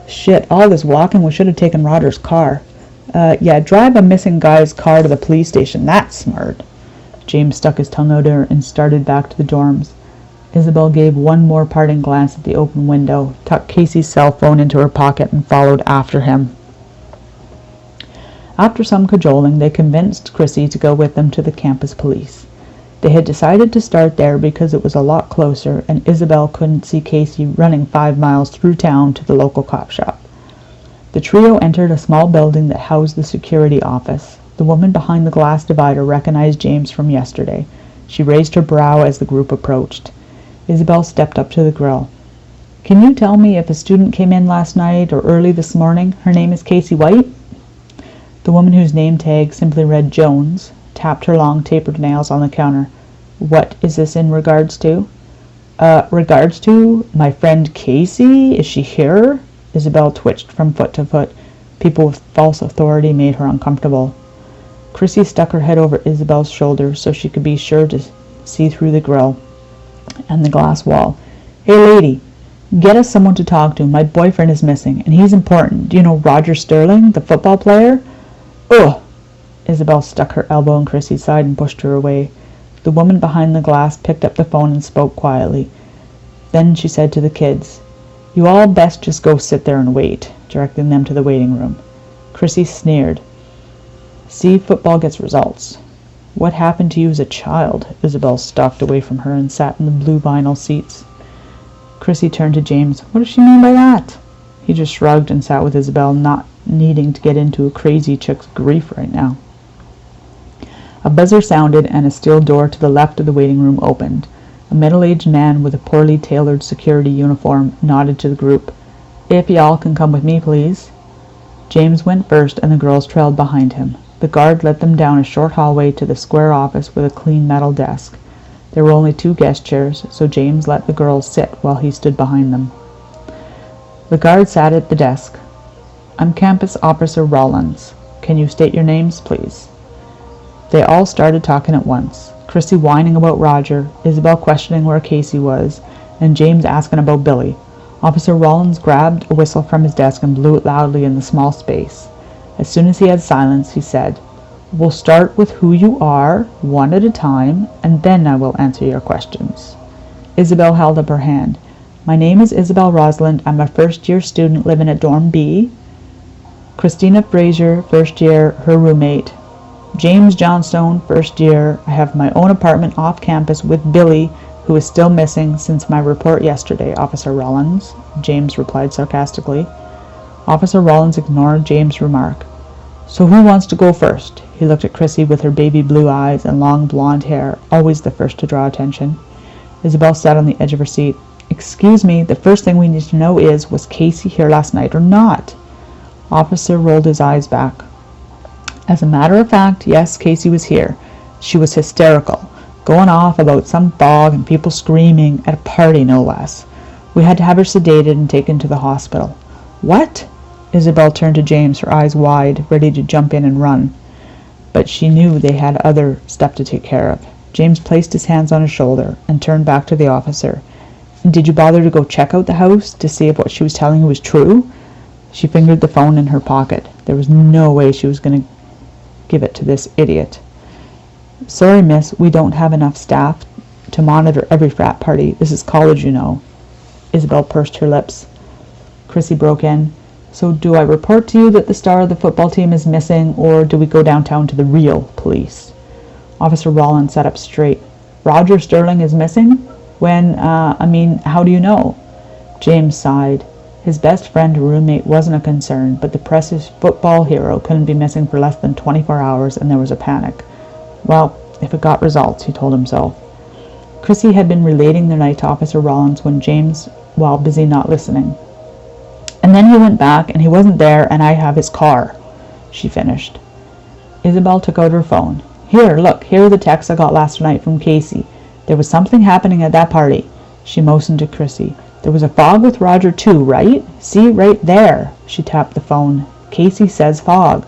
Shit, all this walking, we should have taken Roger's car. Yeah, drive a missing guy's car to the police station. That's smart. James stuck his tongue out at her and started back to the dorms. Isabel gave one more parting glance at the open window, tucked Casey's cell phone into her pocket, and followed after him. After some cajoling, they convinced Chrissy to go with them to the campus police. They had decided to start there because it was a lot closer, and Isabel couldn't see Casey running 5 miles through town to the local cop shop. The trio entered a small building that housed the security office. The woman behind the glass divider recognized James from yesterday. She raised her brow as the group approached. Isabel stepped up to the grill. Can you tell me if a student came in last night or early this morning? Her name is Casey White? The woman whose name tag simply read Jones tapped her long tapered nails on the counter. What is this in regards to? Regards to? My friend Casey? Is she here? Isabel twitched from foot to foot. People with false authority made her uncomfortable. Chrissy stuck her head over Isabel's shoulder so she could be sure to see through the grill and the glass wall. Hey, lady, get us someone to talk to. My boyfriend is missing, and he's important. Do you know Roger Sterling, the football player? Ugh! Isabel stuck her elbow in Chrissy's side and pushed her away. The woman behind the glass picked up the phone and spoke quietly. Then she said to the kids, You all best just go sit there and wait, directing them to the waiting room. Chrissy sneered. See, football gets results. What happened to you as a child? Isabel stalked away from her and sat in the blue vinyl seats. Chrissy turned to James. What does she mean by that? He just shrugged and sat with Isabel, not needing to get into a crazy chick's grief right now. A buzzer sounded and a steel door to the left of the waiting room opened. A middle-aged man with a poorly tailored security uniform nodded to the group. If y'all can come with me, please. James went first and the girls trailed behind him. The guard led them down a short hallway to the square office with a clean metal desk. There were only 2 guest chairs, so James let the girls sit while he stood behind them. The guard sat at the desk. I'm Campus Officer Rollins. Can you state your names, please? They all started talking at once. Chrissy whining about Roger, Isabel questioning where Casey was, and James asking about Billy. Officer Rollins grabbed a whistle from his desk and blew it loudly in the small space. As soon as he had silence, he said, We'll start with who you are, one at a time, and then I will answer your questions. Isabel held up her hand. My name is Isabel Rosalind. I'm a first-year student living at Dorm B. Christina Fraser, first year, her roommate. James Johnstone, first year. I have my own apartment off campus with Billy, who is still missing since my report yesterday, Officer Rollins, James replied sarcastically. Officer Rollins ignored James' remark. So who wants to go first? He looked at Chrissy with her baby blue eyes and long blonde hair, always the first to draw attention. Isabel sat on the edge of her seat. Excuse me, the first thing we need to know is, was Casey here last night or not? Officer rolled his eyes back. As a matter of fact, yes, Casey was here. She was hysterical, going off about some fog and people screaming at a party, no less. We had to have her sedated and taken to the hospital. What? Isabel turned to James, her eyes wide, ready to jump in and run. But she knew they had other stuff to take care of. James placed his hands on her shoulder and turned back to the officer. Did you bother to go check out the house to see if what she was telling you was true? She fingered the phone in her pocket. There was no way she was going to give it to this idiot. Sorry, miss, we don't have enough staff to monitor every frat party. This is college, you know. Isabel pursed her lips. Chrissy broke in. So do I report to you that the star of the football team is missing, or do we go downtown to the real police? Officer Rollins sat up straight. Roger Sterling is missing? When, how do you know? James sighed. His best friend or roommate wasn't a concern, but the precious football hero couldn't be missing for less than 24 hours, and there was a panic. Well, if it got results, he told himself. Chrissy had been relating the night to Officer Rollins when James, while busy not listening. And then he went back, and he wasn't there, and I have his car, she finished. Isabel took out her phone. Here, look, here are the texts I got last night from Casey. There was something happening at that party. She motioned to Chrissy. There was a fog with Roger too, right? See, right there. She tapped the phone. Casey says fog.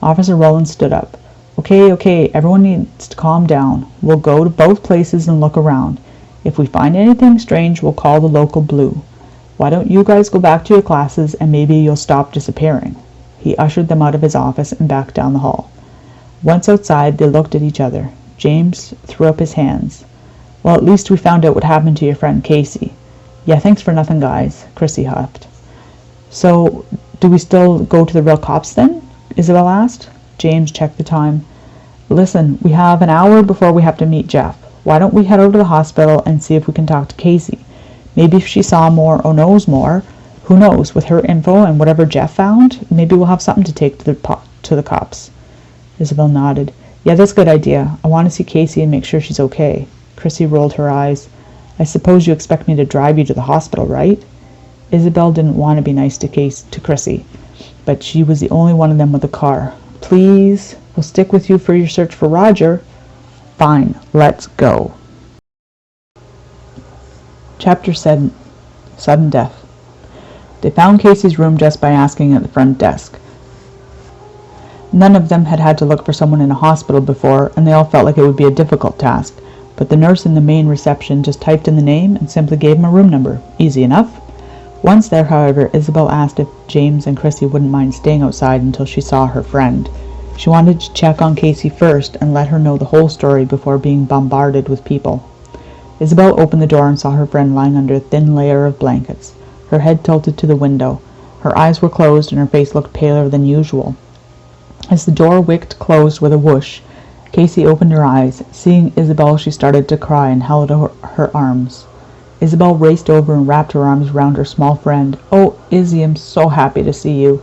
Officer Rollins stood up. Okay, everyone needs to calm down. We'll go to both places and look around. If we find anything strange, we'll call the local blue. Why don't you guys go back to your classes and maybe you'll stop disappearing? He ushered them out of his office and back down the hall. Once outside, they looked at each other. James threw up his hands. Well, at least we found out what happened to your friend Casey. Yeah, thanks for nothing, guys, Chrissy huffed. So, do we still go to the real cops then? Isabel asked. James checked the time. Listen, we have an hour before we have to meet Jeff. Why don't we head over to the hospital and see if we can talk to Casey? Maybe if she saw more or knows more, who knows, with her info and whatever Jeff found, maybe we'll have something to take to the cops. Isabel nodded. Yeah, that's a good idea. I want to see Casey and make sure she's okay. Chrissy rolled her eyes. I suppose you expect me to drive you to the hospital, right? Isabel didn't want to be nice to Chrissy, but she was the only one of them with a car. Please, we'll stick with you for your search for Roger. Fine, let's go. Chapter 7. Sudden Death. They found Casey's room just by asking at the front desk. None of them had had to look for someone in a hospital before, and they all felt like it would be a difficult task. But the nurse in the main reception just typed in the name and simply gave him a room number. Easy enough. Once there, however, Isabel asked if James and Chrissy wouldn't mind staying outside until she saw her friend. She wanted to check on Casey first and let her know the whole story before being bombarded with people. Isabel opened the door and saw her friend lying under a thin layer of blankets, her head tilted to the window. Her eyes were closed and her face looked paler than usual. As the door wicked closed with a whoosh, Casey opened her eyes. Seeing Isabel, she started to cry and held out her arms. Isabel raced over and wrapped her arms around her small friend. Oh, Izzy, I'm so happy to see you.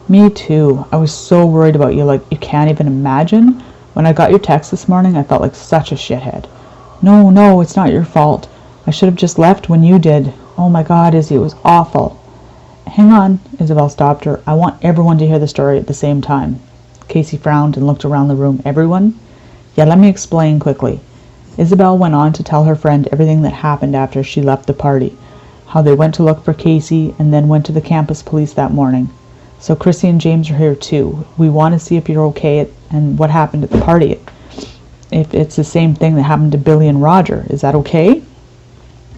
Me too. I was so worried about you, like you can't even imagine. When I got your text this morning, I felt like such a shithead. No, it's not your fault. I should have just left when you did. Oh my God, Izzy, it was awful. Hang on, Isabel stopped her. I want everyone to hear the story at the same time. Casey frowned and looked around the room. Everyone? Yeah, let me explain quickly. Isabel went on to tell her friend everything that happened after she left the party, how they went to look for Casey and then went to the campus police that morning. So Chrissy and James are here too. We want to see if you're okay and what happened at the party. If it's the same thing that happened to Billy and Roger, is that okay?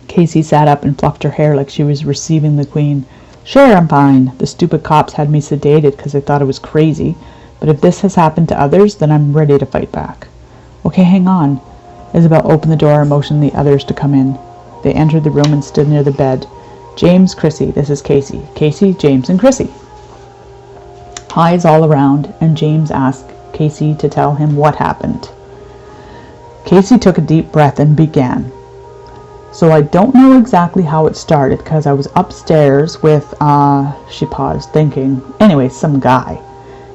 Casey sat up and fluffed her hair like she was receiving the queen. Sure, I'm fine. The stupid cops had me sedated because they thought I was crazy. But if this has happened to others, then I'm ready to fight back. Okay, hang on. Isabel opened the door and motioned the others to come in. They entered the room and stood near the bed. James, Chrissy, this is Casey. Casey, James, and Chrissy. Eyes all around, and James asked Casey to tell him what happened. Casey took a deep breath and began. So I don't know exactly how it started because I was upstairs with, she paused, thinking, anyway, some guy.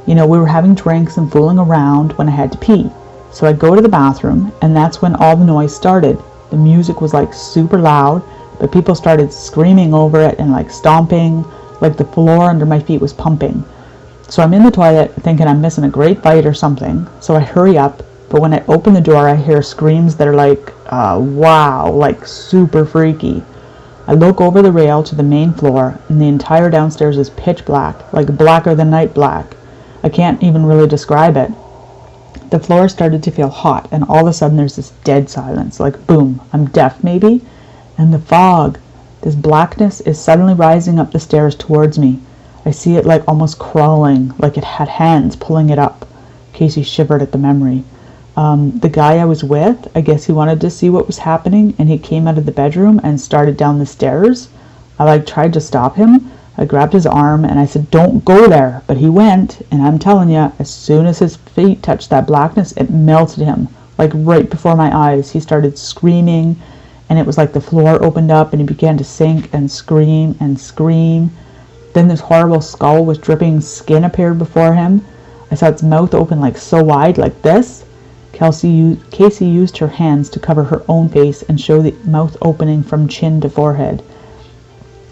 We were having drinks and fooling around when I had to pee. So I'd go to the bathroom, and that's when all the noise started. The music was like super loud, but people started screaming over it and like stomping, like the floor under my feet was pumping. So I'm in the toilet thinking I'm missing a great bite or something, so I hurry up, but when I open the door I hear screams that are like, wow, like super freaky. I look over the rail to the main floor, and the entire downstairs is pitch black, like blacker than night black. I can't even really describe it. The floor started to feel hot, and all of a sudden there's this dead silence, like boom, I'm deaf maybe? And the fog, this blackness is suddenly rising up the stairs towards me. I see it like almost crawling, like it had hands pulling it up. Casey shivered at the memory. The guy I was with, I guess he wanted to see what was happening, and he came out of the bedroom and started down the stairs. I tried to stop him. I grabbed his arm and I said, "Don't go there," but he went, and I'm telling you, as soon as his feet touched that blackness, it melted him, like right before my eyes. He started screaming, and it was like the floor opened up and he began to sink and scream and scream. Then this horrible skull with dripping skin appeared before him. I saw its mouth open like so wide, like this. Casey used her hands to cover her own face and show the mouth opening from chin to forehead.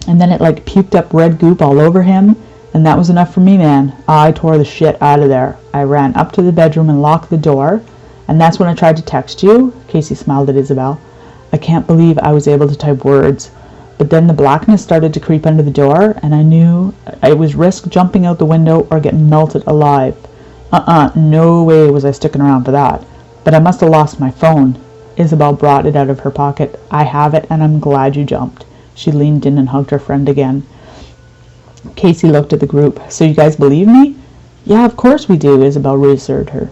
And then it like puked up red goop all over him, and that was enough for me, man. I tore the shit out of there. I ran up to the bedroom and locked the door, and that's when I tried to text you. Casey smiled at Isabel. I can't believe I was able to type words. But then the blackness started to creep under the door, and I knew it was risk jumping out the window or getting melted alive. No way was I sticking around for that. But I must have lost my phone. Isabel brought it out of her pocket. I have it, and I'm glad you jumped. She leaned in and hugged her friend again. Casey looked at the group. So you guys believe me? Yeah, of course we do, Isabel reassured her.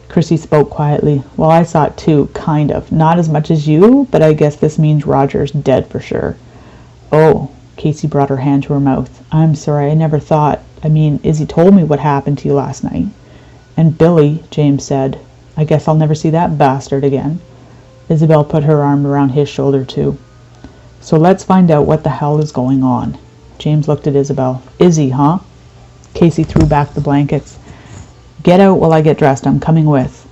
Chrissy spoke quietly. Well, I saw it too, kind of. Not as much as you, but I guess this means Roger's dead for sure. Oh, Casey brought her hand to her mouth. I'm sorry, I never thought. Izzy told me what happened to you last night. And Billy, James said. I guess I'll never see that bastard again. Isabel put her arm around his shoulder too. So let's find out what the hell is going on. James looked at Isabel. Izzy, huh? Casey threw back the blankets. Get out while I get dressed. I'm coming with.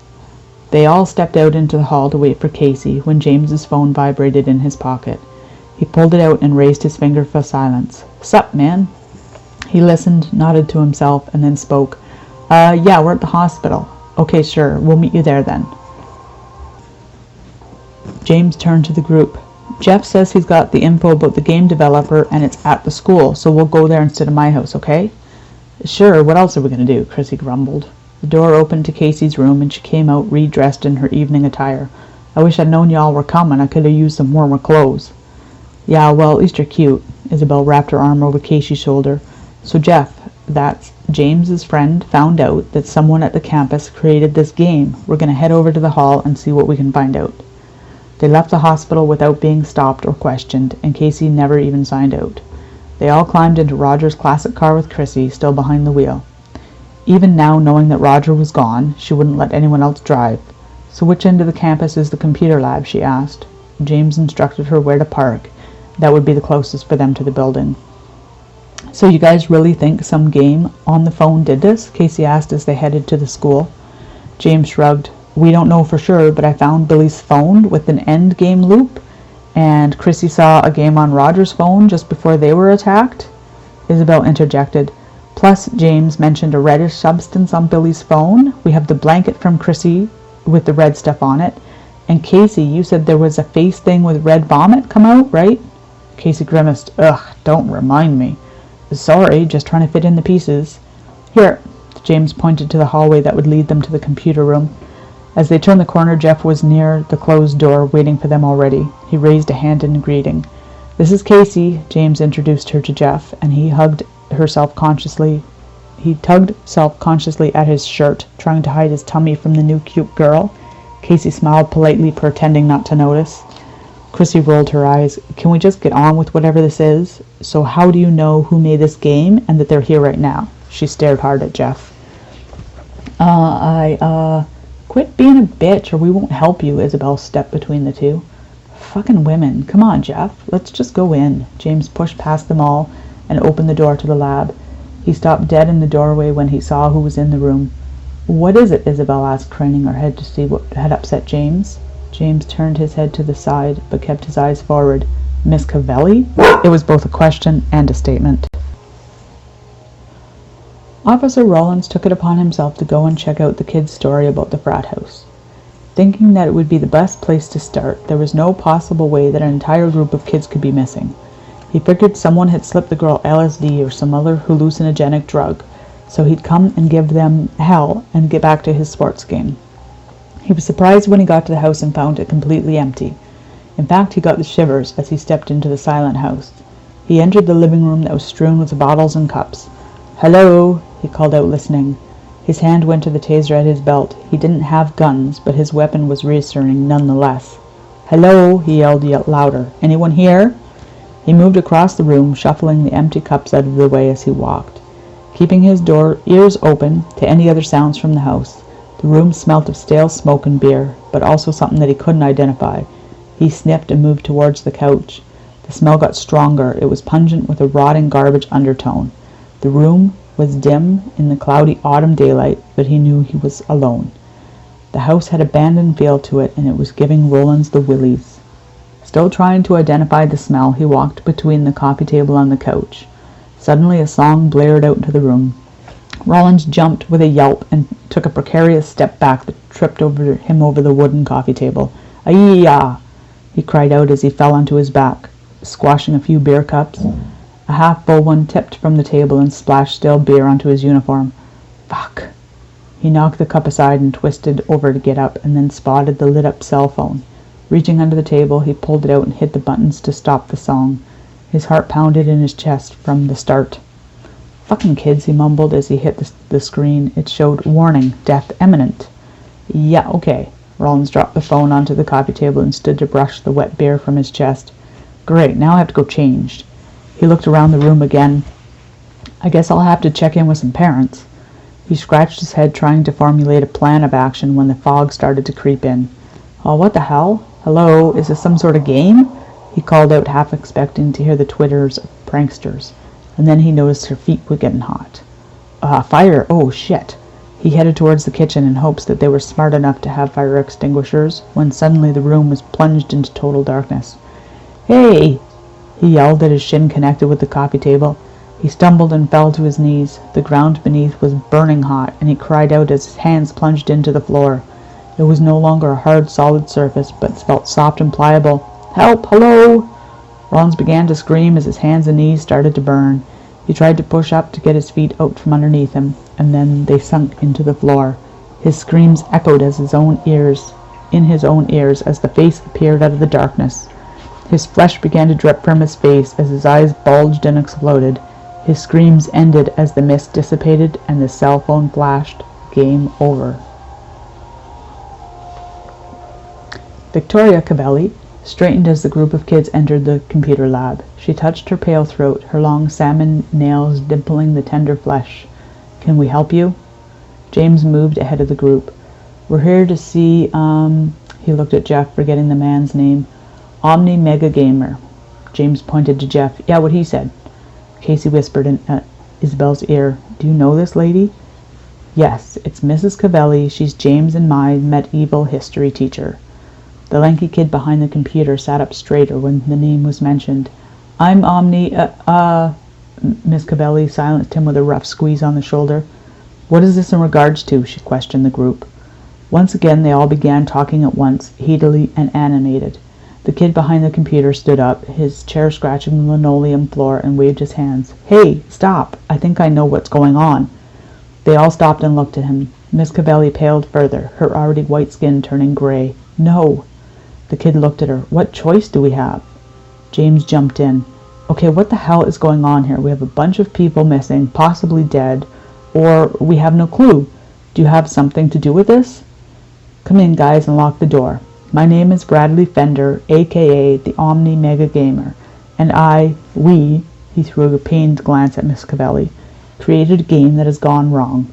They all stepped out into the hall to wait for Casey when James's phone vibrated in his pocket. He pulled it out and raised his finger for silence. Sup, man? He listened, nodded to himself, and then spoke. Yeah, we're at the hospital. Okay, sure. We'll meet you there then. James turned to the group. Jeff says he's got the info about the game developer and it's at the school, so we'll go there instead of my house, okay? Sure, what else are we going to do? Chrissy grumbled. The door opened to Casey's room and she came out redressed in her evening attire. I wish I'd known y'all were coming. I could have used some warmer clothes. Yeah, well, at least you're cute. Isabel wrapped her arm over Casey's shoulder. So Jeff, that's James's friend, found out that someone at the campus created this game. We're going to head over to the hall and see what we can find out. They left the hospital without being stopped or questioned, and Casey never even signed out. They all climbed into Roger's classic car with Chrissy still behind the wheel. Even now, knowing that Roger was gone, she wouldn't let anyone else drive. So which end of the campus is the computer lab, she asked. James instructed her where to park. That would be the closest for them to the building. So you guys really think some game on the phone did this? Casey asked as they headed to the school. James shrugged. We don't know for sure, but I found Billy's phone with an end game loop, and Chrissy saw a game on Roger's phone just before they were attacked. Isabel interjected. Plus, James mentioned a reddish substance on Billy's phone. We have the blanket from Chrissy with the red stuff on it. And Casey, you said there was a face thing with red vomit come out, right? Casey grimaced. Ugh, don't remind me. Sorry, just trying to fit in the pieces. Here. James pointed to the hallway that would lead them to the computer room. As they turned the corner, Jeff was near the closed door, waiting for them already. He raised a hand in greeting. This is Casey, James introduced her to Jeff, and he tugged self-consciously at his shirt, trying to hide his tummy from the new cute girl. Casey smiled politely, pretending not to notice. Chrissy rolled her eyes. Can we just get on with whatever this is? So how do you know who made this game and that they're here right now? She stared hard at Jeff. Quit being a bitch or we won't help you, Isabel stepped between the two. Fucking women. Come on, Jeff. Let's just go in. James pushed past them all and opened the door to the lab. He stopped dead in the doorway when he saw who was in the room. "What is it?" Isabel asked, craning her head to see what had upset James. James turned his head to the side, but kept his eyes forward. "Miss Cavelli?" It was both a question and a statement. Officer Rollins took it upon himself to go and check out the kid's story about the frat house. Thinking that it would be the best place to start, there was no possible way that an entire group of kids could be missing. He figured someone had slipped the girl LSD or some other hallucinogenic drug, so he'd come and give them hell and get back to his sports game. He was surprised when he got to the house and found it completely empty. In fact, he got the shivers as he stepped into the silent house. He entered the living room that was strewn with bottles and cups. "Hello," he called out, listening. His hand went to the taser at his belt. He didn't have guns, but his weapon was reassuring nonetheless. "Hello," he yelled louder. "Anyone here?" He moved across the room, shuffling the empty cups out of the way as he walked, keeping his ears open to any other sounds from the house. The room smelt of stale smoke and beer, but also something that he couldn't identify. He sniffed and moved towards the couch. The smell got stronger. It was pungent with a rotting garbage undertone. The room was dim in the cloudy autumn daylight, but he knew he was alone. The house had abandoned feel to it, and it was giving Rollins the willies. Still trying to identify the smell, he walked between the coffee table and the couch. Suddenly a song blared out into the room. Rollins jumped with a yelp and took a precarious step back that tripped over the wooden coffee table. "Ay-ya!" he cried out as he fell onto his back, squashing a few beer cups. A half-full one tipped from the table and splashed stale beer onto his uniform. "Fuck!" He knocked the cup aside and twisted over to get up, and then spotted the lit-up cell phone. Reaching under the table, he pulled it out and hit the buttons to stop the song. His heart pounded in his chest from the start. "Fucking kids," he mumbled as he hit the screen. It showed, "Warning, death imminent." "Yeah, okay." Rollins dropped the phone onto the coffee table and stood to brush the wet beer from his chest. "Great, now I have to go changed." He looked around the room again. "I guess I'll have to check in with some parents." He scratched his head, trying to formulate a plan of action when the fog started to creep in. "Oh, what the hell? Hello, is this some sort of game?" he called out, half expecting to hear the twitters of pranksters. And then he noticed her feet were getting hot. Fire! Oh, shit! He headed towards the kitchen in hopes that they were smart enough to have fire extinguishers, when suddenly the room was plunged into total darkness. "Hey!" he yelled as his shin connected with the coffee table. He stumbled and fell to his knees. The ground beneath was burning hot, and he cried out as his hands plunged into the floor. It was no longer a hard, solid surface, but felt soft and pliable. "Help! Hello!" Rollins began to scream as his hands and knees started to burn. He tried to push up to get his feet out from underneath him, and then they sunk into the floor. His screams echoed in his own ears as the face appeared out of the darkness. His flesh began to drip from his face as his eyes bulged and exploded. His screams ended as the mist dissipated and the cell phone flashed. Game over. Victoria Cavelli straightened as the group of kids entered the computer lab. She touched her pale throat, her long salmon nails dimpling the tender flesh. "Can we help you?" James moved ahead of the group. "We're here to see, he looked at Jeff, forgetting the man's name. "Omni Mega Gamer." James pointed to Jeff. "Yeah, what he said." Casey whispered in Isabel's ear. "Do you know this lady?" "Yes, it's Mrs. Cavelli. She's James and my medieval history teacher." The lanky kid behind the computer sat up straighter when the name was mentioned. "I'm Omni, Miss Cavelli silenced him with a rough squeeze on the shoulder. "What is this in regards to?" she questioned the group. Once again, they all began talking at once, heatedly and animated. The kid behind the computer stood up, his chair scratching the linoleum floor, and waved his hands. "Hey, stop! I think I know what's going on." They all stopped and looked at him. Miss Cavelli paled further, her already white skin turning gray. "No." The kid looked at her. "What choice do we have?" James jumped in. "Okay, what the hell is going on here? We have a bunch of people missing, possibly dead, or we have no clue. Do you have something to do with this? Come in, guys, and lock the door. My name is Bradley Fender, a.k.a. the Omni Mega Gamer, and we, he threw a pained glance at Miss Cavelli, created a game that has gone wrong."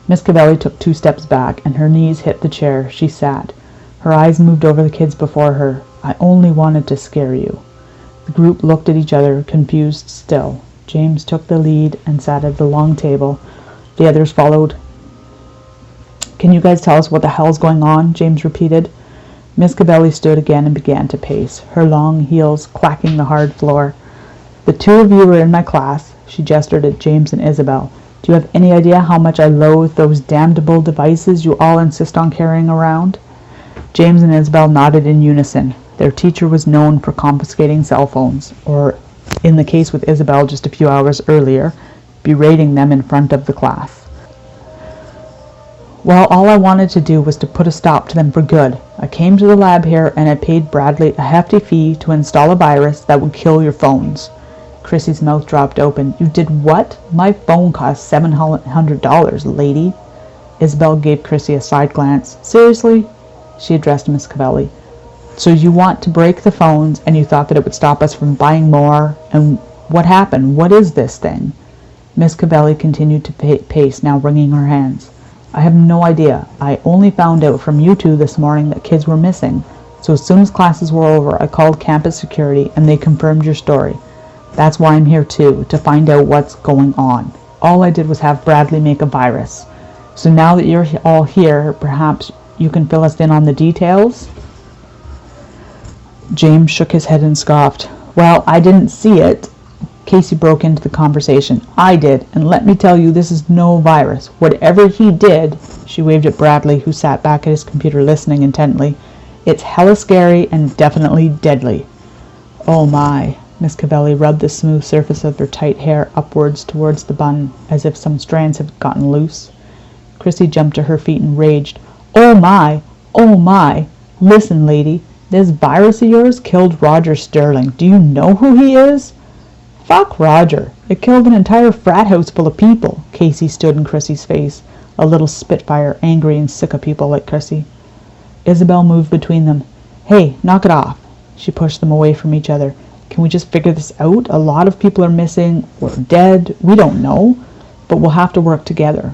Miss Cavelli took 2 steps back, and her knees hit the chair. She sat. Her eyes moved over the kids before her. "I only wanted to scare you." The group looked at each other, confused still. James took the lead and sat at the long table. The others followed. "Can you guys tell us what the hell's going on?" James repeated. Miss Cabelli stood again and began to pace, her long heels clacking the hard floor. "The two of you are in my class." She gestured at James and Isabel. "Do you have any idea how much I loathe those damnable devices you all insist on carrying around?" James and Isabel nodded in unison. Their teacher was known for confiscating cell phones, or, in the case with Isabel just a few hours earlier, berating them in front of the class. "Well, all I wanted to do was to put a stop to them for good. I came to the lab here and I paid Bradley a hefty fee to install a virus that would kill your phones." Chrissy's mouth dropped open. "You did what? My phone cost $700, lady." Isabel gave Chrissy a side glance. "Seriously?" She addressed Miss Cavelli. "So you want to break the phones and you thought that it would stop us from buying more? And what happened? What is this thing?" Miss Cavelli continued to pace, now wringing her hands. "I have no idea. I only found out from you two this morning that kids were missing. So as soon as classes were over, I called campus security and they confirmed your story. That's why I'm here too, to find out what's going on. All I did was have Bradley make a virus. So now that you're all here, perhaps you can fill us in on the details?" James shook his head and scoffed. "Well, I didn't see it." Casey broke into the conversation. "I did, and let me tell you, this is no virus. Whatever he did," she waved at Bradley, who sat back at his computer listening intently, "it's hella scary and definitely deadly." "Oh my." Miss Cavelli rubbed the smooth surface of her tight hair upwards towards the bun, as if some strands had gotten loose. Chrissy jumped to her feet and raged. "Oh my! Oh my! Listen, lady, this virus of yours killed Roger Sterling. Do you know who he is?" "Fuck Roger. It killed an entire frat house full of people." Casey stood in Chrissy's face, a little spitfire, angry and sick of people like Chrissy. Isabel moved between them. "Hey, knock it off." She pushed them away from each other. "Can we just figure this out? A lot of people are missing, or dead. We don't know. But we'll have to work together."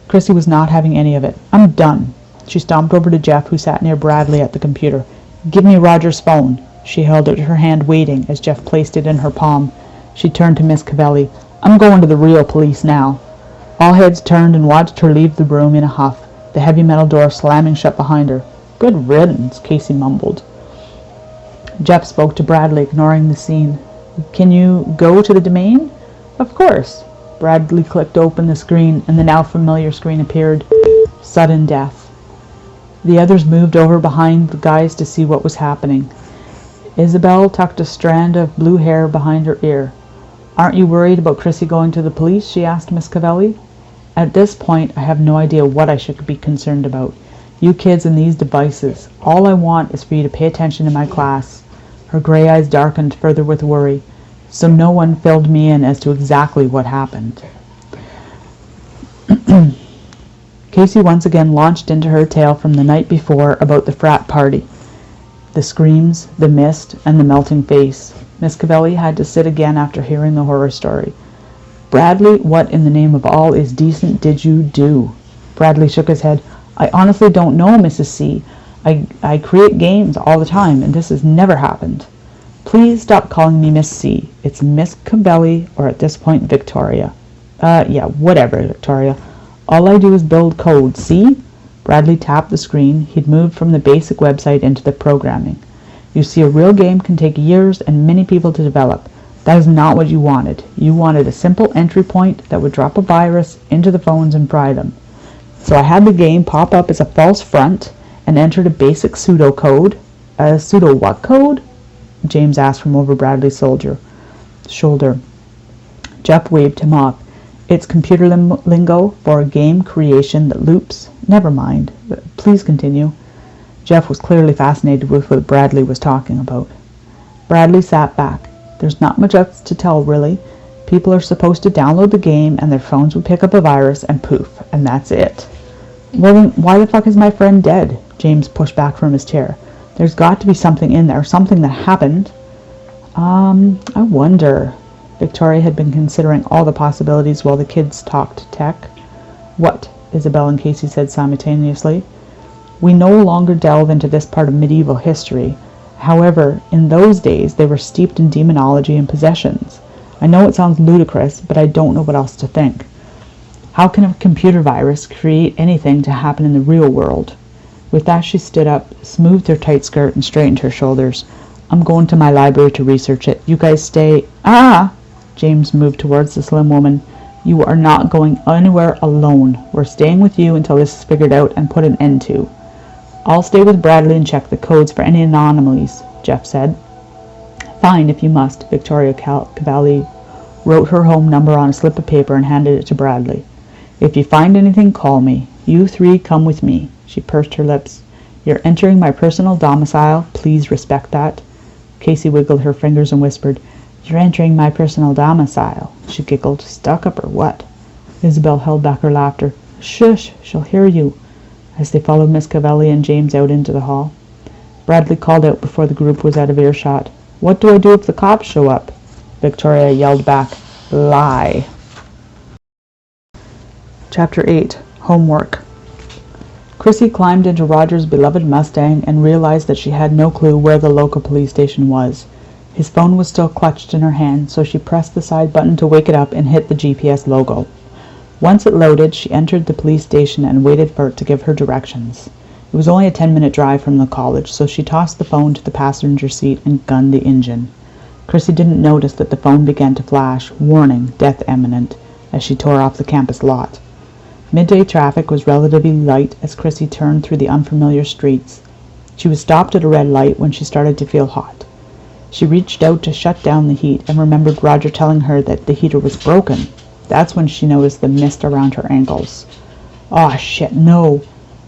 Chrissy was not having any of it. "I'm done." She stomped over to Jeff, who sat near Bradley at the computer. "Give me Roger's phone." She held out her hand, waiting, as Jeff placed it in her palm. She turned to Miss Cavelli. "I'm going to the real police now." All heads turned and watched her leave the room in a huff, the heavy metal door slamming shut behind her. "Good riddance," Casey mumbled. Jeff spoke to Bradley, ignoring the scene. "Can you go to the domain?" "Of course." Bradley clicked open the screen, and the now familiar screen appeared. Sudden death. The others moved over behind the guys to see what was happening. Isabel tucked a strand of blue hair behind her ear. "Aren't you worried about Chrissy going to the police?" she asked Miss Cavelli. "At this point, I have no idea what I should be concerned about. You kids and these devices. All I want is for you to pay attention in my class." Her gray eyes darkened further with worry, so no one filled me in as to exactly what happened. Casey once again launched into her tale from the night before about the frat party. The screams, the mist, and the melting face. Miss Cavelli had to sit again after hearing the horror story. "Bradley, what in the name of all is decent did you do?" Bradley shook his head. "I honestly don't know, Mrs. C. I create games all the time, and this has never happened." "Please stop calling me Miss C. It's Miss Cavelli, or at this point, Victoria." Yeah, whatever, Victoria. All I do is build code, see?" Bradley tapped the screen. He'd moved from the basic website into the programming. "You see, a real game can take years and many people to develop. That is not what you wanted. You wanted a simple entry point that would drop a virus into the phones and fry them. So I had the game pop up as a false front and entered a basic pseudocode." "A pseudo what code?" James asked from over Bradley's shoulder. Jeff waved him off. "It's computer lingo for a game creation that loops." "Never mind. Please continue." Jeff was clearly fascinated with what Bradley was talking about. Bradley sat back. "There's not much else to tell, really. People are supposed to download the game and their phones would pick up a virus and poof, and that's it." "Well then, why the fuck is my friend dead?" James pushed back from his chair. "There's got to be something in there, something that happened." I wonder." Victoria had been considering all the possibilities while the kids talked tech. "What?" Isabel and Casey said simultaneously. "We no longer delve into this part of medieval history. However, in those days they were steeped in demonology and possessions. I know it sounds ludicrous, but I don't know what else to think. How can a computer virus create anything to happen in the real world? With that, she stood up, smoothed her tight skirt, and straightened her shoulders. I'm going to my library to research it. You guys stay... Ah! James moved towards the slim woman. You are not going anywhere alone. We're staying with you until this is figured out and put an end to. I'll stay with Bradley and check the codes for any anomalies, Jeff said. Fine, if you must. Victoria Cavalli wrote her home number on a slip of paper and handed it to Bradley. If you find anything, call me. You three come with me. She pursed her lips. You're entering my personal domicile. Please respect that. Casey wiggled her fingers and whispered, You're entering my personal domicile. She giggled. Stuck up or what? Isabel held back her laughter. Shush, she'll hear you. As they followed Miss Cavalli and James out into the hall, Bradley called out before the group was out of earshot. What do I do if the cops show up? Victoria yelled back, Lie. Chapter 8. Homework. Chrissy climbed into Roger's beloved Mustang and realized that she had no clue where the local police station was. His phone was still clutched in her hand, so she pressed the side button to wake it up and hit the GPS logo. Once it loaded, she entered the police station and waited for it to give her directions. It was only a 10-minute drive from the college, so she tossed the phone to the passenger seat and gunned the engine. Chrissy didn't notice that the phone began to flash, warning, death imminent, as she tore off the campus lot. Midday traffic was relatively light as Chrissy turned through the unfamiliar streets. She was stopped at a red light when she started to feel hot. She reached out to shut down the heat and remembered Roger telling her that the heater was broken. That's when she noticed the mist around her ankles. Aw, shit, no!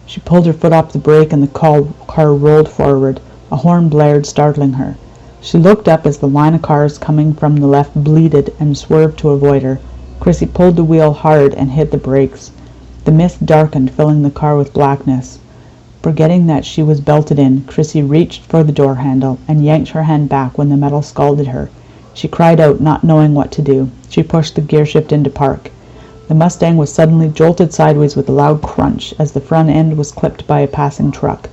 She pulled her foot off the brake and the car rolled forward. A horn blared, startling her. She looked up as the line of cars coming from the left bleated and swerved to avoid her. Chrissy pulled the wheel hard and hit the brakes. The mist darkened, filling the car with blackness. Forgetting that she was belted in, Chrissy reached for the door handle and yanked her hand back when the metal scalded her. She cried out, not knowing what to do. She pushed the gear shift into park. The Mustang was suddenly jolted sideways with a loud crunch as the front end was clipped by a passing truck.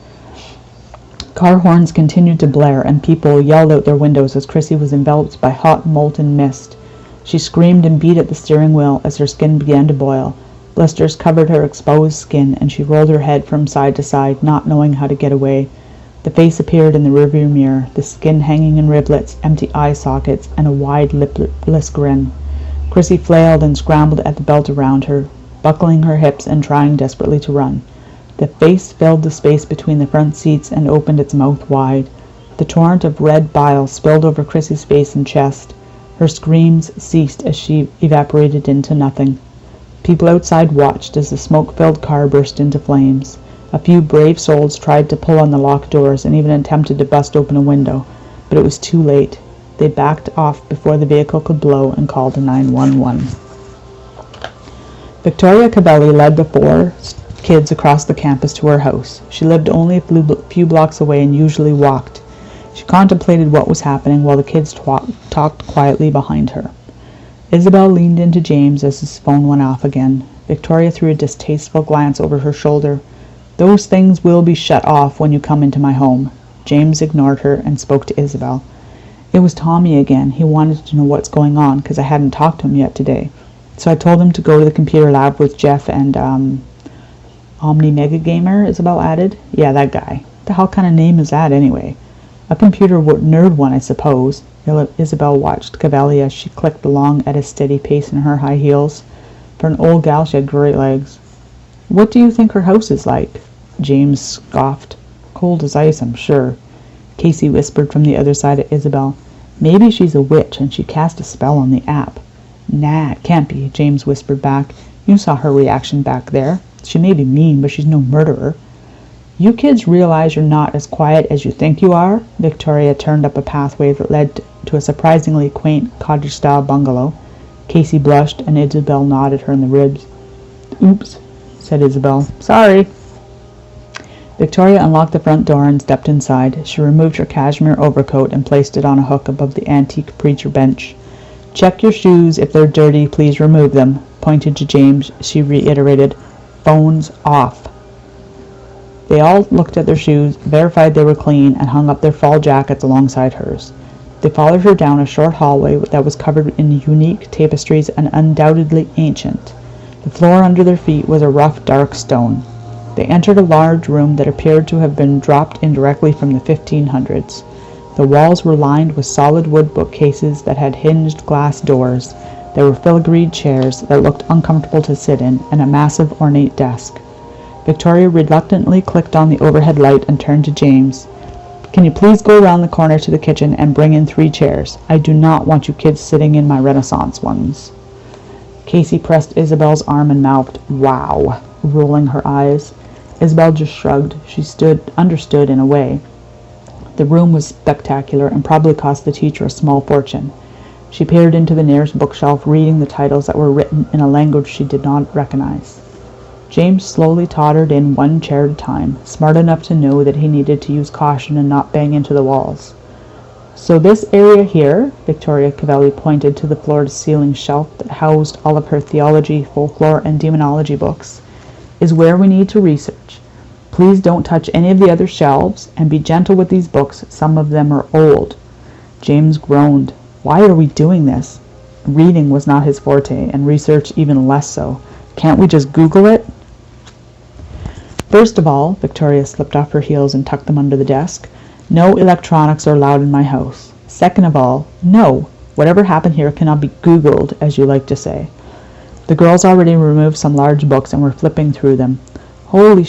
Car horns continued to blare, and people yelled out their windows as Chrissy was enveloped by hot, molten mist. She screamed and beat at the steering wheel as her skin began to boil. Blisters covered her exposed skin, and she rolled her head from side to side, not knowing how to get away. The face appeared in the rearview mirror, the skin hanging in riblets, empty eye sockets, and a wide, lipless grin. Chrissy flailed and scrambled at the belt around her, buckling her hips and trying desperately to run. The face filled the space between the front seats and opened its mouth wide. The torrent of red bile spilled over Chrissy's face and chest. Her screams ceased as she evaporated into nothing. People outside watched as the smoke-filled car burst into flames. A few brave souls tried to pull on the locked doors and even attempted to bust open a window, but it was too late. They backed off before the vehicle could blow and called 911. Victoria Cavalli led the 4 kids across the campus to her house. She lived only a few blocks away and usually walked. She contemplated what was happening while the kids talked quietly behind her. Isabel leaned into James as his phone went off again. Victoria threw a distasteful glance over her shoulder. Those things will be shut off when you come into my home. James ignored her and spoke to Isabel. It was Tommy again. He wanted to know what's going on because I hadn't talked to him yet today. So I told him to go to the computer lab with Jeff and, Omni Mega Gamer, Isabel added. Yeah, that guy. What the hell kind of name is that anyway? A computer nerd one, I suppose. Isabel watched Cavalli as she clicked along at a steady pace in her high heels. For an old gal, she had great legs. What do you think her house is like? James scoffed. Cold as ice, I'm sure. Casey whispered from the other side of Isabel. Maybe she's a witch and she cast a spell on the app. Nah, it can't be, James whispered back. You saw her reaction back there. She may be mean, but she's no murderer. You kids realize you're not as quiet as you think you are? Victoria turned up a pathway that led to a surprisingly quaint cottage-style bungalow. Casey blushed, and Isabel nodded her in the ribs. Oops, said Isabel. Sorry. Victoria unlocked the front door and stepped inside. She removed her cashmere overcoat and placed it on a hook above the antique preacher bench. Check your shoes. If they're dirty, please remove them. Pointed to James, she reiterated, Phones off. They all looked at their shoes, verified they were clean, and hung up their fall jackets alongside hers. They followed her down a short hallway that was covered in unique tapestries and undoubtedly ancient. The floor under their feet was a rough, dark stone. They entered a large room that appeared to have been dropped in directly from the 1500s. The walls were lined with solid wood bookcases that had hinged glass doors. There were filigreed chairs that looked uncomfortable to sit in, and a massive, ornate desk. Victoria reluctantly clicked on the overhead light and turned to James. "Can you please go around the corner to the kitchen and bring in 3 chairs? I do not want you kids sitting in my Renaissance ones." Casey pressed Isabel's arm and mouthed, "Wow," rolling her eyes. Isabel just shrugged. She understood in a way. The room was spectacular and probably cost the teacher a small fortune. She peered into the nearest bookshelf, reading the titles that were written in a language she did not recognize. James slowly tottered in one chair at a time, smart enough to know that he needed to use caution and not bang into the walls. "So this area here," Victoria Cavelli pointed to the floor-to-ceiling shelf that housed all of her theology, folklore, and demonology books, "is where we need to research. Please don't touch any of the other shelves, and be gentle with these books. Some of them are old." James groaned. Why are we doing this? Reading was not his forte, and research even less so. Can't we just Google it? "First of all," Victoria slipped off her heels and tucked them under the desk, "no electronics are allowed in my house. Second of all, no, whatever happened here cannot be Googled, as you like to say." The girls already removed some large books and were flipping through them. "Holy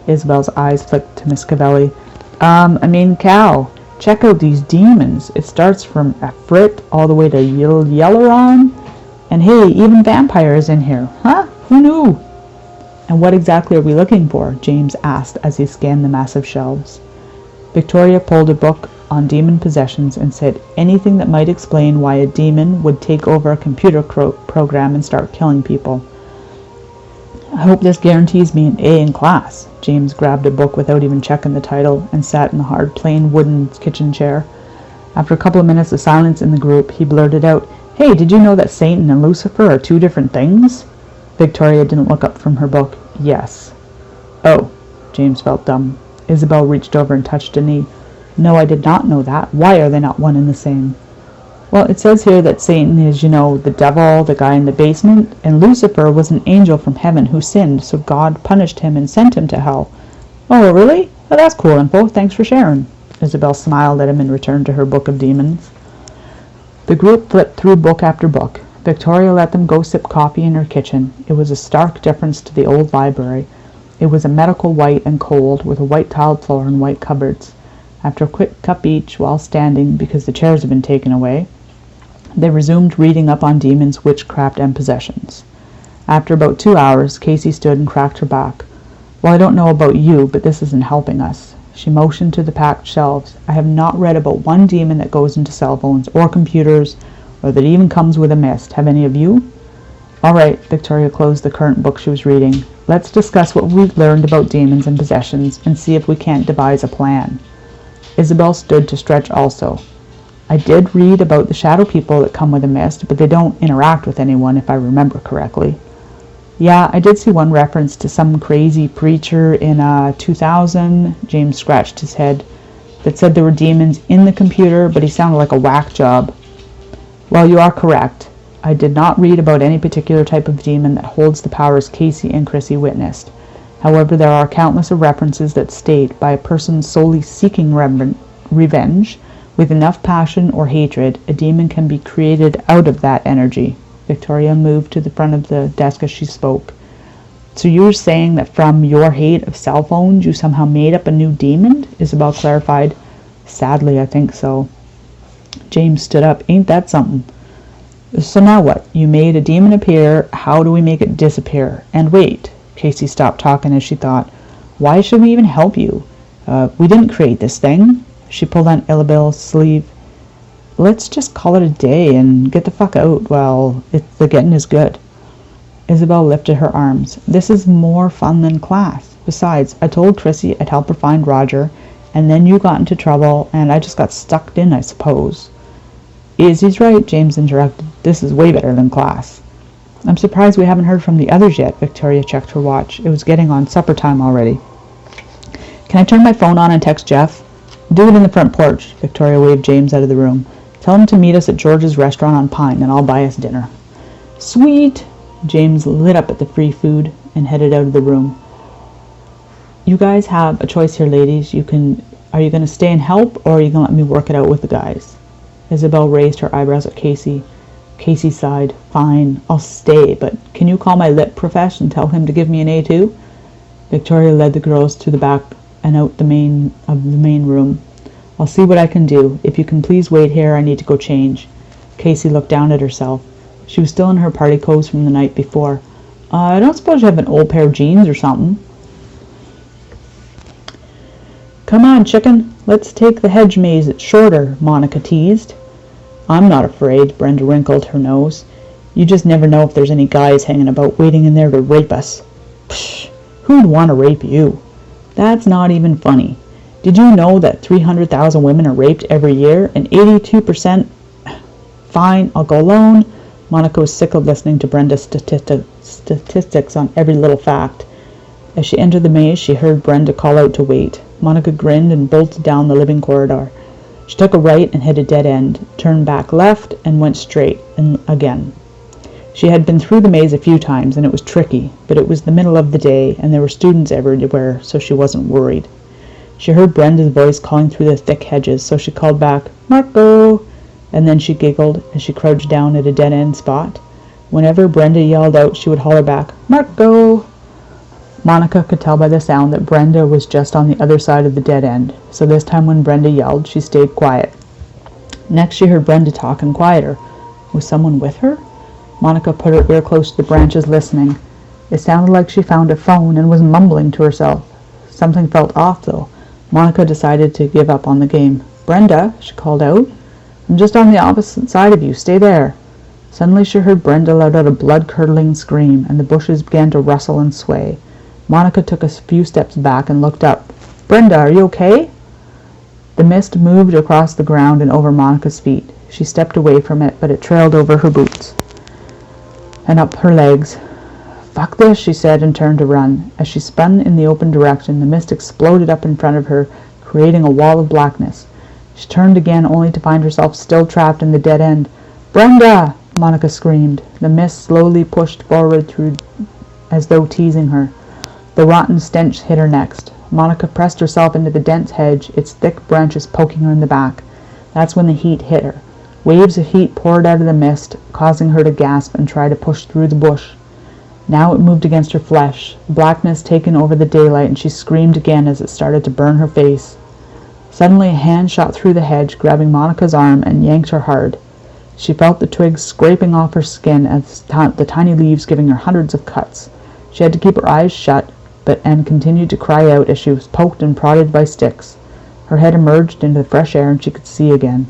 Isabel's eyes flicked to Miss Cavelli. Cow, check out these demons. It starts from Efrit all the way to Yelleron. And hey, even vampires in here. Huh? Who knew?" "And what exactly are we looking for?" James asked as he scanned the massive shelves. Victoria pulled a book on demon possessions and said anything that might explain why a demon would take over a computer program and start killing people. "I hope this guarantees me an A in class." James grabbed a book without even checking the title and sat in the hard, plain wooden kitchen chair. After a couple of minutes of silence in the group, he blurted out, "Hey, did you know that Satan and Lucifer are 2 different things?" Victoria didn't look up from her book. "Yes." "Oh." James felt dumb. Isabel reached over and touched a knee. "No, I did not know that. Why are they not one and the same?" "Well, it says here that Satan is, the devil, the guy in the basement, and Lucifer was an angel from heaven who sinned, so God punished him and sent him to hell." "Oh, really? Well, that's cool info. Thanks for sharing." Isabel smiled at him and returned to her book of demons. The group flipped through book after book. Victoria let them go sip coffee in her kitchen. It was a stark difference to the old library. It was a medical white and cold, with a white tiled floor and white cupboards. After a quick cup each while standing, because the chairs had been taken away, they resumed reading up on demons, witchcraft, and possessions. After about 2 hours, Casey stood and cracked her back. "Well, I don't know about you, but this isn't helping us." She motioned to the packed shelves. "I have not read about one demon that goes into cell phones or computers, or that even comes with a mist. Have any of you?" "All right," Victoria closed the current book she was reading. "Let's discuss what we've learned about demons and possessions and see if we can't devise a plan." Isabel stood to stretch also. "I did read about the shadow people that come with a mist, but they don't interact with anyone, if I remember correctly." "Yeah, I did see one reference to some crazy preacher in 2000, James scratched his head, that said there were demons in the computer, but he sounded like a whack job." "Well, you are correct. I did not read about any particular type of demon that holds the powers Casey and Chrissy witnessed. However, there are countless of references that state by a person solely seeking revenge, with enough passion or hatred, a demon can be created out of that energy." Victoria moved to the front of the desk as she spoke. "So you're saying that from your hate of cell phones, you somehow made up a new demon?" Isabel clarified. "Sadly, I think so." James stood up. "Ain't that something?" "So now what? You made a demon appear. How do we make it disappear? And wait." Casey stopped talking as she thought. "Why should we even help you? We didn't create this thing." She pulled on Isabel's sleeve. "Let's just call it a day and get the fuck out while the getting is good." Isabel lifted her arms. "This is more fun than class. Besides, I told Chrissy I'd help her find Roger, and then you got into trouble, and I just got stuck in, I suppose." "Izzy's right," James interrupted. "This is way better than class." "I'm surprised we haven't heard from the others yet." Victoria checked her watch. It was getting on supper time already. "Can I turn my phone on and text Jeff?" Do it in the front porch. Victoria waved James out of the room. Tell him to meet us at George's restaurant on Pine, and I'll buy us dinner. Sweet! James lit up at the free food and headed out of the room. You guys have a choice here, ladies. Are you going to stay and help, or are you going to let me work it out with the guys? Isabel raised her eyebrows at Casey. Casey sighed. Fine, I'll stay, but can you call my lit profesh and tell him to give me an A2? Victoria led the girls to the back and out the main room. I'll see what I can do. If you can please wait here, I need to go change. Casey looked down at herself. She was still in her party clothes from the night before. I don't suppose you have an old pair of jeans or something? Come on, chicken. Let's take the hedge maze. It's shorter, Monica teased. I'm not afraid, Brenda wrinkled her nose. You just never know if there's any guys hanging about waiting in there to rape us. Psh, who'd want to rape you? That's not even funny. Did you know that 300,000 women are raped every year and 82%? Fine, I'll go alone. Monica was sick of listening to Brenda's statistics on every little fact. As she entered the maze, she heard Brenda call out to wait. Monica grinned and bolted down the living corridor. She took a right and hit a dead end, turned back left, and went straight again. She had been through the maze a few times, and it was tricky, but it was the middle of the day, and there were students everywhere, so she wasn't worried. She heard Brenda's voice calling through the thick hedges, so she called back, Marco! And then she giggled as she crouched down at a dead-end spot. Whenever Brenda yelled out, she would holler back, Marco! Monica could tell by the sound that Brenda was just on the other side of the dead end, so this time when Brenda yelled, she stayed quiet. Next she heard Brenda talking quieter. Was someone with her? Monica put her ear close to the branches, listening. It sounded like she found a phone and was mumbling to herself. Something felt off, though. Monica decided to give up on the game. Brenda, she called out. I'm just on the opposite side of you. Stay there. Suddenly she heard Brenda let out a blood-curdling scream, and the bushes began to rustle and sway. Monica took a few steps back and looked up. Brenda, are you okay? The mist moved across the ground and over Monica's feet. She stepped away from it, but it trailed over her boots and up her legs. Fuck this, she said, and turned to run. As she spun in the open direction, the mist exploded up in front of her, creating a wall of blackness. She turned again, only to find herself still trapped in the dead end. Brenda! Monica screamed. The mist slowly pushed forward through as though teasing her. The rotten stench hit her next. Monica pressed herself into the dense hedge, its thick branches poking her in the back. That's when the heat hit her. Waves of heat poured out of the mist, causing her to gasp and try to push through the bush. Now it moved against her flesh, blackness taken over the daylight, and she screamed again as it started to burn her face. Suddenly a hand shot through the hedge, grabbing Monica's arm, and yanked her hard. She felt the twigs scraping off her skin, as the tiny leaves giving her hundreds of cuts. She had to keep her eyes shut, and continued to cry out as she was poked and prodded by sticks. Her head emerged into the fresh air, and she could see again.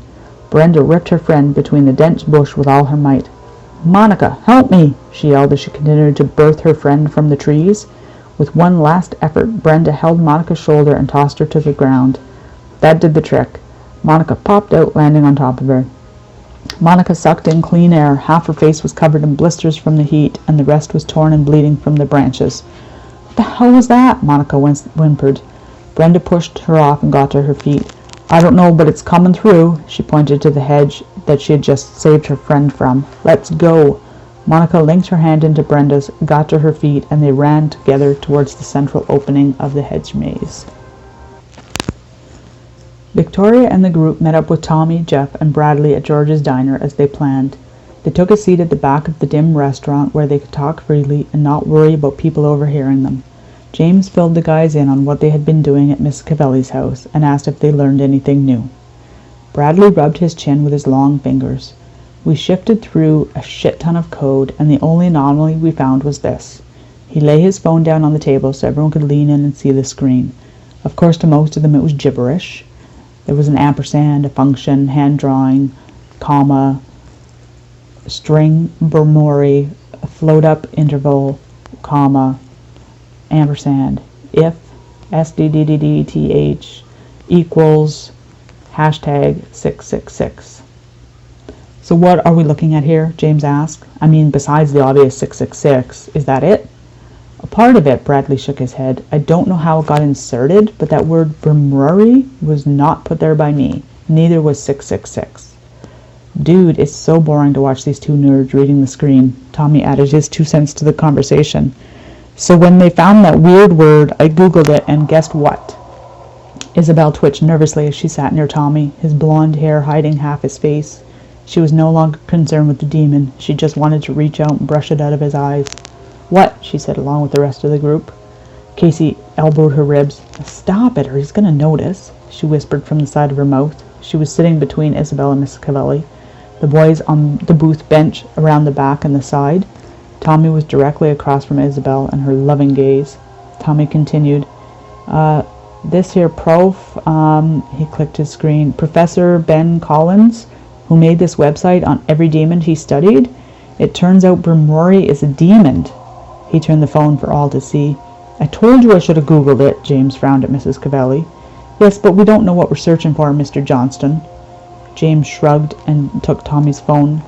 Brenda ripped her friend between the dense bush with all her might. Monica, help me! She yelled as she continued to birth her friend from the trees. With one last effort, Brenda held Monica's shoulder and tossed her to the ground. That did the trick. Monica popped out, landing on top of her. Monica sucked in clean air. Half her face was covered in blisters from the heat, and the rest was torn and bleeding from the branches. What the hell was that? Monica whimpered. Brenda pushed her off and got to her feet. I don't know, but it's coming through. She pointed to the hedge that she had just saved her friend from. Let's go. Monica linked her hand into Brenda's, got to her feet, and they ran together towards the central opening of the hedge maze. Victoria and the group met up with Tommy, Jeff, and Bradley at George's diner as they planned. They took a seat at the back of the dim restaurant where they could talk freely and not worry about people overhearing them. James filled the guys in on what they had been doing at Miss Cavelli's house and asked if they learned anything new. Bradley rubbed his chin with his long fingers. We shifted through a shit ton of code, and the only anomaly we found was this. He laid his phone down on the table so everyone could lean in and see the screen. Of course, to most of them it was gibberish. There was an ampersand, a function, hand drawing, comma, string, Bermori, a float up interval, comma, ampersand, if, SDDDDTH, equals, hashtag 666. So what are we looking at here? James asked. I mean, besides the obvious 666, is that it? Part of it, Bradley shook his head. I don't know how it got inserted, but that word Vermurray was not put there by me. Neither was 666. Dude, it's so boring to watch these two nerds reading the screen. Tommy added his 2 cents to the conversation. So when they found that weird word, I Googled it, and guessed what? Isabel twitched nervously as she sat near Tommy, his blonde hair hiding half his face. She was no longer concerned with the demon. She just wanted to reach out and brush it out of his eyes. What? She said along with the rest of the group. Casey elbowed her ribs. Stop it, or he's going to notice, she whispered from the side of her mouth. She was sitting between Isabel and Mrs. Cavelli, the boys on the booth bench around the back and the side. Tommy was directly across from Isabel and her loving gaze. Tommy continued, this here prof, he clicked his screen, Professor Ben Collins, who made this website on every demon he studied. It turns out Vermurray is a demon. He turned the phone for all to see. I told you I should have Googled it, James frowned at Mrs. Cavelli. Yes, but we don't know what we're searching for, Mr. Johnston. James shrugged and took Tommy's phone.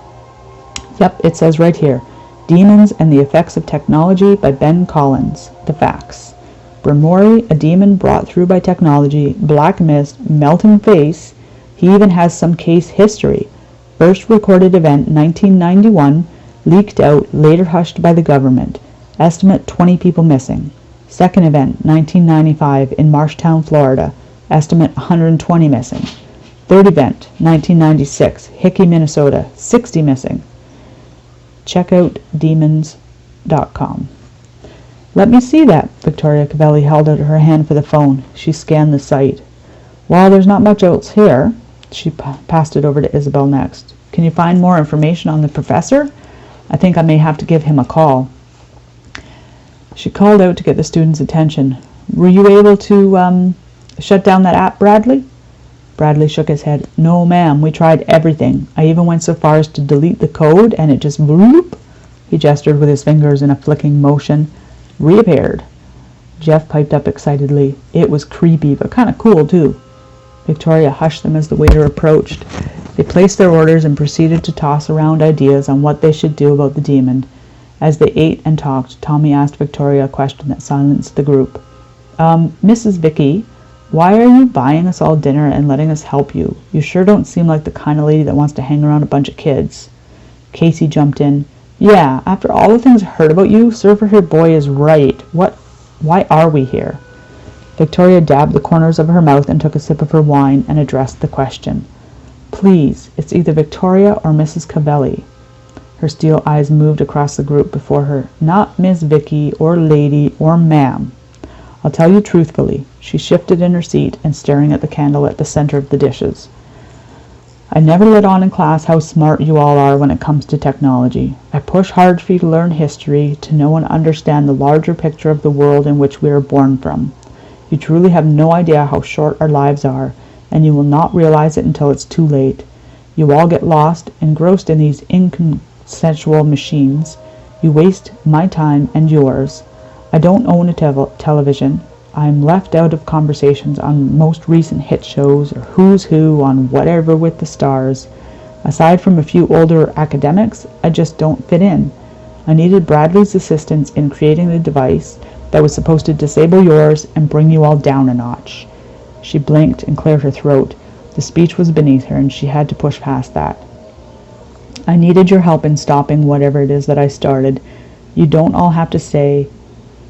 Yep, it says right here, Demons and the Effects of Technology by Ben Collins. The facts. Vermurray, a demon brought through by technology, black mist, melting face. He even has some case history. First recorded event 1991, leaked out, later hushed by the government. Estimate 20 people missing. Second event 1995 in Marshtown, Florida. Estimate 120 missing. Third event 1996, Hickey, Minnesota. 60 missing. Check out demons.com. Let me see that. Victoria Cavelli held out her hand for the phone. She scanned the site. Well, there's not much else here. She passed it over to Isabel next. Can you find more information on the professor? I think I may have to give him a call. She called out to get the students' attention. Were you able to shut down that app, Bradley? Bradley shook his head. No, ma'am. We tried everything. I even went so far as to delete the code, and it just bloop. He gestured with his fingers in a flicking motion. Reappeared. Jeff piped up excitedly. It was creepy, but kind of cool, too. Victoria hushed them as the waiter approached. They placed their orders and proceeded to toss around ideas on what they should do about the demon. As they ate and talked, Tommy asked Victoria a question that silenced the group. Mrs. Vicky, why are you buying us all dinner and letting us help you? You sure don't seem like the kind of lady that wants to hang around a bunch of kids. Casey jumped in. Yeah, after all the things I heard about you, Surfer Here Boy is right. Why are we here? Victoria dabbed the corners of her mouth and took a sip of her wine and addressed the question. Please, it's either Victoria or Mrs. Cavelli. Her steel eyes moved across the group before her. Not Miss Vicky or lady or ma'am. I'll tell you truthfully. She shifted in her seat and staring at the candle at the center of the dishes. I never let on in class how smart you all are when it comes to technology. I push hard for you to learn history, to know and understand the larger picture of the world in which we are born from. You truly have no idea how short our lives are, and you will not realize it until it's too late. You all get lost, engrossed in these inconsensual machines. You waste my time and yours. I don't own a television. I'm left out of conversations on most recent hit shows or who's who on whatever with the stars. Aside from a few older academics, I just don't fit in. I needed Bradley's assistance in creating the device that was supposed to disable yours and bring you all down a notch. She blinked and cleared her throat. The speech was beneath her, and she had to push past that. I needed your help in stopping whatever it is that I started. You don't all have to stay.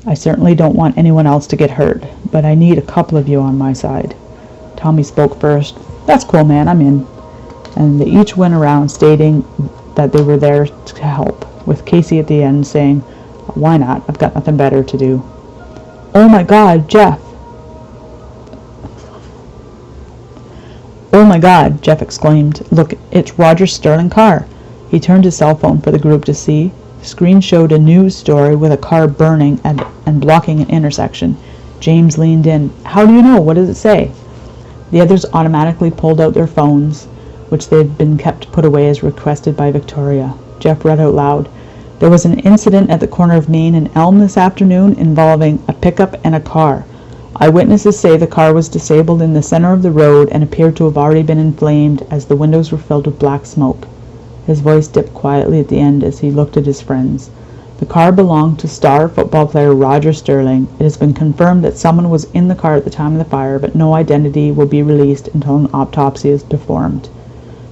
I certainly don't want anyone else to get hurt, but I need a couple of you on my side. Tommy spoke first. That's cool, man, I'm in. And they each went around stating that they were there to help, with Casey at the end saying, why not? I've got nothing better to do. Oh my God, Jeff! Oh my God, Jeff exclaimed. Look, it's Roger's Sterling car. He turned his cell phone for the group to see. The screen showed a news story with a car burning and blocking an intersection. James leaned in. How do you know? What does it say? The others automatically pulled out their phones, which they had been kept put away as requested by Victoria. Jeff read out loud. There was an incident at the corner of Main and Elm this afternoon involving a pickup and a car. Eyewitnesses say the car was disabled in the center of the road and appeared to have already been inflamed as the windows were filled with black smoke. His voice dipped quietly at the end as he looked at his friends. The car belonged to star football player Roger Sterling. It has been confirmed that someone was in the car at the time of the fire, but no identity will be released until an autopsy is performed.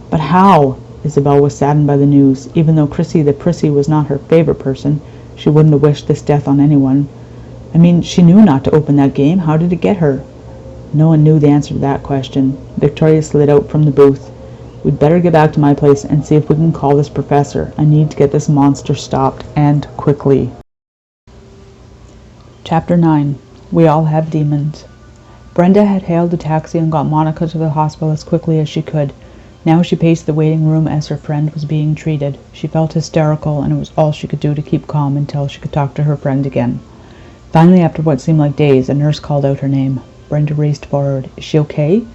But how? Isabel was saddened by the news. Even though Chrissy the Prissy was not her favorite person, she wouldn't have wished this death on anyone. I mean, she knew not to open that game. How did it get her? No one knew the answer to that question. Victoria slid out from the booth. We'd better get back to my place and see if we can call this professor. I need to get this monster stopped, and quickly. Chapter 9. We all have demons. Brenda had hailed a taxi and got Monica to the hospital as quickly as she could. Now she paced the waiting room as her friend was being treated. She felt hysterical, and it was all she could do to keep calm until she could talk to her friend again. Finally, after what seemed like days, a nurse called out her name. Brenda raced forward. Is she okay?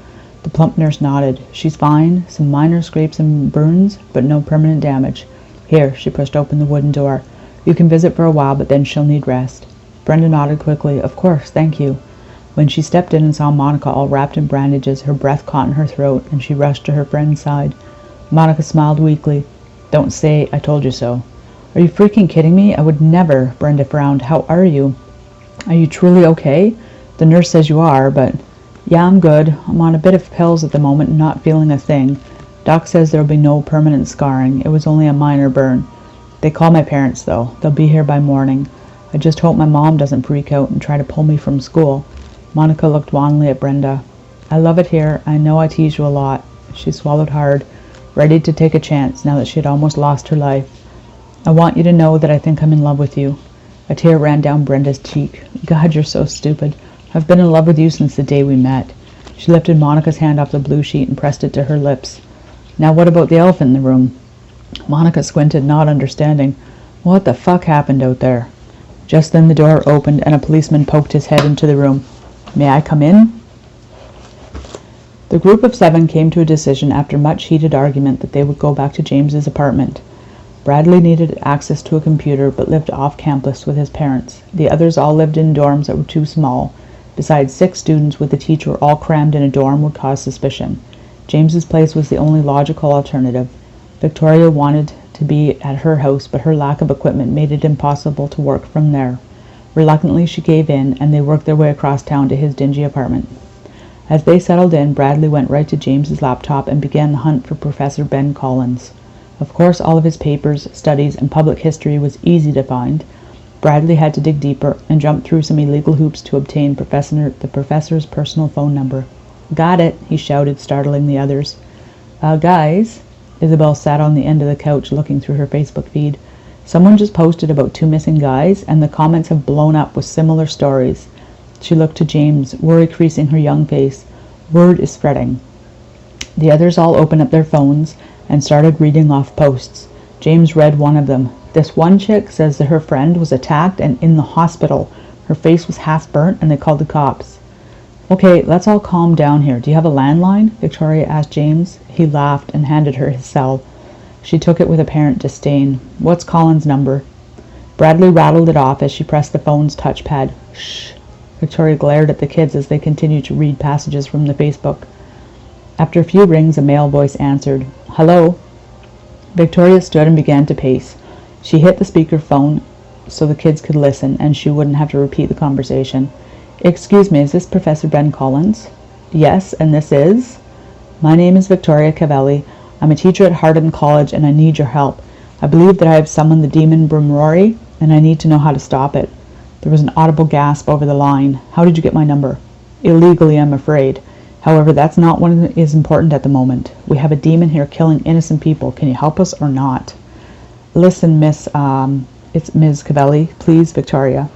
The plump nurse nodded. She's fine. Some minor scrapes and burns, but no permanent damage. Here, she pushed open the wooden door. You can visit for a while, but then she'll need rest. Brenda nodded quickly. Of course, thank you. When she stepped in and saw Monica all wrapped in bandages, her breath caught in her throat, and she rushed to her friend's side. Monica smiled weakly. Don't say I told you so. Are you freaking kidding me? I would never. Brenda frowned. How are you? Are you truly okay? The nurse says you are, but... Yeah, I'm good. I'm on a bit of pills at the moment and not feeling a thing. Doc says there'll be no permanent scarring. It was only a minor burn. They call my parents, though. They'll be here by morning. I just hope my mom doesn't freak out and try to pull me from school. Monica looked wanly at Brenda. I love it here. I know I tease you a lot. She swallowed hard, ready to take a chance now that she had almost lost her life. I want you to know that I think I'm in love with you. A tear ran down Brenda's cheek. God, you're so stupid. I've been in love with you since the day we met. She lifted Monica's hand off the blue sheet and pressed it to her lips. Now what about the elephant in the room? Monica squinted, not understanding. What the fuck happened out there? Just then the door opened and a policeman poked his head into the room. May I come in? The group of 7 came to a decision after much heated argument that they would go back to James's apartment. Bradley needed access to a computer but lived off campus with his parents. The others all lived in dorms that were too small. Besides, 6 students with a teacher all crammed in a dorm would cause suspicion. James's place was the only logical alternative. Victoria wanted to be at her house, but her lack of equipment made it impossible to work from there. Reluctantly, she gave in, and they worked their way across town to his dingy apartment. As they settled in, Bradley went right to James's laptop and began the hunt for Professor Ben Collins. Of course, all of his papers, studies, and public history was easy to find. Bradley had to dig deeper and jump through some illegal hoops to obtain the professor's personal phone number. Got it, he shouted, startling the others. Guys, Isabel sat on the end of the couch looking through her Facebook feed. Someone just posted about 2 missing guys, and the comments have blown up with similar stories. She looked to James, worry creasing her young face. Word is spreading. The others all opened up their phones and started reading off posts. James read one of them. This one chick says that her friend was attacked and in the hospital. Her face was half burnt and they called the cops. Okay, let's all calm down here. Do you have a landline? Victoria asked James. He laughed and handed her his cell. She took it with apparent disdain. What's Colin's number? Bradley rattled it off as she pressed the phone's touchpad. Shh. Victoria glared at the kids as they continued to read passages from the Facebook. After a few rings, a male voice answered. Hello? Victoria stood and began to pace. She hit the speakerphone so the kids could listen and she wouldn't have to repeat the conversation. Excuse me, is this Professor Ben Collins? Yes, and this is? My name is Victoria Cavelli. I'm a teacher at Hardin College and I need your help. I believe that I have summoned the demon Brimrory and I need to know how to stop it. There was an audible gasp over the line. How did you get my number? Illegally, I'm afraid. However, that's not what is important at the moment. We have a demon here killing innocent people. Can you help us or not? Listen, it's Ms. Cavelli. Please, Victoria.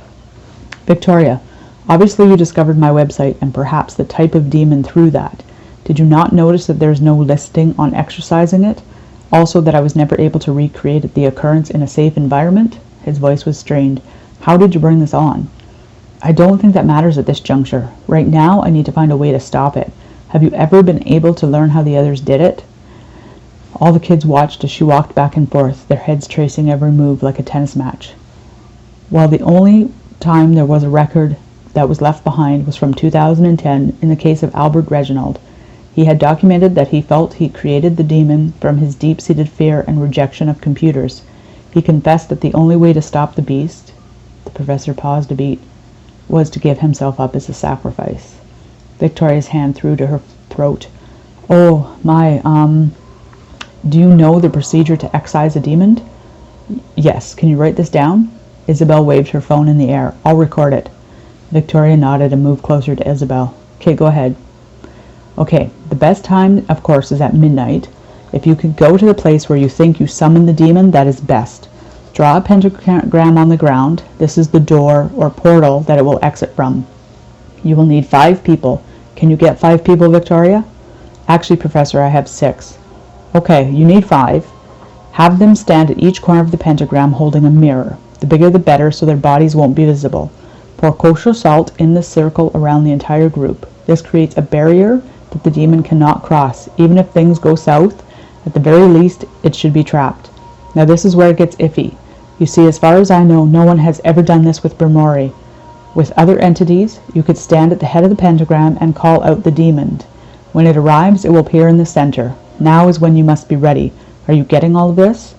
Victoria, obviously you discovered my website and perhaps the type of demon through that. Did you not notice that there's no listing on exorcising it? Also that I was never able to recreate the occurrence in a safe environment? His voice was strained. How did you bring this on? I don't think that matters at this juncture. Right now, I need to find a way to stop it. Have you ever been able to learn how the others did it? All the kids watched as she walked back and forth, their heads tracing every move like a tennis match. While the only time there was a record that was left behind was from 2010 in the case of Albert Reginald. He had documented that he felt he created the demon from his deep-seated fear and rejection of computers. He confessed that the only way to stop the beast, the professor paused a beat, was to give himself up as a sacrifice. Victoria's hand threw to her throat. Oh, my, do you know the procedure to excise a demon? Yes. Can you write this down? Isabel waved her phone in the air. I'll record it. Victoria nodded and moved closer to Isabel. Okay, go ahead. Okay, the best time, of course, is at midnight. If you could go to the place where you think you summoned the demon, that is best. Draw a pentagram on the ground. This is the door or portal that it will exit from. You will need 5 people. Can you get 5 people, Victoria? Actually, Professor, I have 6. Okay, you need 5. Have them stand at each corner of the pentagram holding a mirror. The bigger the better, so their bodies won't be visible. Pour kosher salt in the circle around the entire group. This creates a barrier that the demon cannot cross. Even if things go south, at the very least, it should be trapped. Now this is where it gets iffy. You see, as far as I know, no one has ever done this with Bermori. With other entities, you could stand at the head of the pentagram and call out the demon. When it arrives, it will appear in the center. Now is when you must be ready. Are you getting all of this?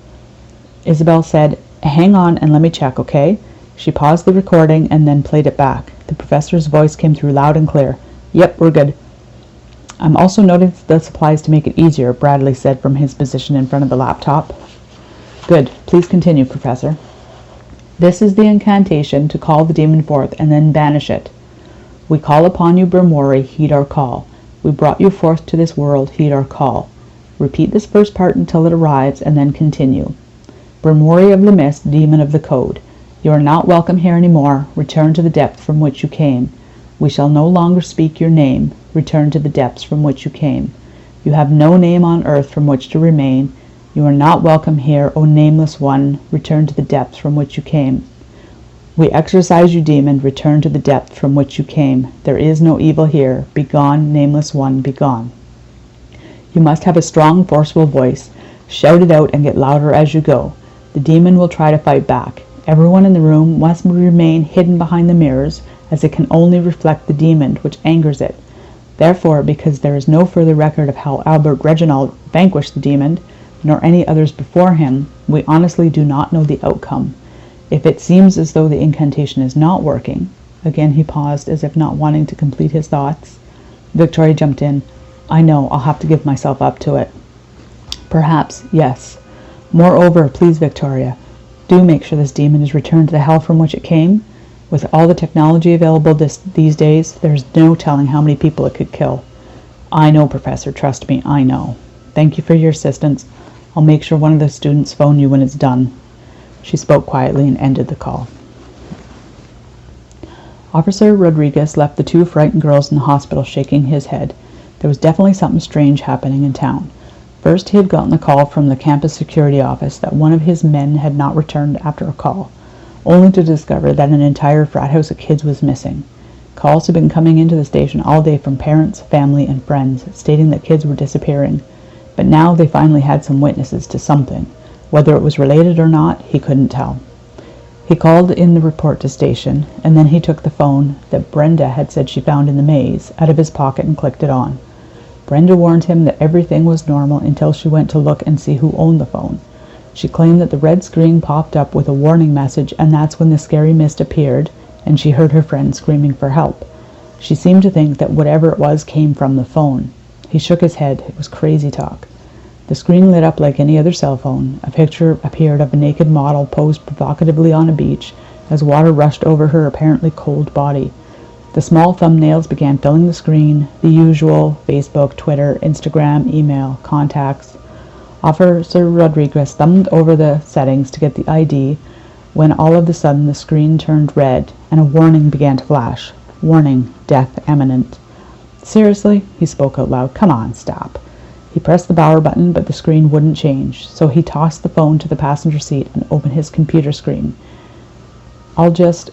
Isabel said, hang on and let me check, okay? She paused the recording and then played it back. The professor's voice came through loud and clear. Yep, we're good. I'm also noting the supplies to make it easier, Bradley said from his position in front of the laptop. Good. Please continue, Professor. This is the incantation to call the demon forth and then banish it. We call upon you, Bermori, heed our call. We brought you forth to this world, heed our call. Repeat this first part until it arrives and then continue. Bermori of the mist, demon of the code. You are not welcome here any more. Return to the depth from which you came. We shall no longer speak your name. Return to the depths from which you came. You have no name on earth from which to remain. You are not welcome here, O nameless one. Return to the depths from which you came. We exorcise you, demon. Return to the depth from which you came. There is no evil here. Begone, nameless one, begone. You must have a strong, forceful voice. Shout it out and get louder as you go. The demon will try to fight back. Everyone in the room must remain hidden behind the mirrors, as it can only reflect the demon, which angers it. Therefore, because there is no further record of how Albert Reginald vanquished the demon, nor any others before him, we honestly do not know the outcome. If it seems as though the incantation is not working, again he paused as if not wanting to complete his thoughts. Victoria jumped in. I know, I'll have to give myself up to it. Perhaps, yes. Moreover, please, Victoria, do make sure this demon is returned to the hell from which it came. With all the technology available these days, there's no telling how many people it could kill. I know, Professor, trust me, I know. Thank you for your assistance. I'll make sure one of the students phone you when it's done. She spoke quietly and ended the call. Officer Rodriguez left the 2 frightened girls in the hospital shaking his head. There was definitely something strange happening in town. First, he had gotten a call from the campus security office that one of his men had not returned after a call, only to discover that an entire frat house of kids was missing. Calls had been coming into the station all day from parents, family, and friends, stating that kids were disappearing. But now they finally had some witnesses to something. Whether it was related or not, he couldn't tell. He called in the report to station, and then he took the phone that Brenda had said she found in the maze out of his pocket and clicked it on. Brenda warned him that everything was normal until she went to look and see who owned the phone. She claimed that the red screen popped up with a warning message, and that's when the scary mist appeared, and she heard her friend screaming for help. She seemed to think that whatever it was came from the phone. He shook his head. It was crazy talk. The screen lit up like any other cell phone. A picture appeared of a naked model posed provocatively on a beach as water rushed over her apparently cold body. The small thumbnails began filling the screen, the usual Facebook, Twitter, Instagram, email, contacts. Officer Rodriguez thumbed over the settings to get the ID when all of a sudden the screen turned red and a warning began to flash. Warning, death imminent. Seriously? He spoke out loud. Come on, stop. He pressed the power button, but the screen wouldn't change, so he tossed the phone to the passenger seat and opened his computer screen. I'll just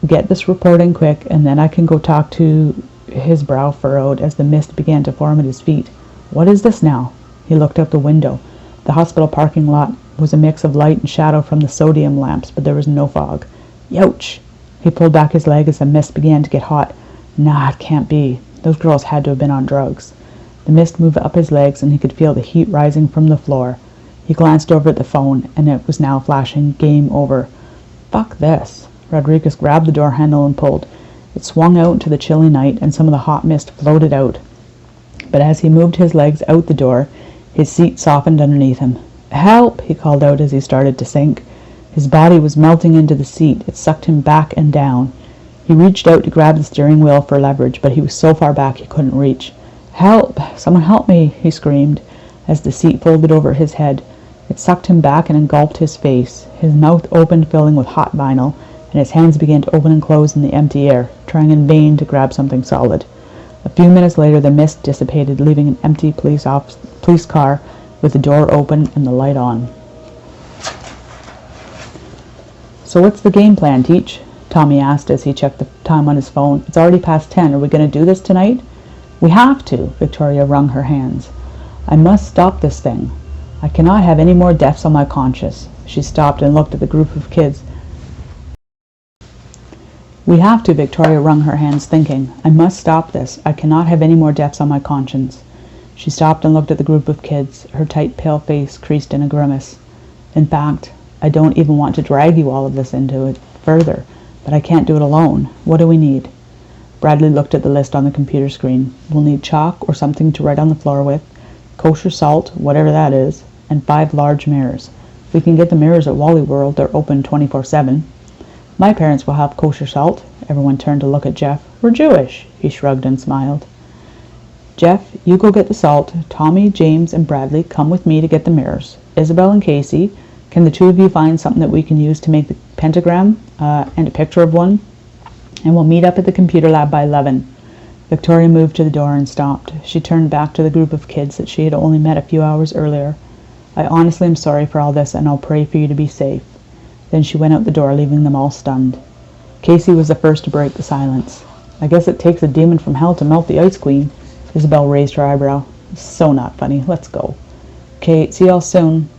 get this reporting quick, and then I can go talk to... His brow furrowed as the mist began to form at his feet. What is this now? He looked out the window. The hospital parking lot was a mix of light and shadow from the sodium lamps, but there was no fog. Youch! He pulled back his leg as the mist began to get hot. Nah, it can't be. Those girls had to have been on drugs. The mist moved up his legs, and he could feel the heat rising from the floor. He glanced over at the phone, and it was now flashing game over. Fuck this. Rodriguez grabbed the door handle and pulled. It swung out into the chilly night, and some of the hot mist floated out. But as he moved his legs out the door, his seat softened underneath him. "Help!" he called out as he started to sink. His body was melting into the seat. It sucked him back and down. He reached out to grab the steering wheel for leverage, but he was so far back he couldn't reach. "Help! Someone help me!" he screamed as the seat folded over his head. It sucked him back and engulfed his face. His mouth opened, filling with hot vinyl, and his hands began to open and close in the empty air, trying in vain to grab something solid. A few minutes later, the mist dissipated, leaving an empty police car with the door open and the light on. "So what's the game plan, Teach?" Tommy asked as he checked the time on his phone. "It's already past 10. Are we going to do this tonight?" "We have to." Victoria wrung her hands. "I must stop this thing. I cannot have any more deaths on my conscience." She stopped and looked at the group of kids. "We have to," Victoria wrung her hands, thinking. "I must stop this. I cannot have any more deaths on my conscience." She stopped and looked at the group of kids, her tight, pale face creased in a grimace. "In fact, I don't even want to drag you all of this into it further, but I can't do it alone. What do we need?" Bradley looked at the list on the computer screen. "We'll need chalk or something to write on the floor with, kosher salt, whatever that is, and 5 large mirrors. We can get the mirrors at Wally World. They're open 24/7. "My parents will have kosher salt." Everyone turned to look at Jeff. "We're Jewish." He shrugged and smiled. "Jeff, you go get the salt. Tommy, James, and Bradley come with me to get the mirrors. Isabel and Casey, can the 2 of you find something that we can use to make the pentagram and a picture of one? And we'll meet up at the computer lab by 11. Victoria moved to the door and stopped. She turned back to the group of kids that she had only met a few hours earlier. "I honestly am sorry for all this, and I'll pray for you to be safe." Then she went out the door, leaving them all stunned. Casey was the first to break the silence. "I guess it takes a demon from hell to melt the Ice Queen." Isabel raised her eyebrow. "So not funny. Let's go." "Okay, see y'all soon."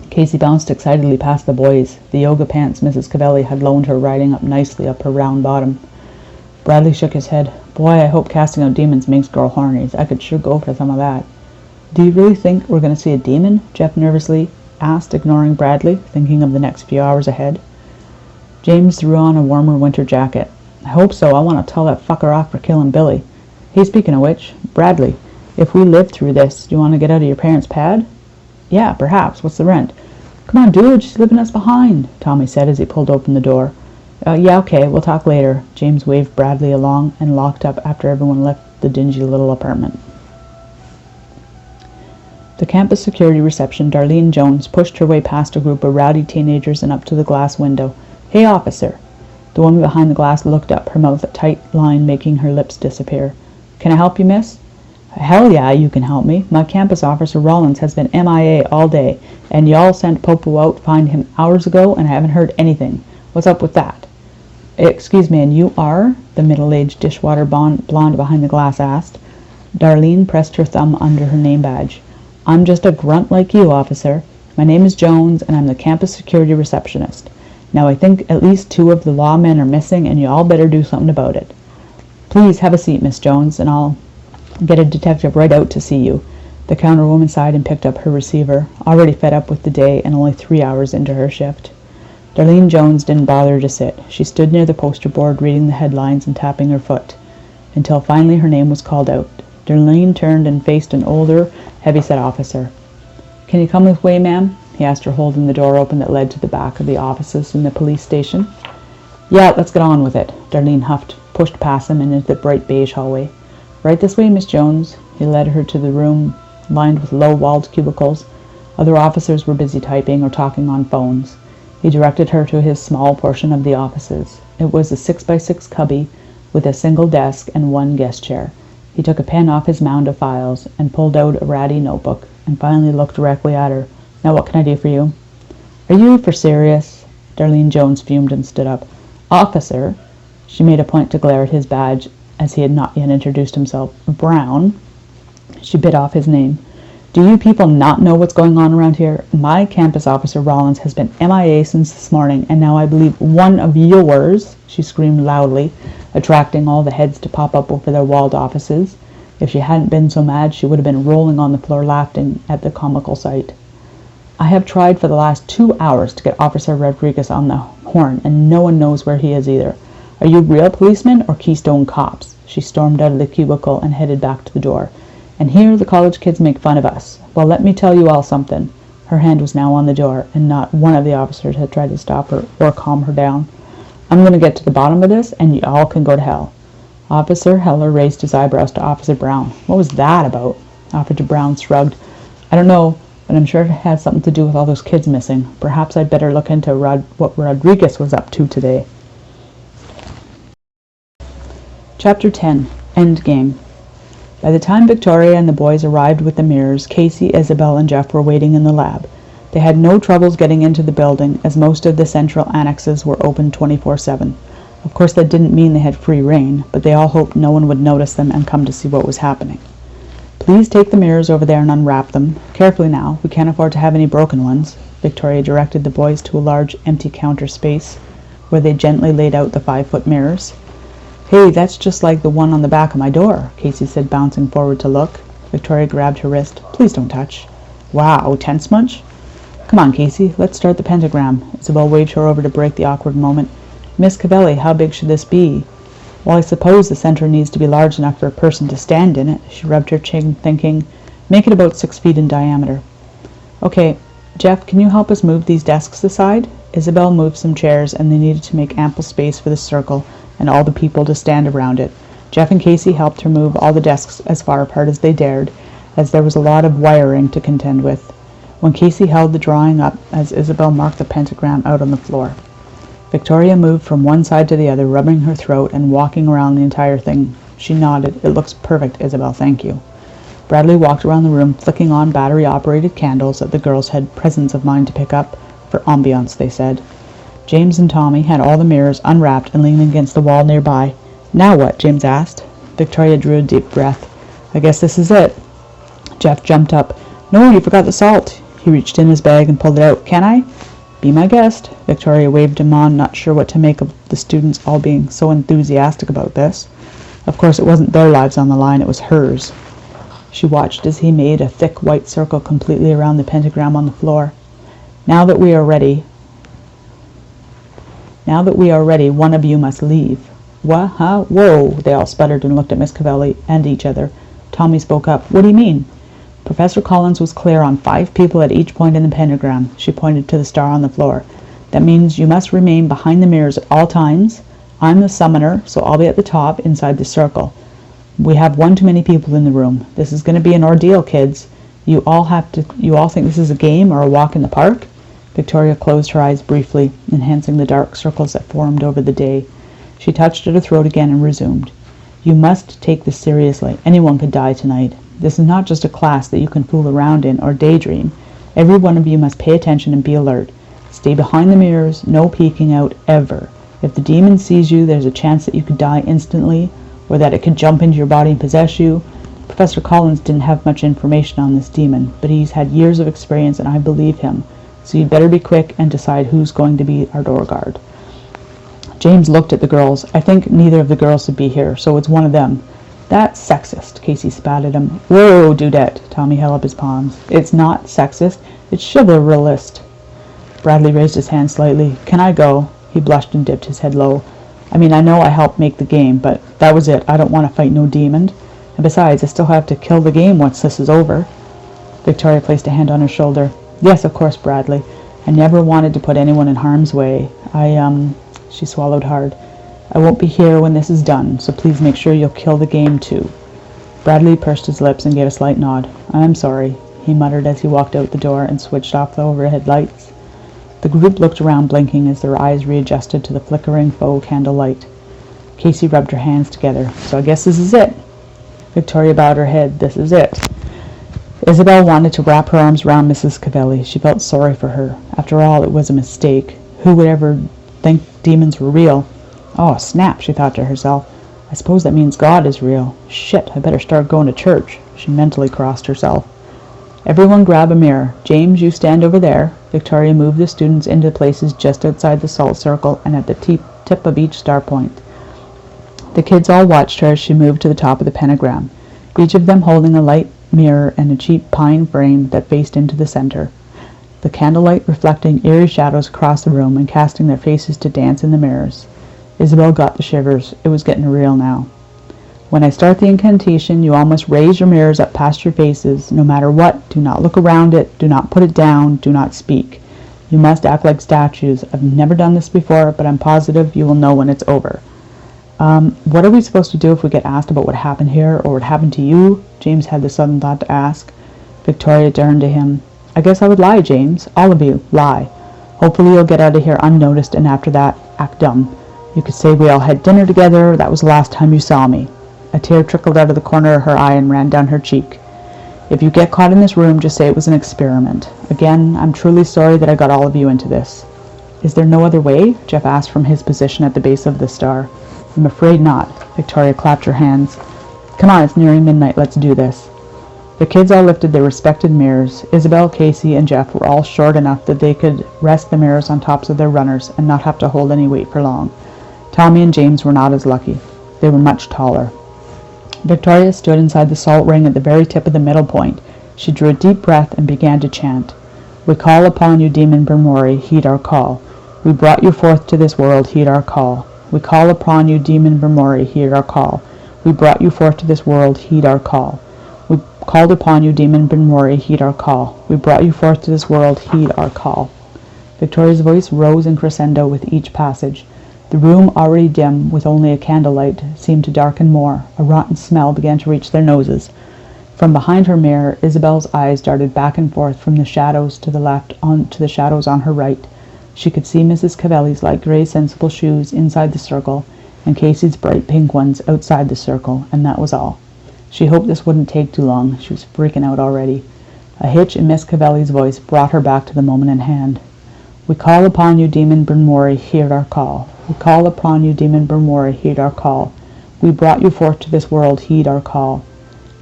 Casey bounced excitedly past the boys, the yoga pants Mrs. Cavelli had loaned her riding up nicely up her round bottom. Bradley shook his head. "Boy, I hope casting out demons makes girl horny. I could sure go for some of that." "Do you really think we're going to see a demon?" Jeff nervously asked, ignoring Bradley, thinking of the next few hours ahead. James threw on a warmer winter jacket. "I hope so. I want to tell that fucker off for killing Billy. Hey, speaking of which, Bradley, if we live through this, do you want to get out of your parents' pad?" "Yeah, perhaps. What's the rent?" "Come on, dude. She's leaving us behind," Tommy said as he pulled open the door. Yeah, okay. We'll talk later." James waved Bradley along and locked up after everyone left the dingy little apartment. The campus security reception, Darlene Jones pushed her way past a group of rowdy teenagers and up to the glass window. "Hey, officer." The woman behind the glass looked up, her mouth a tight line making her lips disappear. "Can I help you, miss?" "Hell yeah, you can help me. My campus officer Rollins has been MIA all day, and y'all sent Popo out to find him hours ago, and I haven't heard anything. What's up with that?" "Excuse me, and you are?" the middle-aged dishwater blonde behind the glass asked. Darlene pressed her thumb under her name badge. "I'm just a grunt like you, officer. My name is Jones, and I'm the campus security receptionist. Now I think at least 2 of the lawmen are missing, and you all better do something about it." "Please have a seat, Miss Jones, and I'll get a detective right out to see you." The counterwoman sighed and picked up her receiver, already fed up with the day and only 3 hours into her shift. Darlene Jones didn't bother to sit. She stood near the poster board reading the headlines and tapping her foot, until finally her name was called out. Darlene turned and faced an older, heavy-set officer. "Can you come this way, ma'am?" he asked her, holding the door open that led to the back of the offices in the police station. "Yeah, let's get on with it." Darlene huffed, pushed past him and into the bright beige hallway. "Right this way, Miss Jones." He led her to the room lined with low-walled cubicles. Other officers were busy typing or talking on phones. He directed her to his small portion of the offices. It was a 6x6 cubby with a single desk and 1 guest chair. He took a pen off his mound of files and pulled out a ratty notebook and finally looked directly at her. "Now what can I do for you?" "Are you for serious?" Darlene Jones fumed and stood up. "Officer," she made a point to glare at his badge as he had not yet introduced himself. "Brown." She bit off his name. "Do you people not know what's going on around here? My campus officer Rollins has been MIA since this morning, and now I believe one of yours," she screamed loudly, attracting all the heads to pop up over their walled offices. If she hadn't been so mad, she would have been rolling on the floor laughing at the comical sight. I have tried for the last 2 hours to get Officer Rodriguez on the horn, and no one knows where he is either. Are you real policemen or Keystone cops? She stormed out of the cubicle and headed back to the door. And here the college kids make fun of us. Well, let me tell you all something. Her hand was now on the door, and not one of the officers had tried to stop her or calm her down. I'm going to get to the bottom of this, and you all can go to hell. Officer Heller raised his eyebrows to Officer Brown. What was that about? Officer Brown shrugged. I don't know, but I'm sure it had something to do with all those kids missing. Perhaps I'd better look into what Rodriguez was up to today. Chapter 10. Endgame. By the time Victoria and the boys arrived with the mirrors, Casey, Isabel, and Jeff were waiting in the lab. They had no troubles getting into the building, as most of the central annexes were open 24/7. Of course, that didn't mean they had free rein, but they all hoped no one would notice them and come to see what was happening. Please take the mirrors over there and unwrap them. Carefully now, we can't afford to have any broken ones. Victoria directed the boys to a large empty counter space, where they gently laid out the 5-foot mirrors. Hey, that's just like the one on the back of my door, Casey said, bouncing forward to look. Victoria grabbed her wrist. Please don't touch. Wow, tense much? Come on, Casey, let's start the pentagram. Isabel waved her over to break the awkward moment. Miss Cavelli, how big should this be? Well, I suppose the center needs to be large enough for a person to stand in it. She rubbed her chin, thinking, make it about 6 feet in diameter. Okay, Jeff, can you help us move these desks aside? Isabel moved some chairs, and they needed to make ample space for the circle and all the people to stand around it. Jeff and Casey helped her move all the desks as far apart as they dared, as there was a lot of wiring to contend with. When Casey held the drawing up as Isabel marked the pentagram out on the floor, Victoria moved from one side to the other, rubbing her throat and walking around the entire thing. She nodded. It looks perfect, Isabel, thank you. Bradley walked around the room, flicking on battery-operated candles that the girls had presence of mind to pick up. For ambiance, they said. James and Tommy had all the mirrors unwrapped and leaning against the wall nearby. Now what? James asked. Victoria drew a deep breath. I guess this is it. Jeff jumped up. No, you forgot the salt. He reached in his bag and pulled it out. Can I? Be my guest. Victoria waved him on, not sure what to make of the students all being so enthusiastic about this. Of course, it wasn't their lives on the line, it was hers. She watched as he made a thick white circle completely around the pentagram on the floor. Now that we are ready, one of you must leave. What? Huh? Whoa! They all sputtered and looked at Miss Cavelli and each other. Tommy spoke up. What do you mean? Professor Collins was clear on 5 people at each point in the pentagram. She pointed to the star on the floor. That means you must remain behind the mirrors at all times. I'm the summoner, so I'll be at the top inside the circle. We have one too many people in the room. This is going to be an ordeal, kids. You all think this is a game or a walk in the park? Victoria closed her eyes briefly, enhancing the dark circles that formed over the day. She touched at her throat again and resumed. You must take this seriously. Anyone could die tonight. This is not just a class that you can fool around in or daydream. Every one of you must pay attention and be alert. Stay behind the mirrors, no peeking out, ever. If the demon sees you, there's a chance that you could die instantly, or that it could jump into your body and possess you. Professor Collins didn't have much information on this demon, but he's had years of experience and I believe him. So you'd better be quick and decide who's going to be our door guard. James looked at the girls. I think neither of the girls should be here, so it's one of them. That's sexist, Casey spat at him. Whoa, Dudette, Tommy held up his palms. It's not sexist, it's chivalrous. Bradley raised his hand slightly. Can I go? He blushed and dipped his head low. I mean, I know I helped make the game, but that was it. I don't want to fight no demon. And besides, I still have to kill the game once this is over. Victoria placed a hand on her shoulder. Yes, of course, Bradley. I never wanted to put anyone in harm's way. She swallowed hard. I won't be here when this is done, so please make sure you'll kill the game too. Bradley pursed his lips and gave a slight nod. I'm sorry, he muttered as he walked out the door and switched off the overhead lights. The group looked around, blinking as their eyes readjusted to the flickering faux candlelight. Casey rubbed her hands together. So I guess this is it. Victoria bowed her head. This is it. Isabel wanted to wrap her arms around Mrs. Cavelli. She felt sorry for her. After all, it was a mistake. Who would ever think demons were real? Oh, snap, she thought to herself. I suppose that means God is real. Shit, I better start going to church. She mentally crossed herself. Everyone grab a mirror. James, you stand over there. Victoria moved the students into places just outside the salt circle and at the tip of each star point. The kids all watched her as she moved to the top of the pentagram, each of them holding a light mirror and a cheap pine frame that faced into the center. the candlelight reflecting eerie shadows across the room and casting their faces to dance in the mirrors. Isabel got the shivers. It was getting real now. When I start the incantation, you all must raise your mirrors up past your faces. No matter what, do not look around it, do not put it down, do not speak. You must act like statues. I've never done this before, but I'm positive you will know when it's over. What are we supposed to do if we get asked about what happened here or what happened to you? James had the sudden thought to ask. Victoria turned to him. I guess I would lie, James. All of you, lie. Hopefully you'll get out of here unnoticed, and after that, act dumb. You could say we all had dinner together. That was the last time you saw me. A tear trickled out of the corner of her eye and ran down her cheek. If you get caught in this room, just say it was an experiment. Again, I'm truly sorry that I got all of you into this. Is there no other way? Jeff asked from his position at the base of the star. I'm afraid not. Victoria clapped her hands. Come on, it's nearing midnight. Let's do this. The kids all lifted their respected mirrors. Isabel, Casey, and Jeff were all short enough that they could rest the mirrors on tops of their runners and not have to hold any weight for long. Tommy and James were not as lucky. They were much taller. Victoria stood inside the salt ring at the very tip of the middle point. She drew a deep breath and began to chant. We call upon you, demon Bermori, heed our call. We brought you forth to this world, heed our call. We call upon you, demon Bermori, heed our call. We brought you forth to this world, heed our call. We called upon you, demon Bermori, heed our call. We brought you forth to this world, heed our call. Victoria's voice rose in crescendo with each passage. The room, already dim, with only a candlelight, seemed to darken more. A rotten smell began to reach their noses. From behind her mirror, Isabel's eyes darted back and forth from the shadows to the left on to the shadows on her right. She could see Mrs. Cavelli's light gray sensible shoes inside the circle, and Casey's bright pink ones outside the circle, and that was all. She hoped this wouldn't take too long. She was freaking out already. A hitch in Miss Cavelli's voice brought her back to the moment in hand. We call upon you, demon Bermori, hear our call. We call upon you, demon Bermori, heed our call. We brought you forth to this world, heed our call.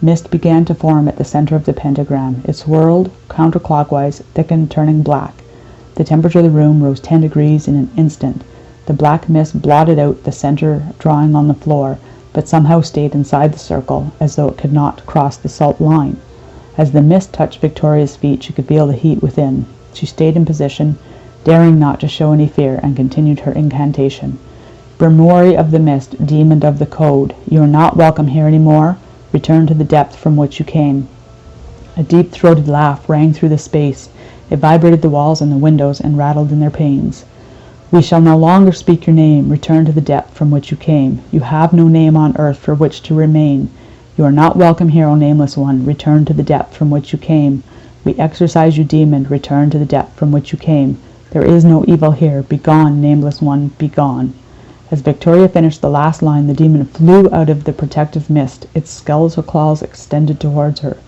Mist began to form at the center of the pentagram. It swirled counterclockwise, thickened, turning black. The temperature of the room rose 10 degrees in an instant. The black mist blotted out the center drawing on the floor, but somehow stayed inside the circle, as though it could not cross the salt line. As the mist touched Victoria's feet, she could feel the heat within. She stayed in position, daring not to show any fear, and continued her incantation. Bermori of the mist, demon of the code, you are not welcome here any more. Return to the depth from which you came. A deep-throated laugh rang through the space. It vibrated the walls and the windows and rattled in their panes. We shall no longer speak your name. Return to the depth from which you came. You have no name on earth for which to remain. You are not welcome here, O nameless one. Return to the depth from which you came. We exorcise you, demon. Return to the depth from which you came. There is no evil here. Begone, nameless one, begone. As Victoria finished the last line, the demon flew out of the protective mist, its scales or claws extended towards her.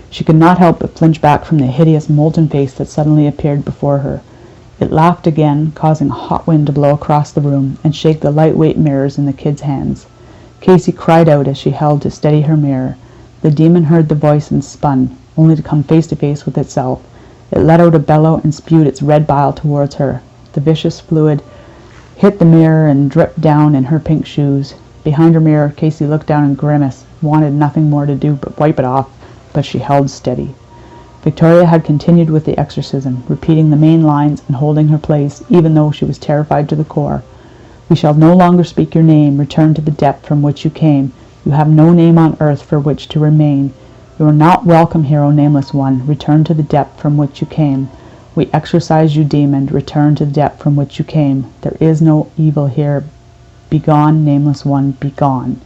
She could not help but flinch back from the hideous molten face that suddenly appeared before her. It laughed again, causing a hot wind to blow across the room and shake the lightweight mirrors in the kids' hands. Casey cried out as she held to steady her mirror. The demon heard the voice and spun, only to come face to face with itself. It let out a bellow and spewed its red bile towards her. The vicious fluid hit the mirror and dripped down in her pink shoes. Behind her mirror, Casey looked down and grimaced, wanted nothing more to do but wipe it off, but she held steady. Victoria had continued with the exorcism, repeating the main lines and holding her place, even though she was terrified to the core. We shall no longer speak your name. Return to the depth from which you came. You have no name on earth for which to remain. You are not welcome here, O nameless one. Return to the depth from which you came. We exorcise you, demon. Return to the depth from which you came. There is no evil here. Begone, nameless one, begone.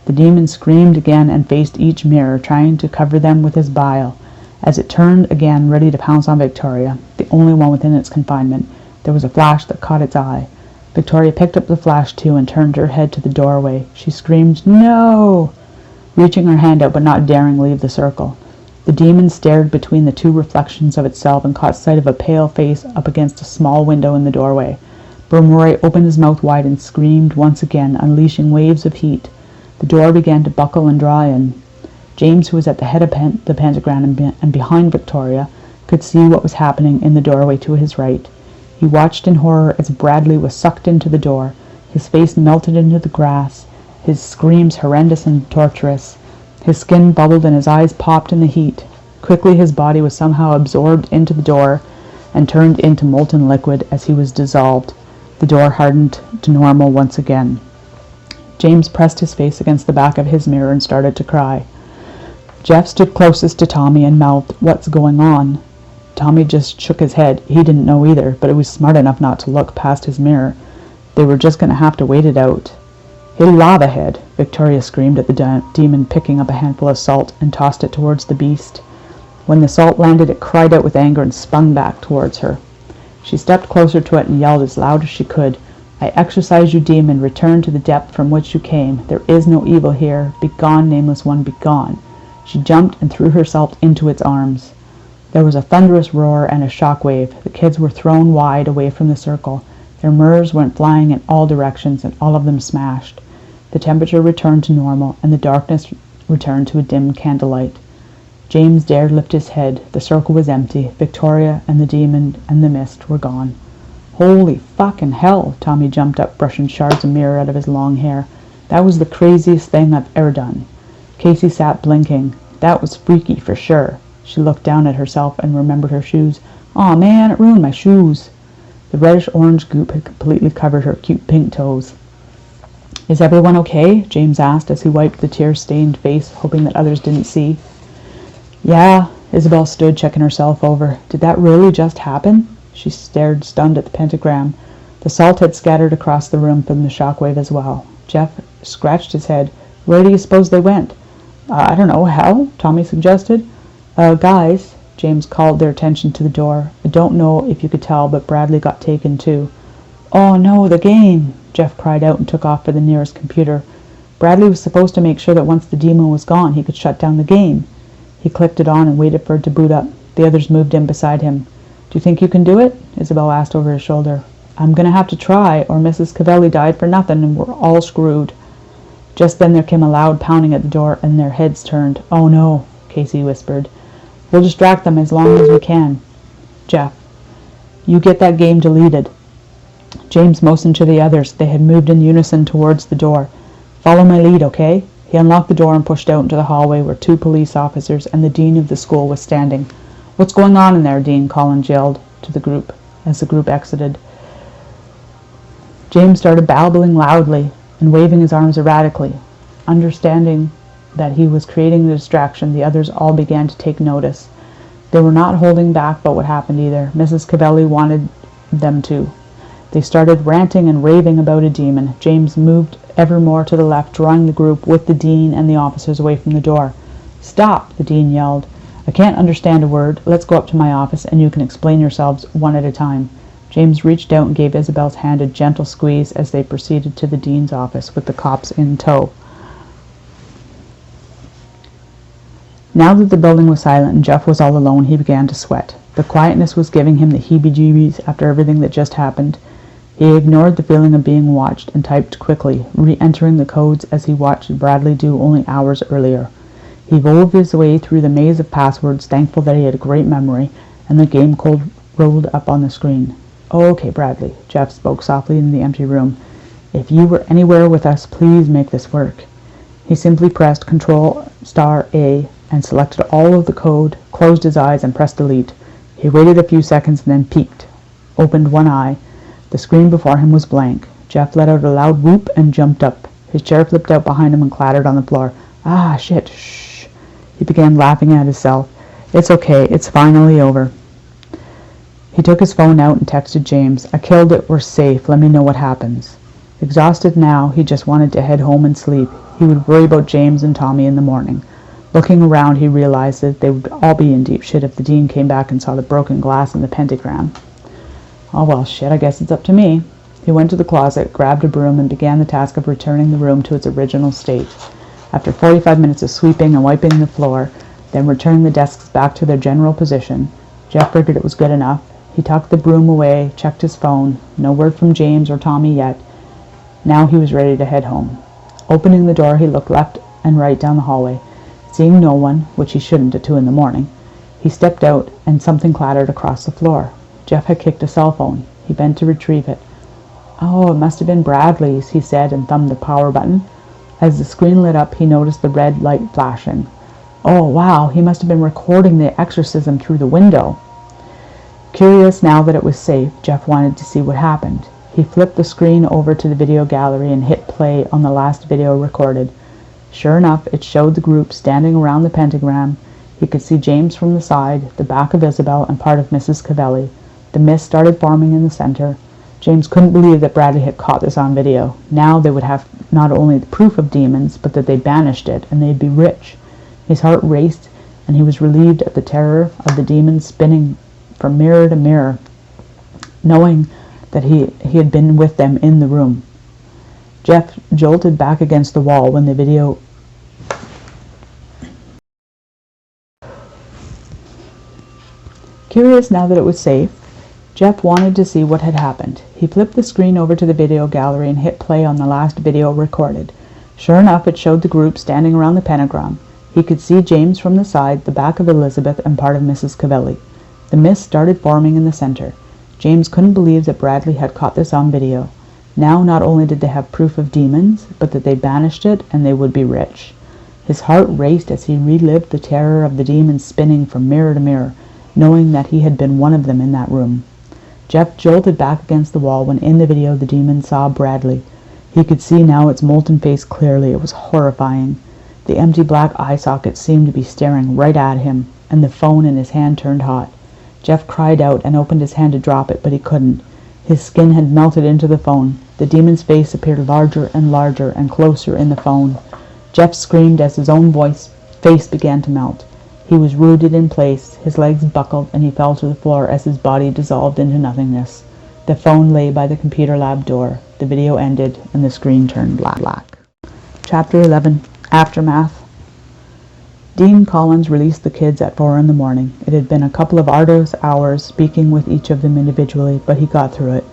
The demon screamed again and faced each mirror, trying to cover them with his bile. As it turned again, ready to pounce on Victoria, the only one within its confinement, there was a flash that caught its eye. Victoria picked up the flash too and turned her head to the doorway. She screamed, "No!" reaching her hand out but not daring leave the circle. The demon stared between the two reflections of itself and caught sight of a pale face up against a small window in the doorway. Bermori opened his mouth wide and screamed once again, unleashing waves of heat. The door began to buckle and draw in. James, who was at the head of the pentagram and behind Victoria, could see what was happening in the doorway to his right. He watched in horror as Bradley was sucked into the door. His face melted into the grass, his screams horrendous and torturous. His skin bubbled and his eyes popped in the heat. Quickly his body was somehow absorbed into the door, and turned into molten liquid as he was dissolved. The door hardened to normal once again. James pressed his face against the back of his mirror and started to cry. Jeff stood closest to Tommy and mouthed, "What's going on?" Tommy just shook his head. He didn't know either, but he was smart enough not to look past his mirror. They were just going to have to wait it out. "Hey, lava head!" Victoria screamed at the demon, picking up a handful of salt and tossed it towards the beast. When the salt landed, it cried out with anger and spun back towards her. She stepped closer to it and yelled as loud as she could, "I exorcise you, demon. Return to the depth from which you came. There is no evil here. Begone, nameless one, begone." She jumped and threw herself into its arms. There was a thunderous roar and a shock wave. The kids were thrown wide away from the circle. Their mirrors went flying in all directions, and all of them smashed. The temperature returned to normal, and the darkness returned to a dim candlelight. James dared lift his head. The circle was empty. Victoria and the demon and the mist were gone. "Holy fucking hell!" Tommy jumped up, brushing shards of mirror out of his long hair. "That was the craziest thing I've ever done." Casey sat blinking. "That was freaky for sure." She looked down at herself and remembered her shoes. "Aw man, it ruined my shoes." The reddish-orange goop had completely covered her cute pink toes. "Is everyone okay?" James asked as he wiped the tear-stained face, hoping that others didn't see. "Yeah." Isabel stood, checking herself over. "Did that really just happen?" She stared stunned at the pentagram. The salt had scattered across the room from the shockwave as well. Jeff scratched his head. "Where do you suppose they went?" "I don't know. Hell?" Tommy suggested. Guys," James called their attention to the door. "I don't know if you could tell, but Bradley got taken too." "Oh no, the game!" Jeff cried out and took off for the nearest computer. Bradley was supposed to make sure that once the demon was gone, he could shut down the game. He clicked it on and waited for it to boot up. The others moved in beside him. "Do you think you can do it?" Isabel asked over his shoulder. "I'm going to have to try, or Mrs. Cavelli died for nothing and we're all screwed." Just then there came a loud pounding at the door and their heads turned. "Oh no," Casey whispered. "We'll distract them as long as we can." "Jeff, you get that game deleted." James motioned to the others. They had moved in unison towards the door. "Follow my lead, okay?" He unlocked the door and pushed out into the hallway where 2 police officers and the dean of the school was standing. "What's going on in there, Dean?" Collins yelled to the group as the group exited. James started babbling loudly and waving his arms erratically. Understanding that he was creating the distraction, the others all began to take notice. They were not holding back about what happened either. Mrs. Cavelli wanted them to. They started ranting and raving about a demon. James moved ever more to the left, drawing the group with the dean and the officers away from the door. "Stop!" the dean yelled. "I can't understand a word. Let's go up to my office and you can explain yourselves one at a time." James reached out and gave Isabel's hand a gentle squeeze as they proceeded to the dean's office with the cops in tow. Now that the building was silent and Jeff was all alone, he began to sweat. The quietness was giving him the heebie-jeebies after everything that just happened. He ignored the feeling of being watched and typed quickly, re-entering the codes as he watched Bradley do only hours earlier. He wove his way through the maze of passwords, thankful that he had a great memory, and the game code rolled up on the screen. "Okay, Bradley," Jeff spoke softly in the empty room. "If you were anywhere with us, please make this work." He simply pressed Control*A and selected all of the code, closed his eyes, and pressed delete. He waited a few seconds and then peeked, opened one eye. The screen before him was blank. Jeff let out a loud whoop and jumped up. His chair flipped out behind him and clattered on the floor. "Ah, shit, shh." He began laughing at himself. "It's okay, it's finally over." He took his phone out and texted James. "I killed it, we're safe, let me know what happens." Exhausted now, he just wanted to head home and sleep. He would worry about James and Tommy in the morning. Looking around, he realized that they would all be in deep shit if the dean came back and saw the broken glass and the pentagram. "Oh well, shit, I guess it's up to me." He went to the closet, grabbed a broom, and began the task of returning the room to its original state. After 45 minutes of sweeping and wiping the floor, then returning the desks back to their general position, Jeff figured it was good enough. He tucked the broom away, checked his phone. No word from James or Tommy yet. Now he was ready to head home. Opening the door, he looked left and right down the hallway. Seeing no one, which he shouldn't at 2 a.m, he stepped out and something clattered across the floor. Jeff had kicked a cell phone. He bent to retrieve it. "Oh, it must have been Bradley's," he said and thumbed the power button. As the screen lit up, he noticed the red light flashing. "Oh, wow, he must have been recording the exorcism through the window." Curious now that it was safe, Jeff wanted to see what happened. He flipped the screen over to the video gallery and hit play on the last video recorded. Sure enough, it showed the group standing around the pentagram. He could see James from the side, the back of Isabel, and part of Mrs. Cavelli. The mist started forming in the center. James couldn't believe that Bradley had caught this on video. Now they would have not only the proof of demons, but that they banished it, and they'd be rich. His heart raced, and he was relieved at the terror of the demons spinning from mirror to mirror, knowing that he had been with them in the room. Jeff jolted back against the wall when the video Curious now that it was safe, Jeff wanted to see what had happened. He flipped the screen over to the video gallery and hit play on the last video recorded. Sure enough, it showed the group standing around the pentagram. He could see James from the side, the back of Elizabeth, and part of Mrs. Cavelli. The mist started forming in the center. James couldn't believe that Bradley had caught this on video. Now not only did they have proof of demons, but that they banished it and they would be rich. His heart raced as he relived the terror of the demons spinning from mirror to mirror, knowing that he had been one of them in that room. Jeff jolted back against the wall when in the video the demon saw Bradley. He could see now its molten face clearly. It was horrifying. The empty black eye socket seemed to be staring right at him, and the phone in his hand turned hot. Jeff cried out and opened his hand to drop it, but he couldn't. His skin had melted into the phone. The demon's face appeared larger and closer in the phone. Jeff screamed as his own face began to melt. He was rooted in place, his legs buckled, and he fell to the floor as his body dissolved into nothingness. The phone lay by the computer lab door. The video ended, and the screen turned black. Chapter 11. Aftermath. Dean Collins released the kids at 4 in the morning. It had been a couple of arduous hours speaking with each of them individually, but he got through it.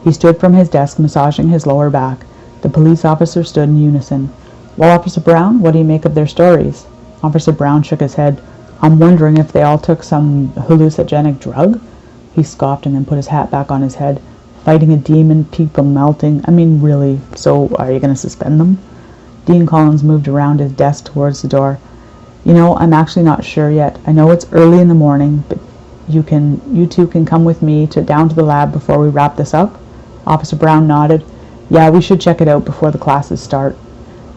He stood from his desk, massaging his lower back. The police officer stood in unison. "Well, Officer Brown, what do you make of their stories?" Officer Brown shook his head. "I'm wondering if they all took some hallucinogenic drug?" He scoffed and then put his hat back on his head. "Fighting a demon, people melting. I mean, really, so are you going to suspend them?" Dean Collins moved around his desk towards the door. "You know, I'm actually not sure yet. I know it's early in the morning, but you two can come with me down to the lab before we wrap this up?" Officer Brown nodded. "Yeah, we should check it out before the classes start."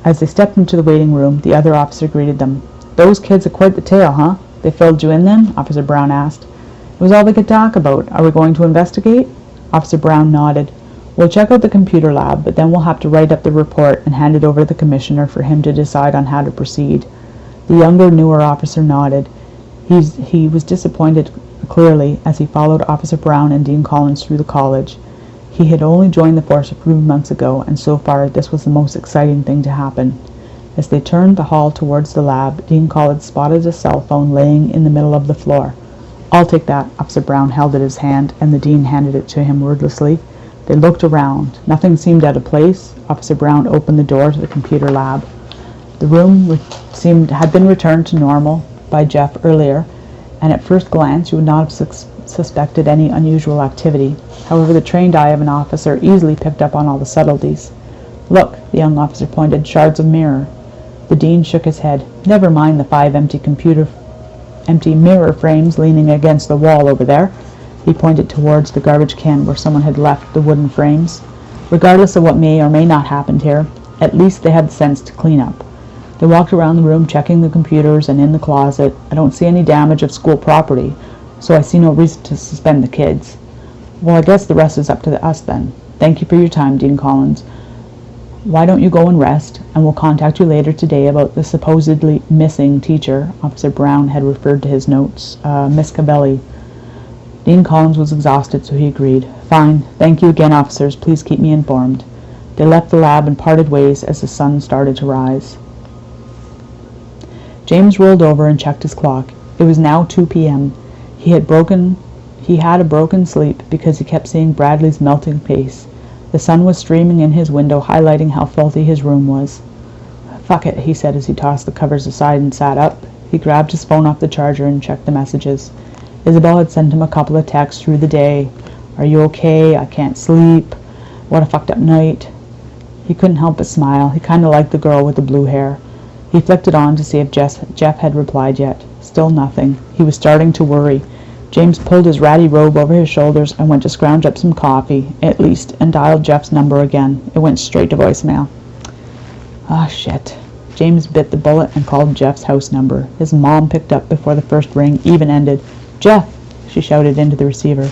As they stepped into the waiting room, the other officer greeted them. "Those kids are quite the tale, huh? They filled you in then?" Officer Brown asked. "It was all they could talk about. Are we going to investigate?" Officer Brown nodded. "We'll check out the computer lab, but then we'll have to write up the report and hand it over to the commissioner for him to decide on how to proceed." The younger, newer officer nodded. He was disappointed, clearly, as he followed Officer Brown and Dean Collins through the college. He had only joined the force a few months ago, and so far this was the most exciting thing to happen. As they turned the hall towards the lab, Dean Collins spotted a cell phone laying in the middle of the floor. "I'll take that." Officer Brown held it in his hand, and the dean handed it to him wordlessly. They looked around. Nothing seemed out of place. Officer Brown opened the door to the computer lab. The room had been returned to normal by Jeff earlier, and at first glance you would not have suspected any unusual activity. However, the trained eye of an officer easily picked up on all the subtleties. "Look," the young officer pointed, "shards of mirror." The dean shook his head. "Never mind the 5 empty mirror frames leaning against the wall over there." He pointed towards the garbage can where someone had left the wooden frames. "Regardless of what may or may not happen here, at least they had the sense to clean up." They walked around the room checking the computers and in the closet. "I don't see any damage of school property, so I see no reason to suspend the kids." "Well, I guess the rest is up to us then. Thank you for your time, Dean Collins. Why don't you go and rest, and we'll contact you later today about the supposedly missing teacher." Officer Brown had referred to his notes. Miss Cavelli. Dean Collins was exhausted, so he agreed. "Fine. Thank you again, officers. Please keep me informed." They left the lab and parted ways as the sun started to rise. James rolled over and checked his clock. It was now 2 p.m. He had a broken sleep because he kept seeing Bradley's melting face. The sun was streaming in his window, highlighting how filthy his room was. "Fuck it," he said as he tossed the covers aside and sat up. He grabbed his phone off the charger and checked the messages. Isabel had sent him a couple of texts through the day. "Are you okay? I can't sleep. What a fucked up night." He couldn't help but smile. He kind of liked the girl with the blue hair. He flicked it on to see if Jeff had replied yet. Still nothing. He was starting to worry. James pulled his ratty robe over his shoulders and went to scrounge up some coffee, at least, and dialed Jeff's number again. It went straight to voicemail. Ah, shit. James bit the bullet and called Jeff's house number. His mom picked up before the first ring even ended. "Jeff!" she shouted into the receiver.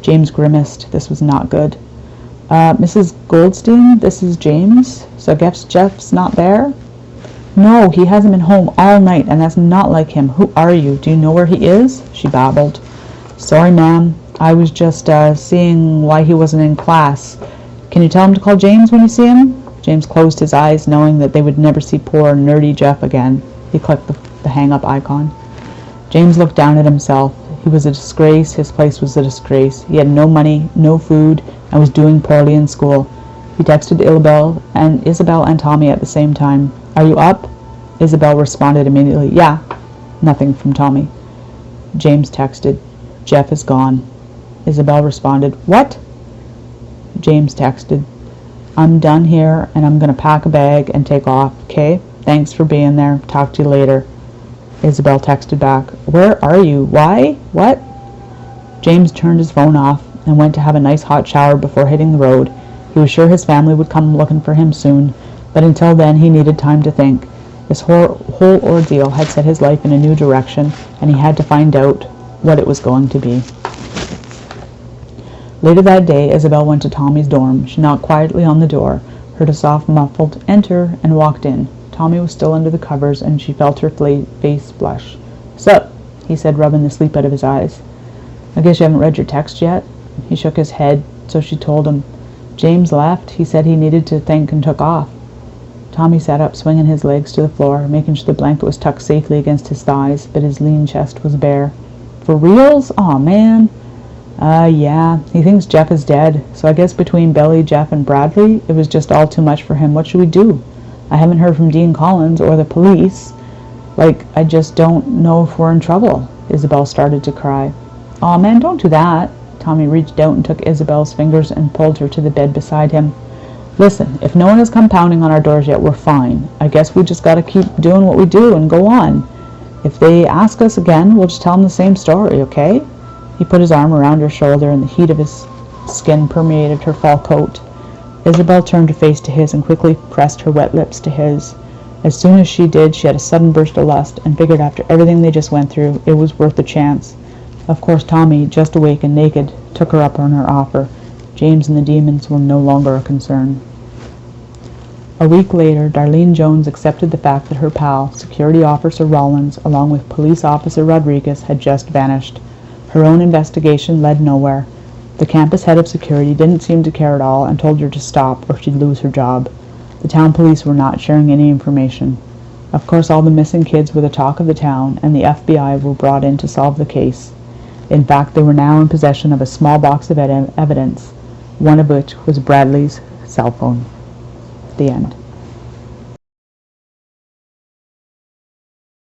James grimaced. This was not good. Mrs. Goldstein, this is James. So I guess Jeff's not there?" "No, he hasn't been home all night, and that's not like him. Who are you? Do you know where he is?" she babbled. "Sorry, ma'am. I was just seeing why he wasn't in class. Can you tell him to call James when you see him?" James closed his eyes, knowing that they would never see poor, nerdy Jeff again. He clicked the hang-up icon. James looked down at himself. He was a disgrace. His place was a disgrace. He had no money, no food, and was doing poorly in school. He texted Isabel and Tommy at the same time. "Are you up?" Isabel responded immediately. "Yeah." Nothing from Tommy. James texted, "Jeff is gone." Isabel responded, "What?" James texted, "I'm done here, and I'm going to pack a bag and take off, okay? Thanks for being there. Talk to you later." Isabel texted back, "Where are you? Why? What?" James turned his phone off and went to have a nice hot shower before hitting the road. He was sure his family would come looking for him soon, but until then he needed time to think. This whole ordeal had set his life in a new direction, and he had to find out what it was going to be. Later that day, Isabel went to Tommy's dorm. She knocked quietly on the door, heard a soft, muffled "enter," and walked in. Tommy was still under the covers, and she felt her face flush. "Sup?" he said, rubbing the sleep out of his eyes. "I guess you haven't read your text yet?" He shook his head, so she told him. "James left. He said he needed to think and took off." Tommy sat up, swinging his legs to the floor, making sure the blanket was tucked safely against his thighs, but his lean chest was bare. "For reals? Aw, man." Yeah. He thinks Jeff is dead, so I guess between Billy, Jeff, and Bradley, it was just all too much for him. What should we do? I haven't heard from Dean Collins or the police. I just don't know if we're in trouble." Isabel started to cry. "Aw, man, don't do that." Tommy reached out and took Isabel's fingers and pulled her to the bed beside him. "Listen, if no one has come pounding on our doors yet, we're fine. I guess we just gotta keep doing what we do and go on. If they ask us again, we'll just tell them the same story, okay?" He put his arm around her shoulder, and the heat of his skin permeated her fall coat. Isabel turned her face to his and quickly pressed her wet lips to his. As soon as she did, she had a sudden burst of lust and figured after everything they just went through, it was worth the chance. Of course, Tommy, just awake and naked, took her up on her offer. James and the demons were no longer a concern. A week later, Darlene Jones accepted the fact that her pal, Security Officer Rollins, along with Police Officer Rodriguez, had just vanished. Her own investigation led nowhere. The campus head of security didn't seem to care at all and told her to stop or she'd lose her job. The town police were not sharing any information. Of course, all the missing kids were the talk of the town, and the FBI were brought in to solve the case. In fact, they were now in possession of a small box of evidence, one of which was Bradley's cell phone. The end.